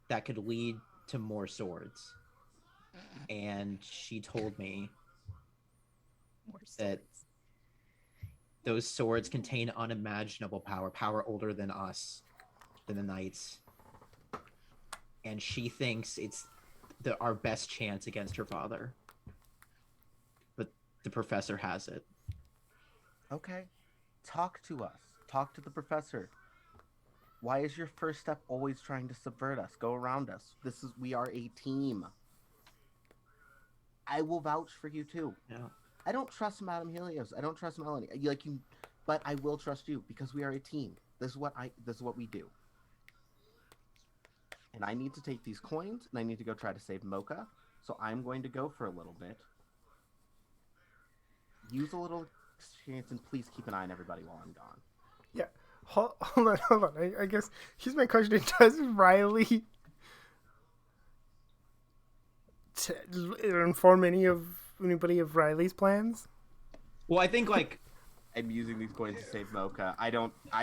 that could lead to more swords. And she told me More that swords. those swords contain unimaginable power older than us, than the knights. And she thinks it's our best chance against her father. But the professor has it. Okay. Talk to us. Talk to the professor. Why is your first step always trying to subvert us? Go around us. We are a team. I will vouch for you too. Yeah. I don't trust Madame Helios. I don't trust Melanie. But I will trust you because we are a team. This is what we do. And I need to take these coins and I need to go try to save Mocha. So I'm going to go for a little bit. Use a little experience and please keep an eye on everybody while I'm gone. Yeah. Hold on. I guess here's my question. Does Riley inform anybody of Riley's plans? Well, I think like I'm using these coins to save Mocha.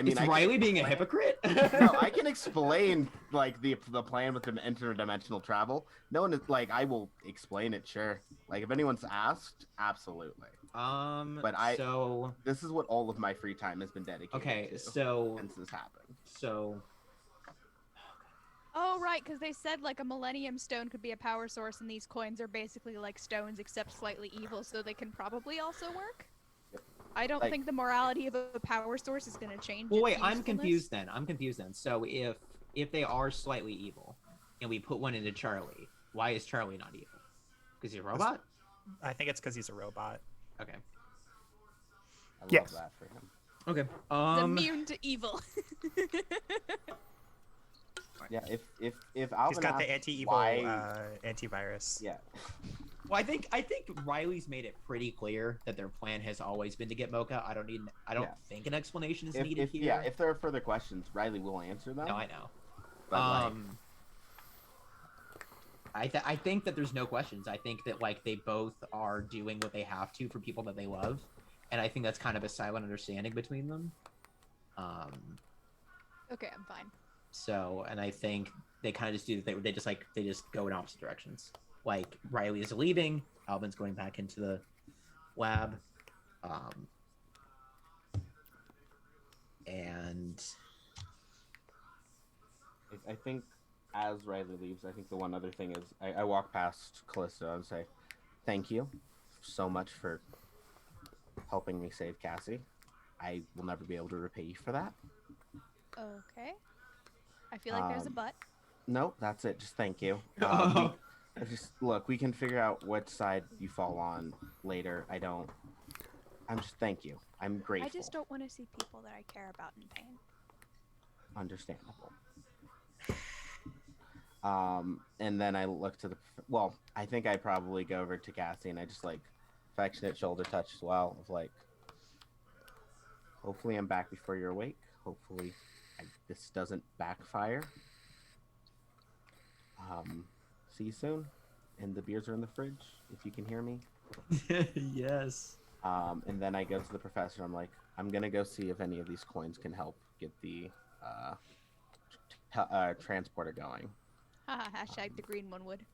is Riley being a hypocrite? No, I can explain like the plan with the interdimensional travel. No one is like I will explain it. Sure. Like if anyone's asked, absolutely. But this is what all of my free time has been dedicated to. So since this happened. So. Oh, right, because they said like a Millennium Stone could be a power source, and these coins are basically like stones except slightly evil, so they can probably also work. Yep. I don't think the morality of a power source is going to change. Well, its wait, I'm usefulness. confused then. So if they are slightly evil, and we put one into Charlie, why is Charlie not evil? Because he's a robot? I think it's because he's a robot. Okay. I love Yes. that for him. Okay. He's immune to evil. Yeah, if Alvin He's got the asks anti-evil why... antivirus. Yeah. Well, I think Riley's made it pretty clear that their plan has always been to get Mocha. I don't think an explanation is needed here. Yeah, if there are further questions, Riley will answer them. No, I know. But I think that there's no questions. I think that like they both are doing what they have to for people that they love, and I think that's kind of a silent understanding between them. Okay, I'm fine. So, and I think they kind of just do they just go in opposite directions. Like Riley is leaving, Alvin's going back into the lab, and I think as Riley leaves, I think the one other thing is I walk past Callisto and say, "Thank you so much for helping me save Cassie. I will never be able to repay you for that." Okay. I feel like there's a but. No, that's it. Just thank you. Look, we can figure out which side you fall on later. I'm just thank you. I'm grateful. I just don't want to see people that I care about in pain. Understandable. And then I look to I think I probably go over to Cassie and I just like affectionate shoulder touch as well of like, hopefully I'm back before you're awake. Hopefully this doesn't backfire. See you soon. And the beers are in the fridge, if you can hear me. yes. And then I go to the professor. I'm like, I'm going to go see if any of these coins can help get the transporter going. Hashtag the green one would.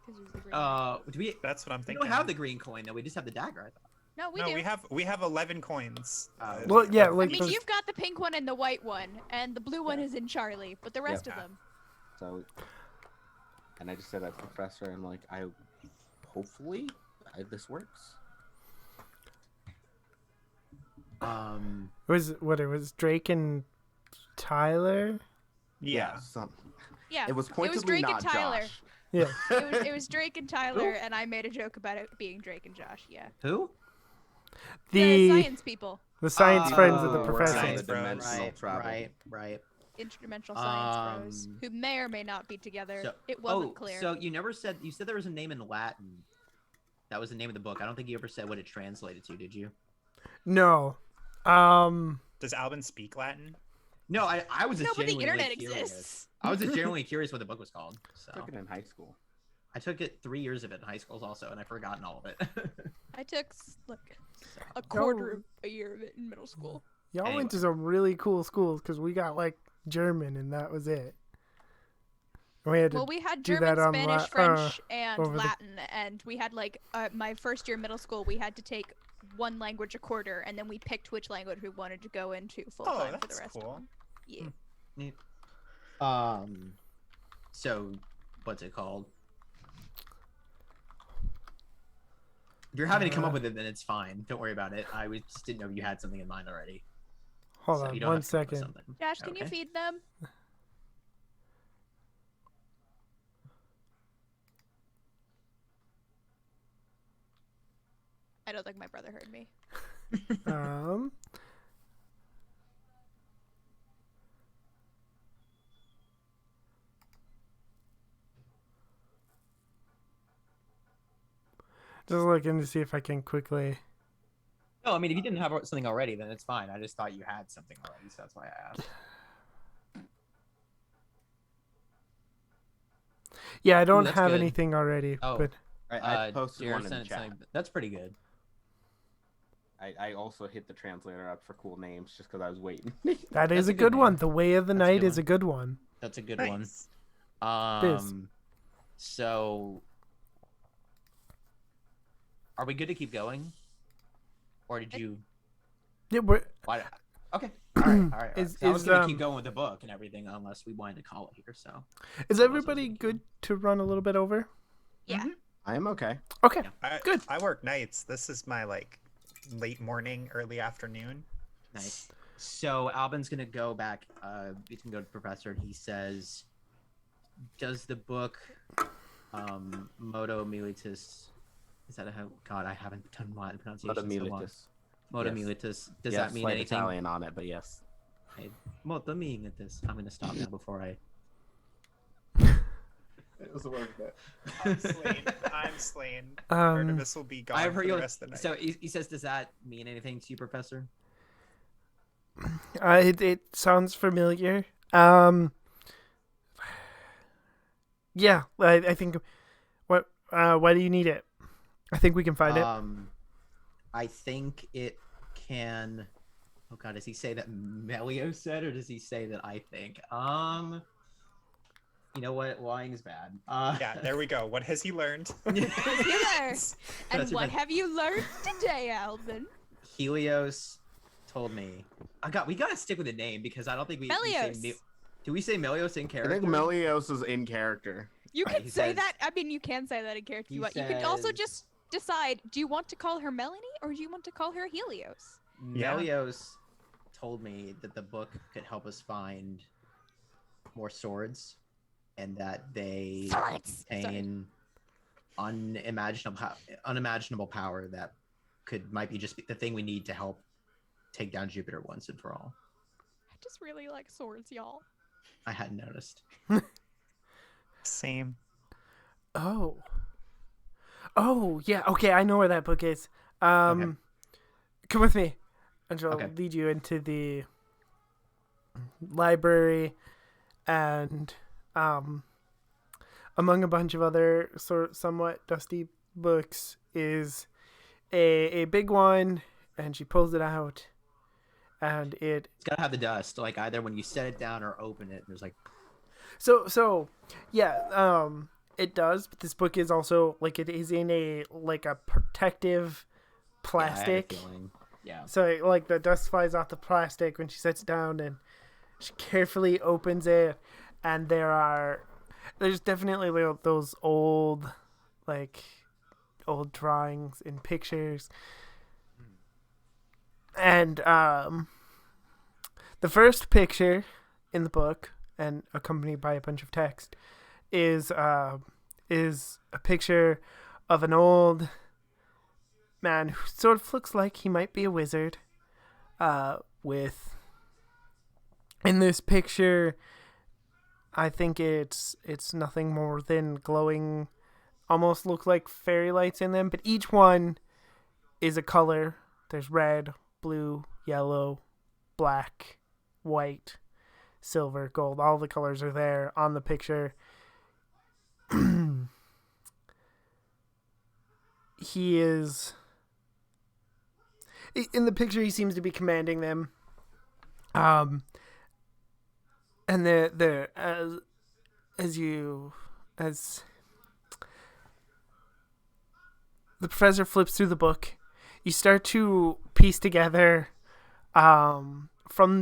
'Cause it was the green one. Do we? That's what I'm We thinking. don't have the green coin though. We just have the dagger. I thought. No, we No, do. we have 11 coins. Well, yeah, I like mean, those- you've got the pink one and the white one, and the blue one is in Charlie, but the rest of them. So, and I just said that to the professor, and like, hopefully, this works. it was Drake and Tyler. Yeah. Yeah, It was Drake pointedly and not Tyler. Josh. Yeah. It was Drake and Tyler, and I made a joke about it being Drake and Josh. Yeah. Who? The The science people, science friends of the Oh, professor. Science the bros. dimensional travel. Right. interdimensional science bros, who may or may not be together. So, It wasn't clear. So you said there was a name in Latin. That was the name of the book. I don't think you ever said what it translated to, did you? No. Does Albin speak Latin? No, I was just No, but the genuinely internet curious. exists. I was just genuinely curious what the book was called. So I took it in high school. I took it 3 years of it in high school also, and I've forgotten all of it. I took like a quarter of a year of it in middle school. Y'all went to some really cool schools because we got like German and that was it. And we had to Well, we had do German, that on Spanish, French, and over the- Latin, and we had like my first year middle school. We had to take one language a quarter, and then we picked which language we wanted to go into full Oh, time for the that's rest cool. of them. Yeah. So what's it called? If you're having to come up with it, then it's fine. Don't worry about it. Just didn't know if you had something in mind already. Hold So on you don't one have to come up with second. something. Josh, can you Okay. feed them? I don't think my brother heard me. Just looking to see if I can quickly. No, I mean, if you didn't have something already, then it's fine. I just thought you had something already, so that's why I asked. Yeah, I don't that's have good. anything already, Oh. but I posted Jared one in the sent chat. something- That's pretty good. I also hit the translator up for cool names just because I was waiting. that is That's a a good good one. name. The Way of the That's a Night good is a good one. That's a good Nice. one. Biz. So are we good to keep going? Or did you Yeah, we're, why okay. All right. Is- So I was is, gonna keep going with the book and everything unless we wanted to call it here, so is was everybody gonna good to run a little bit over? Yeah. I am okay. Okay. Good. I work nights. This is my like late morning, early afternoon. nice. So Albin's gonna go back, we can go to the professor and he says, does the book Modo Militis, is that how God, I haven't done Latin pronunciation so long. Modo Yes. Militis. Does Yeah, that mean slight anything? Italian on it, but yes. Modo Militis. I'm gonna stop now before I It was worth it. I'm slain. I'm slain. Um, Artemis will be gone I've for heard the you. rest of the night. So he says, does that mean anything to you, Professor? It sounds familiar. Yeah, I think. What? Why do you need it? I think we can find it. I think it can. Oh God, does he say that Melio said, or does he say that I think? You know what? Lying is bad. Yeah, there we go. What has he learned? You there. And That's what right. have you learned today, Alvin? Helios told me. We gotta stick with the name because I don't think we say Melios. do we say Melios in I character? think Melios is in character. You Right, can he say says- that. I mean, you can say that in character if he you want. You could also says- just decide, do you want to call her Melanie or do you want to call her Helios? Yeah. Melios told me that the book could help us find more swords, and that they Swords! Sorry. contain unimaginable power that might be just the thing we need to help take down Jupiter once and for all. I just really like swords, y'all. I hadn't noticed. Same. Oh, yeah. Okay, I know where that book is. Come with me, and I'll Okay. lead you into the library, and among a bunch of other somewhat dusty books is a big one, and she pulls it out, and it's gotta have the dust. Like either when you set it down or open it, there's like. So yeah. It does, but this book is also like it is in a protective plastic. Yeah. So like the dust flies off the plastic when she sits down, and she carefully opens it, and there's definitely those old drawings and pictures. And the first picture in the book, and accompanied by a bunch of text, is a picture of an old man who sort of looks like he might be a wizard. In this picture, I think it's nothing more than glowing, almost look like fairy lights in them, but each one is a color. There's red, blue, yellow, black, white, silver, gold. All the colors are there on the picture. He is in the picture. He seems to be commanding them. And as the professor flips through the book, you start to piece together, from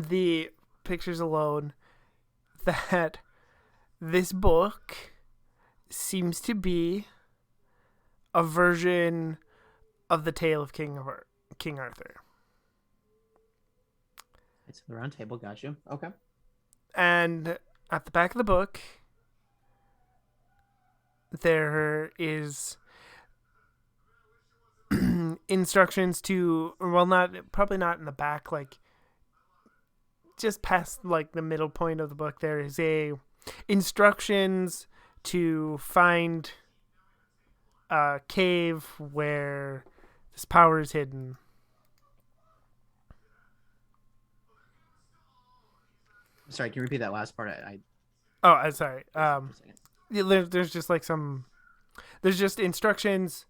the pictures alone, that this book seems to be a version of the tale of King Arthur. It's the round table, got you. Okay. And at the back of the book, there is instructions to, probably not in the back, just past the middle point of the book. There is instructions to find a cave where this power is hidden. Sorry, can you repeat that last part? I'm sorry. There's just there's just instructions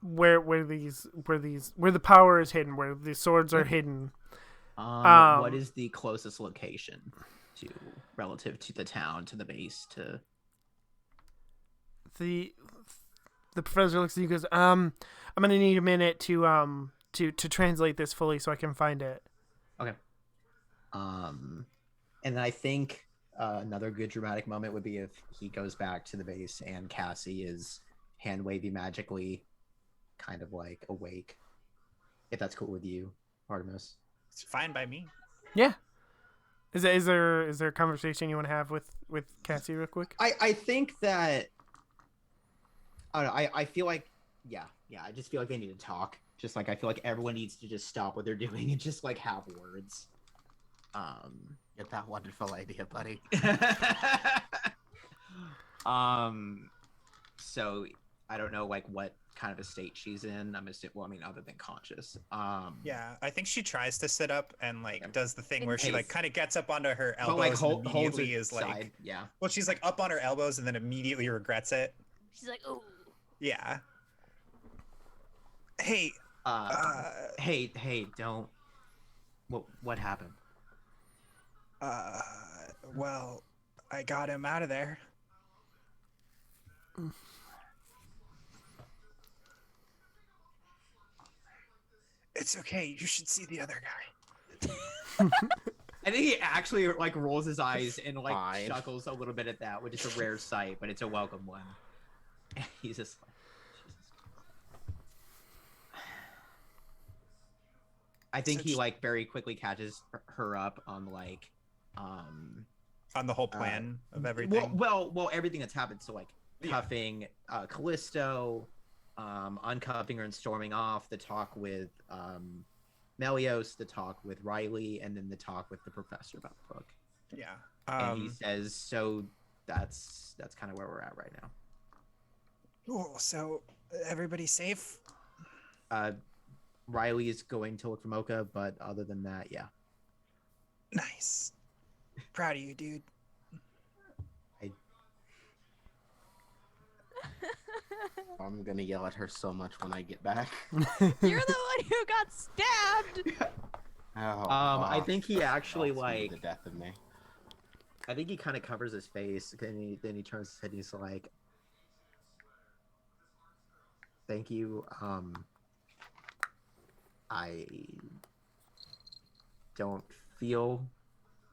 where the power is hidden, where the swords are hidden. What is the closest location relative to the town, to the base, to the professor looks at you and goes, I'm gonna need a minute to translate this fully so I can find it. Okay. And then I think another good dramatic moment would be if he goes back to the base and Cassie is hand wavy magically, kind of awake. If that's cool with you, Artemis. It's fine by me. Yeah. Is there a conversation you want to have with Cassie real quick? I think that I don't know. I feel like yeah. I just feel like they need to talk. Just I feel like everyone needs to just stop what they're doing and just have words. Get that wonderful idea, buddy. So I don't know what kind of a state she's in. I'm assuming, well, I mean, other than conscious. Yeah, I think she tries to sit up and does the thing where she kind of gets up onto her elbows and immediately is side. Yeah. Well, she's up on her elbows and then immediately regrets it. She's like, oh. Yeah. Hey. Hey, don't. What happened? Well, I got him out of there. It's okay. You should see the other guy. I think he actually rolls his eyes and chuckles a little bit at that, which is a rare sight, but it's a welcome one. And he's just I think he very quickly catches her up on on the whole plan of everything. Well, everything that's happened. So cuffing Callisto, uncuffing her and storming off, the talk with Melios, the talk with Riley, and then the talk with the professor about the book. Yeah. And he says, so that's kind of where we're at right now. Cool. So everybody's safe? Riley is going to look for Mocha, but other than that, yeah. Nice. Proud of you, dude. I'm gonna yell at her so much when I get back. You're the one who got stabbed. Oh, I think he actually the death of me. I think he kind of covers his face, then he turns his head and he's like, "Thank you. I don't feel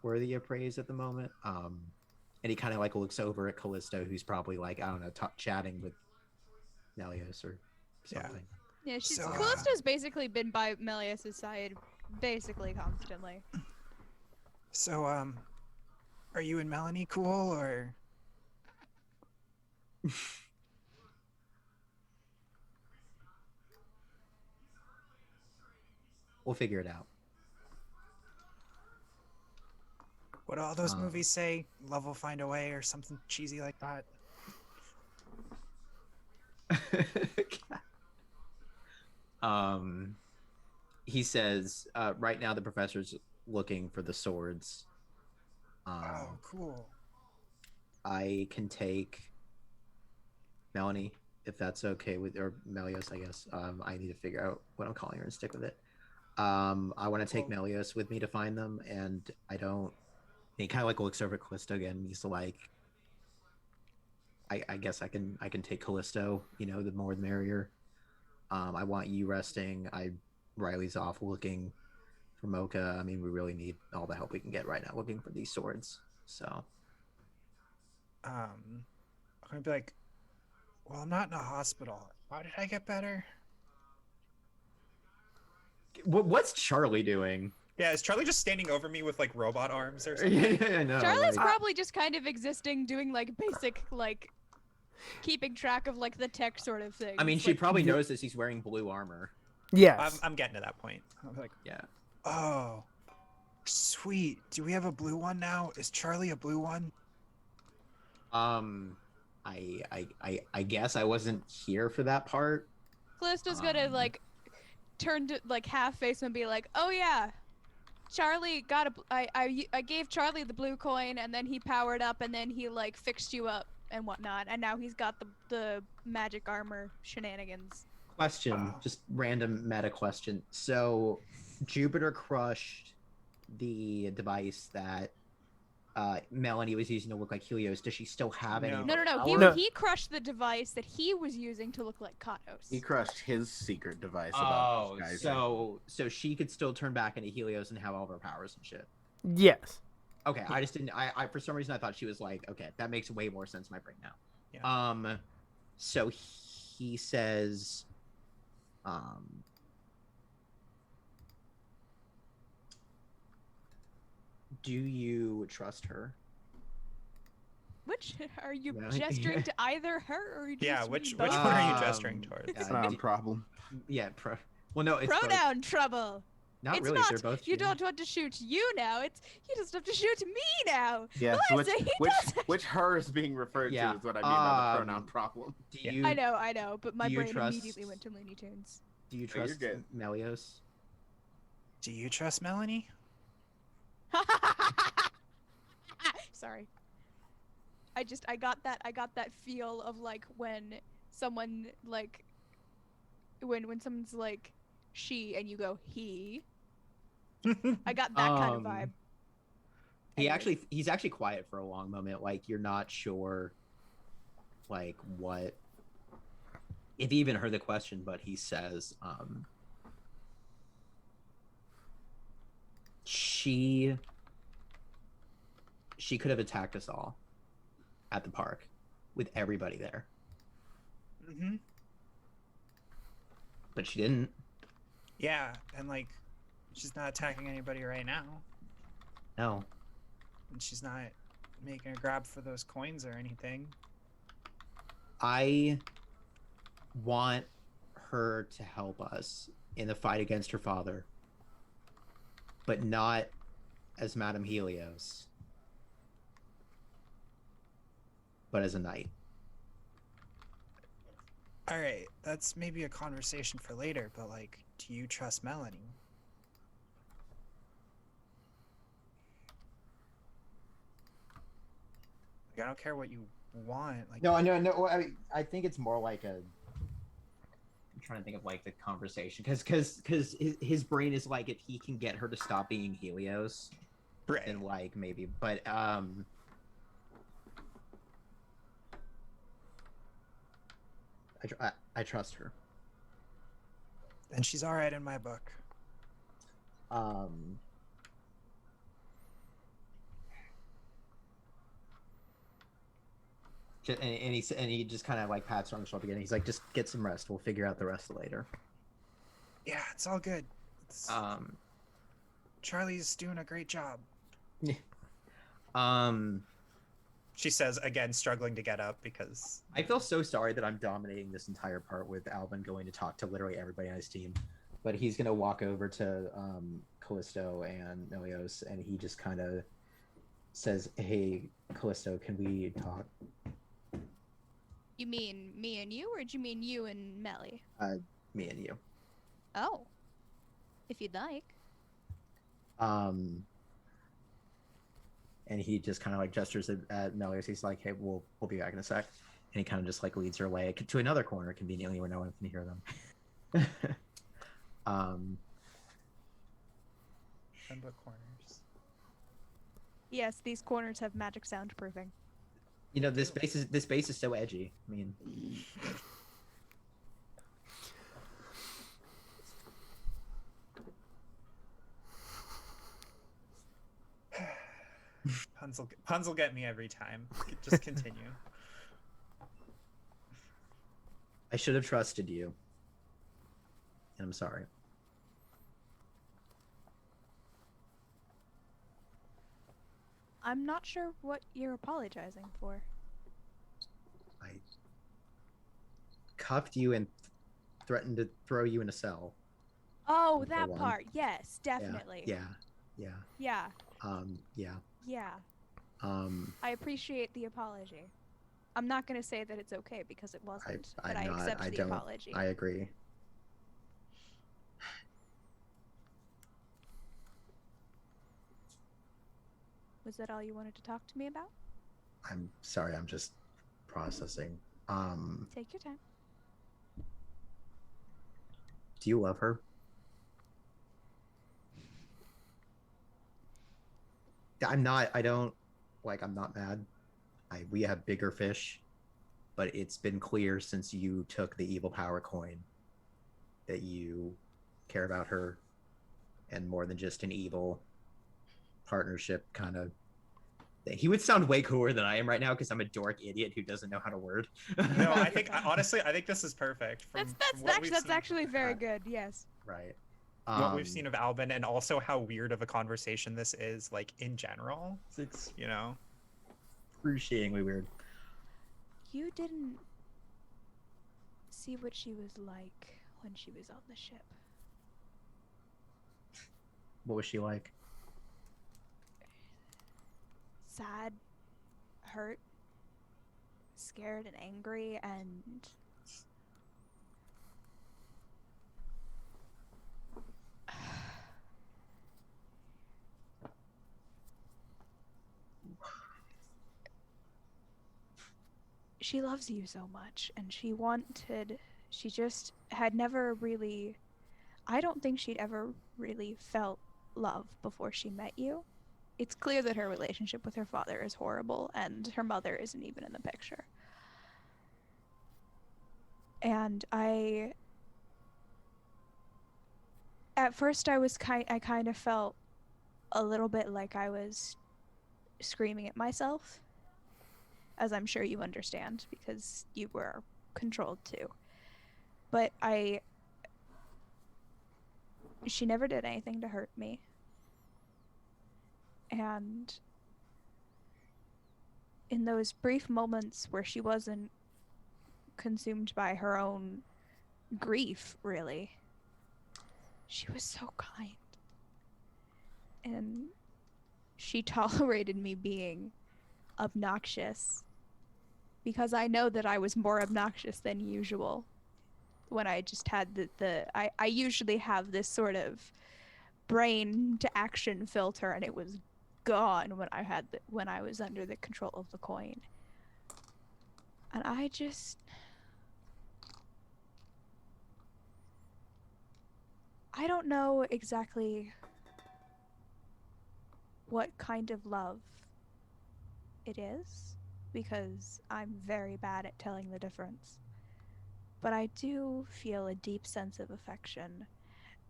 worthy of praise at the moment." And he kind of like looks over at Callisto, who's probably like, I don't know, chatting with Melios or something. Yeah, Callisto's basically been by Melios' side basically constantly. So, are you and Melanie cool, or? We'll figure it out. What do all those movies say? Love will find a way, or something cheesy like that. He says, right now the professor's looking for the swords. Oh, cool. I can take Melanie, if that's okay with, or Melios, I guess. I need to figure out what I'm calling her and stick with it. I want to take Melios with me to find them, and I don't. He kind of like looks over at Callisto again. And he's like, I guess I can take Callisto. You know, the more the merrier. I want you resting. Riley's off looking for Mocha. I mean, we really need all the help we can get right now looking for these swords. So, I'm gonna be like, well, I'm not in a hospital. How did I get better? what's Charlie doing? Yeah, is Charlie just standing over me with like robot arms or something? Yeah, no. Charlie's probably just kind of existing, doing like basic like keeping track of like the tech sort of thing. I mean, she probably notices he's wearing blue armor. Yes. I'm getting to that point. I'm like, yeah. Oh, sweet. Do we have a blue one now? Is Charlie a blue one? I guess I wasn't here for that part. Callisto's gonna like turn to like half face and be like, "Oh yeah, Charlie got I gave Charlie the blue coin, and then he powered up, and then he like fixed you up and whatnot, and now he's got the magic armor shenanigans." Question, just random meta question. So, Jupiter crushed the device that Melanie was using to look like Helios. Does she still have any? No. He crushed the device that he was using to look like Katos. He crushed his secret device. Oh, so she could still turn back into Helios and have all of her powers and shit. Yes. Okay, I just didn't. I for some reason I thought she was like, okay, that makes way more sense in my brain now. Yeah. So he says, do you trust her? Which are you gesturing to either her or just which both? one are you gesturing towards? It's not a problem. Yeah, well, no, it's pronoun both. trouble. Not it's really. Not, they're both. You don't want to shoot you now. It's you just have to shoot me now. Yes, which her is being referred Yeah. to is what I mean by the pronoun problem. Do you? I know, but my brain trust... immediately went to Looney Tunes. Do you trust Melios? Do you trust Melanie? Sorry. I got that feel of like when someone like when someone's like she and you go he. I got that kind of vibe. He's actually quiet for a long moment, like you're not sure like what if he even heard the question, but he says she could have attacked us all at the park with everybody there. Mm-hmm. But she didn't. Yeah, and like she's not attacking anybody right now. No. And she's not making a grab for those coins or anything. I want her to help us in the fight against her father, but not as Madame Helios, but as a knight. All right, that's maybe a conversation for later, but like, do you trust Melanie? Like, I don't care what you want. Like, No. I think it's more like a trying to think of like the conversation because his brain is like if he can get her to stop being Helios, right? Then like maybe, but I trust her. And she's all right in my book. And he just kind of like pats her on the shoulder again. He's like, just get some rest. We'll figure out the rest later. Yeah, it's all good. Charlie's doing a great job. She says again, struggling to get up because I feel so sorry that I'm dominating this entire part with Alvin going to talk to literally everybody on his team. But he's gonna walk over to Callisto and Nelios, and he just kind of says, "Hey, Callisto, can we talk?" You mean me and you, or do you mean you and Melly? Me and you. Oh, if you'd like. And he just kind of like gestures at Melius. He's like, "Hey, we'll be back in a sec." And he kind of just like leads her away to another corner, conveniently where no one can hear them. Remember corners. Yes, these corners have magic soundproofing. You know, this base is so edgy. I mean, puns will get me every time. Just continue. I should have trusted you, and I'm sorry. I'm not sure what you're apologizing for. I cuffed you and threatened to throw you in a cell. Oh, that part. Yes, definitely. Yeah. Yeah. Yeah. Yeah. I appreciate the apology. I'm not going to say that it's okay because it wasn't, but I accept the apology. I agree. Was that all you wanted to talk to me about? I'm sorry, I'm just processing. Take your time. Do you love her? I'm not mad. We have bigger fish, but it's been clear since you took the evil power coin that you care about her and more than just an evil partnership kind of thing. He would sound way cooler than I am right now because I'm a dork idiot who doesn't know how to word. No, I think honestly, I think this is perfect. That's actually very good. Yes. Right. What we've seen of Albin, and also how weird of a conversation this is, like in general. It's excruciatingly weird. You didn't see what she was like when she was on the ship. What was she like? Sad, hurt, scared, and angry, and she loves you so much, and she just had never really, I don't think she'd ever really felt love before she met you. It's clear that her relationship with her father is horrible, and her mother isn't even in the picture. And at first I kind of felt a little bit like I was screaming at myself, as I'm sure you understand, because you were controlled too. But she never did anything to hurt me. And in those brief moments where she wasn't consumed by her own grief, really, she was so kind. And she tolerated me being obnoxious, because I know that I was more obnoxious than usual when I just had I usually have this sort of brain to action filter, and it was gone when I was under the control of the coin. And I just I don't know exactly what kind of love it is, because I'm very bad at telling the difference. But I do feel a deep sense of affection,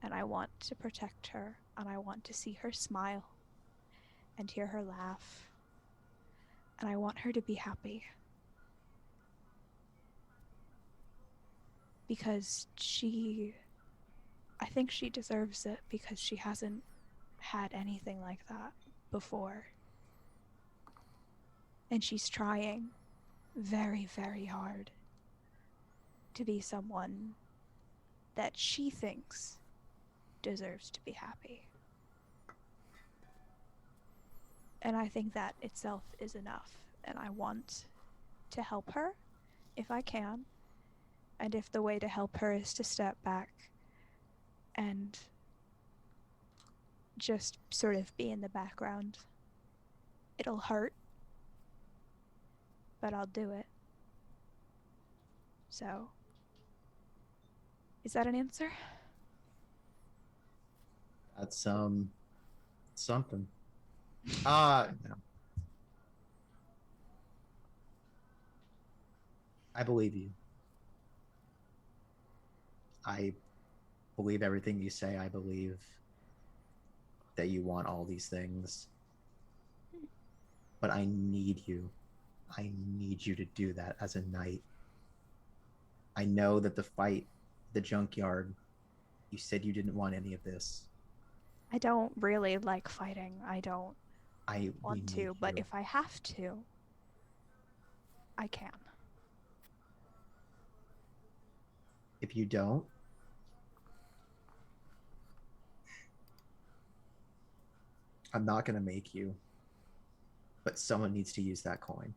and I want to protect her, and I want to see her smile and hear her laugh, and I want her to be happy. Because I think she deserves it, because she hasn't had anything like that before. And she's trying very, very hard to be someone that she thinks deserves to be happy. And I think that itself is enough. And I want to help her if I can. And if the way to help her is to step back and just sort of be in the background, it'll hurt, but I'll do it. So, is that an answer? That's something. No. I believe you. I believe everything you say. I believe that you want all these things. But I need you. I need you to do that as a knight. I know that the fight, the junkyard, you said you didn't want any of this. I don't really like fighting. I don't want to, but if I have to, I can. If you don't, I'm not going to make you, but someone needs to use that coin.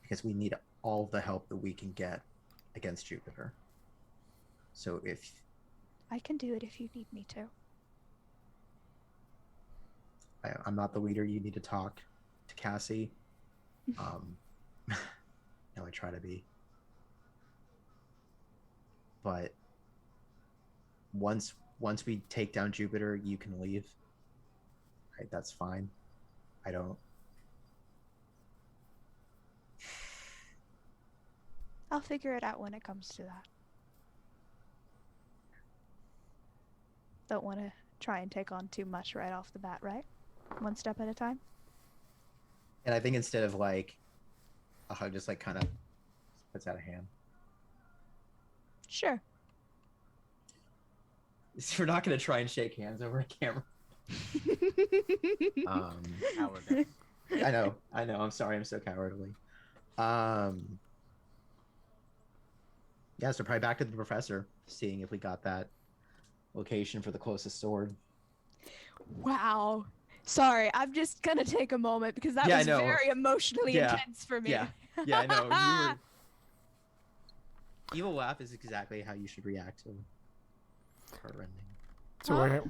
Because we need all the help that we can get against Jupiter. So if... I can do it if you need me to. I'm not the leader. You need to talk to Cassie. No, I try to be. But once we take down Jupiter, you can leave. Right, that's fine. I don't... I'll figure it out when it comes to that. Don't want to try and take on too much right off the bat, right? One step at a time. And I think instead of like a hug, just like kind of puts out a hand. Sure. So we're not going to try and shake hands over a camera. Cowardice. I know. I'm sorry. I'm so cowardly. Yeah, so probably back to the professor, seeing if we got that location for the closest sword. Wow. Sorry, I'm just gonna take a moment because that was very emotionally intense for me. Yeah, I know. Evil laugh is exactly how you should react to heartrending. So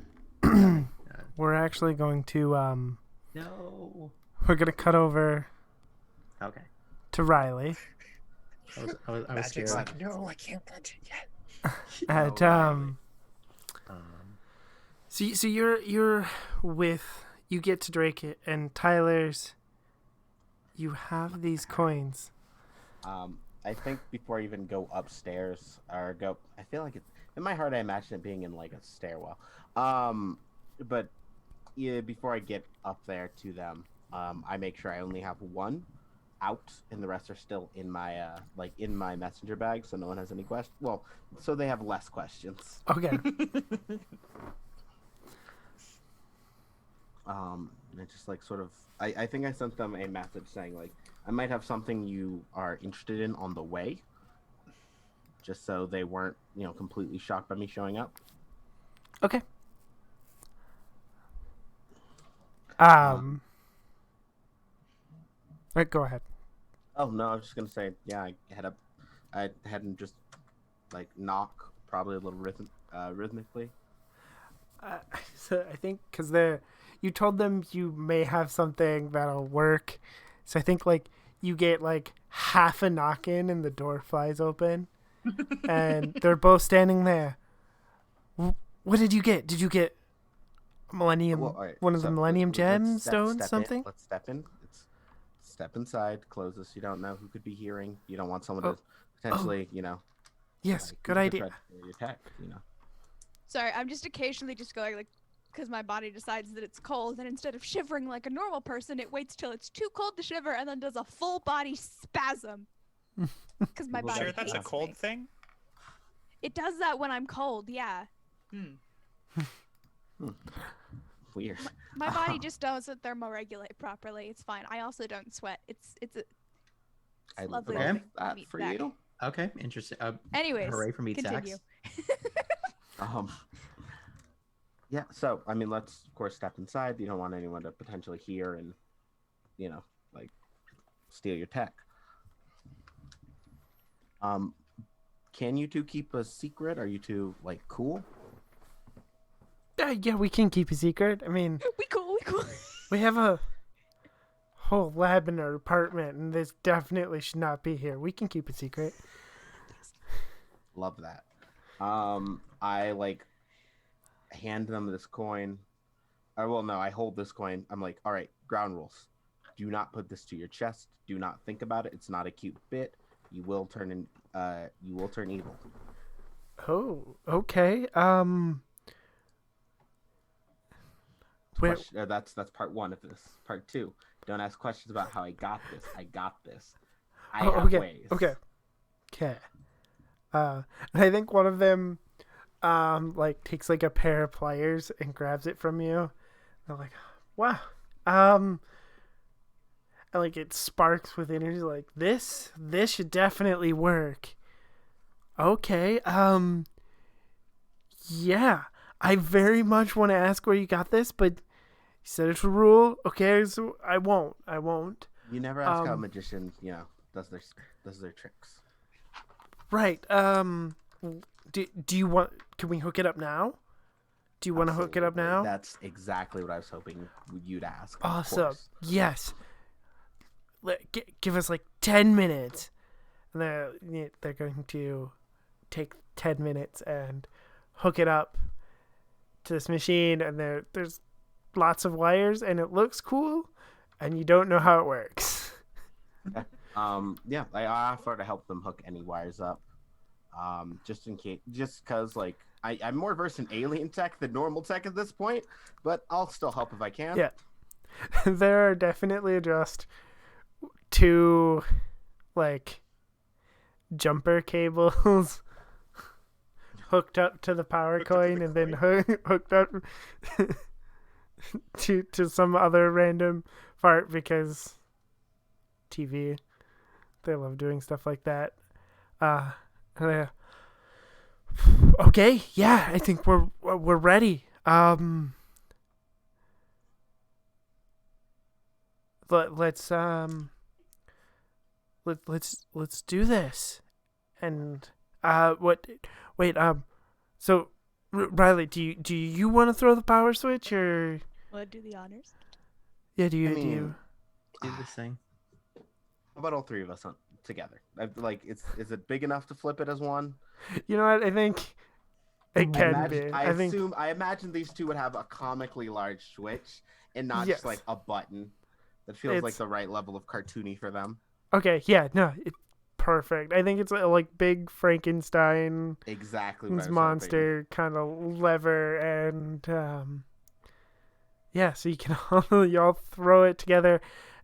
we're actually going to No. we're gonna cut over Okay. to Riley. I was scared. Like, no, I can't punch it yet. At so you're with, you get to Drake and Tyler's. You have these coins. I think before I even go upstairs or go, I feel like it's in my heart. I imagine it being in like a stairwell. But yeah, before I get up there to them, I make sure I only have one out, and the rest are still in my in my messenger bag, so no one has any questions. Well, so they have less questions. Okay. And it's just like sort of, I think I sent them a message saying like I might have something you are interested in on the way, just so they weren't completely shocked by me showing up. Okay. Right, go ahead. Oh no, I was just gonna say, yeah, I had him just like knock, probably a little rhythmically. So I think because you told them you may have something that'll work, so I think like you get like half a knock in and the door flies open, and they're both standing there. What did you get? Did you get Millennium? Well, all right, One of the Millennium gemstones? step Something? Let's step in. Let's step inside. Close this. You don't know who could be hearing. You don't want someone to potentially, Yes, like, good idea. try to steal your tech. Sorry, I'm just occasionally just going like, because my body decides that it's cold, and instead of shivering like a normal person, it waits till it's too cold to shiver and then does a full body spasm. Because my body. Sure, that's a hates cold me. thing. It does that when I'm cold. Yeah. Weird. My body just doesn't thermoregulate properly. It's fine. I also don't sweat. It's lovely. love to that meet for back. you. Okay, interesting. Anyways, hooray for meat continue. Um. Yeah. So I mean, let's of course step inside. You don't want anyone to potentially hear and, like, steal your tech. Can you two keep a secret? Are you two like cool? Yeah, we can keep a secret. I mean, We cool. we have a whole lab in our apartment, and this definitely should not be here. We can keep a secret. Love that. I like hand them this coin. I hold this coin. I'm like, all right, ground rules. Do not put this to your chest. Do not think about it. It's not a cute bit. You will turn evil. Oh, okay. That's part one of this. Part two. Don't ask questions about how I got this. I got this. I have ways. Okay. And I think one of them, like takes like a pair of pliers and grabs it from you. They're like, wow. And like it sparks with energy. Like this should definitely work. Okay. Yeah. I very much want to ask where you got this, but you said it's a rule. Okay, so I won't. You never ask how a magician, does their tricks. Right. Do you want? Can we hook it up now? Do you want to hook it up now? That's exactly what I was hoping you'd ask. Awesome. Yes. Give us like 10 minutes. And they're going to take 10 minutes and hook it up to this machine, and there's lots of wires, and it looks cool, and you don't know how it works. Yeah, I offer to help them hook any wires up. Just in case, just because, like, I'm more versed in alien tech than normal tech at this point, but I'll still help if I can. Yeah. There are definitely just 2, like, jumper cables hooked up to the power coin, and then hooked up to some other random part, because TV, they love doing stuff like that. Okay, yeah, I think we're ready. Let's do this. And so Riley, do you want to throw the power switch, or Want to do the honors? yeah, do you Do this thing. How about all three of us together? Is it big enough to flip it as one? You know what? I think it can be. I imagine these two would have a comically large switch and not Yes. just like a button. That feels like the right level of cartoony for them. Okay, yeah, no, perfect. I think it's like big Frankenstein Exactly what I was monster kind of lever, and yeah, so you can y'all throw it together,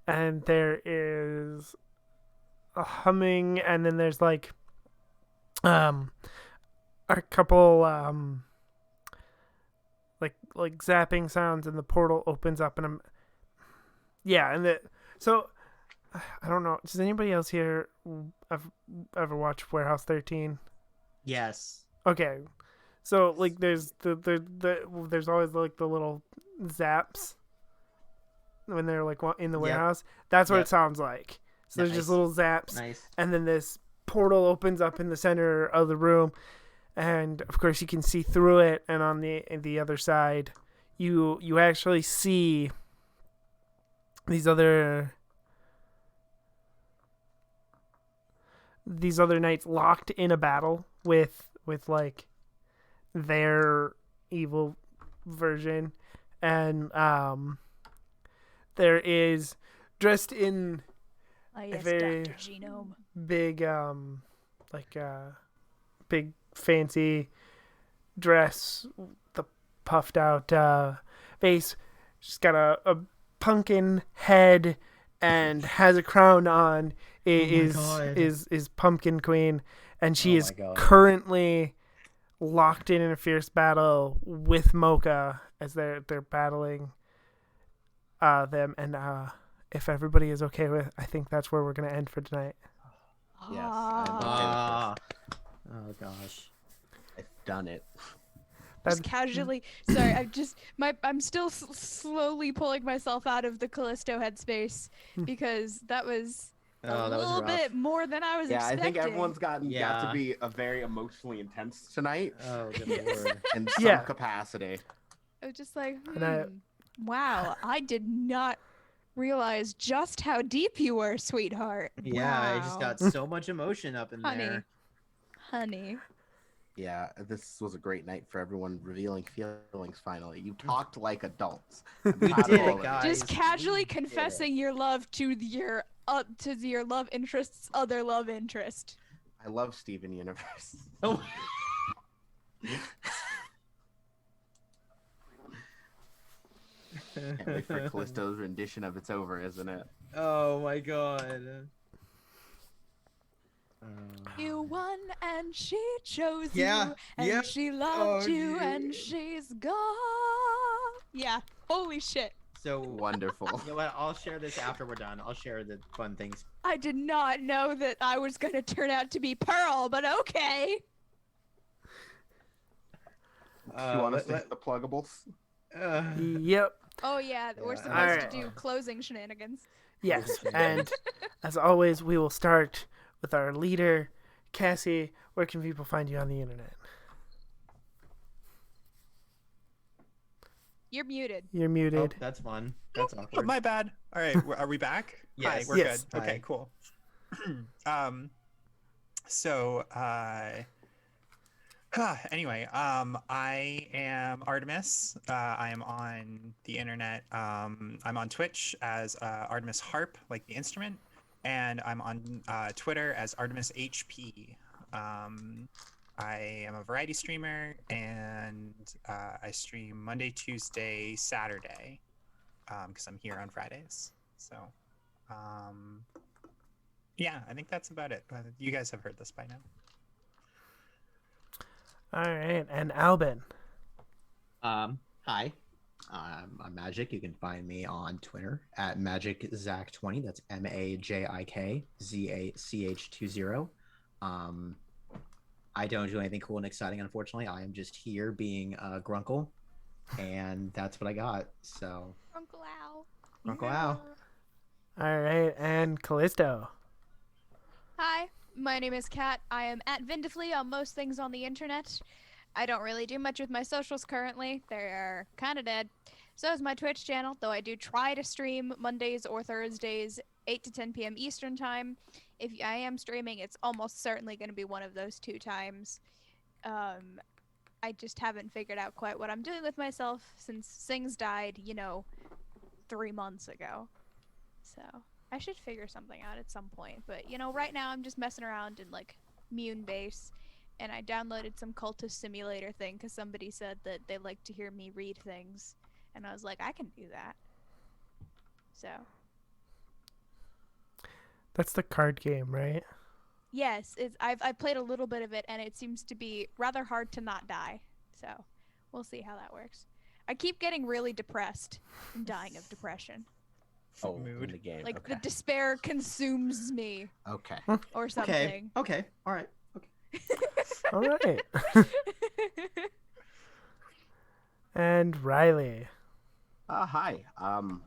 and there is a humming, and then there's like a couple like zapping sounds, and the portal opens up, and so I don't know. Does anybody else here ever watch Warehouse 13? Yes. Okay, so like there's there's always like the little zaps when they're like in the warehouse. That's what it sounds like. So there's just little zaps, and then this portal opens up in the center of the room, and of course you can see through it. And on the other side, you actually see these other knights locked in a battle with like their evil version, and there is dressed in a very Dr. Genome. big big fancy dress, the puffed out face. She's got a pumpkin head and has a crown on. Is Pumpkin Queen, and she is currently locked in a fierce battle with Mocha as they're battling them. And if everybody is okay with, I think that's where we're gonna end for tonight. Yes. I'm okay with this. Oh gosh. I've done it. Just casually. Sorry, I'm still slowly pulling myself out of the Callisto headspace because that was a little bit more than I was expecting. I think everyone's got to be a very emotionally intense tonight. Oh, good lord. In some capacity. I was just like, wow, I did not realize just how deep you were, sweetheart. Yeah, wow. I just got so much emotion up in there. Honey. Yeah, this was a great night for everyone revealing feelings finally. You talked like adults. We did it, guys. Just casually confessing your love to your love interest's other love interest. I love Steven Universe. Oh. Can't wait for Callisto's rendition of It's Over, isn't it? Oh my god. You won and she chose you Yeah, and yep. she loved you yeah. and she's gone. Yeah, holy shit. So wonderful. You know what? I'll share this after we're done. I'll share the fun things. I did not know that I was going to turn out to be Pearl, but okay. Do you want us to hit the pluggables? Yep. Oh yeah, we're supposed to do closing shenanigans. Yes, and as always, we will start with our leader, Cassie. Where can people find you on the internet? You're muted. You're muted. Oh, that's fun. That's awkward. Oh, my bad. All right, are we back? Yes. Hi, we're Yes. good. Okay, cool. Anyway, I am Artemis. I am on the internet. I'm on Twitch as Artemis Harp, like the instrument, and I'm on Twitter as Artemis HP. I am a variety streamer, and I stream Monday, Tuesday, Saturday, because I'm here on Fridays. So, yeah, I think that's about it. You guys have heard this by now. All right, and Albin. Hi. I'm Magic. You can find me on Twitter at MagicZach20. That's MAJIKZACH20. I don't do anything cool and exciting, unfortunately. I am just here being Grunkle, and that's what I got. So, Uncle Al. Grunkle Al. All right, and Callisto. Hi, my name is Kat. I am at Vindifully on most things on the internet. I don't really do much with my socials currently. They're kind of dead. So is my Twitch channel, though I do try to stream Mondays or Thursdays, 8 to 10 p.m. Eastern Time. If I am streaming, it's almost certainly going to be one of those 2 times. I just haven't figured out quite what I'm doing with myself since Sings died, 3 months ago. So I should figure something out at some point. But, right now I'm just messing around in, Munebase. And I downloaded some cultist simulator thing because somebody said that they like to hear me read things. And I was like, I can do that. So. That's the card game, right? Yes, I've played a little bit of it, and it seems to be rather hard to not die. So, we'll see how that works. I keep getting really depressed and dying of depression. Oh, mood. in the game. Like, okay. the despair consumes me. Okay. Or something. Okay. All right. All right. And Riley. Hi. I'm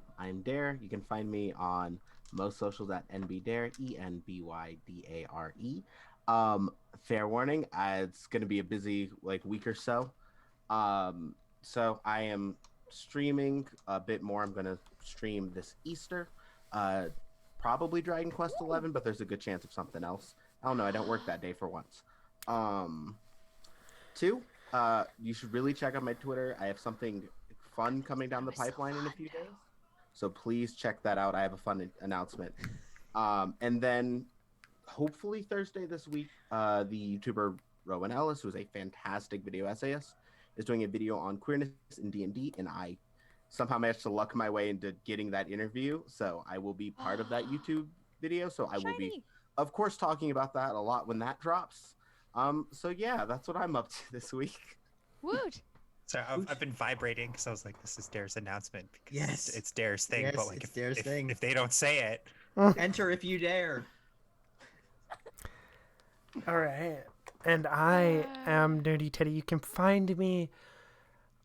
Dare. You can find me on most socials at NBDare, ENBYDARE. Fair warning, it's going to be a busy week or so. So I am streaming a bit more. I'm going to stream this Easter. Probably Dragon Quest 11, but there's a good chance of something else. I don't know. I don't work that day for once. 2, You should really check out my Twitter. I have something fun coming down the pipeline in a few days, so please check that out. I have a fun announcement. And then hopefully Thursday this week, the YouTuber Rowan Ellis, who is a fantastic video essayist, is doing a video on queerness in D&D, and I somehow managed to luck my way into getting that interview, so I will be part of that YouTube video. So I will be, of course, talking about that a lot when that drops. So yeah, that's what I'm up to this week. Woot! So I've been vibrating because I was like, "This is Dare's announcement." Because Yes, it's Dare's thing. Yes, but like, it's Dare's thing. If they don't say it, enter if you dare. All right. And I am Nerdy Teddy. You can find me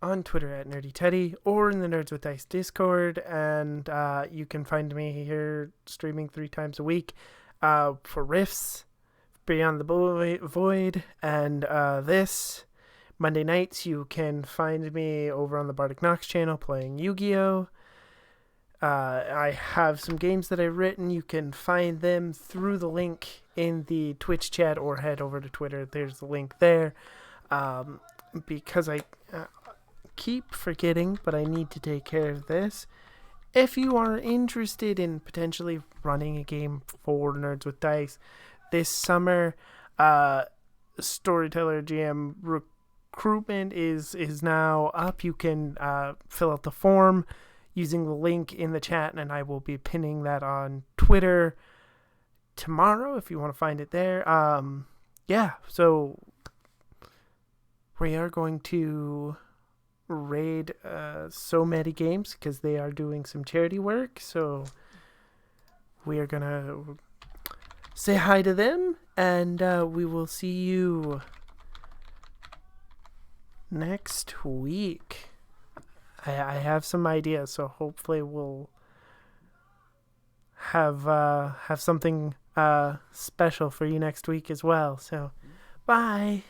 on Twitter at Nerdy Teddy or in the Nerds with Dice Discord. And you can find me here streaming 3 times a week for Riffs, Beyond the Void, and this. Monday nights, you can find me over on the Bardic Nox channel playing Yu-Gi-Oh! I have some games that I've written. You can find them through the link in the Twitch chat or head over to Twitter. There's the link there. Because I keep forgetting, but I need to take care of this. If you are interested in potentially running a game for Nerds with Dice this summer, Storyteller GM recruitment is now up. You can fill out the form using the link in the chat, and I will be pinning that on Twitter tomorrow if you want to find it there. Yeah, so we are going to raid So Many Games because they are doing some charity work, so we are going to say hi to them, and we will see you next week. I have some ideas, so hopefully we'll have something special for you next week as well. So, bye.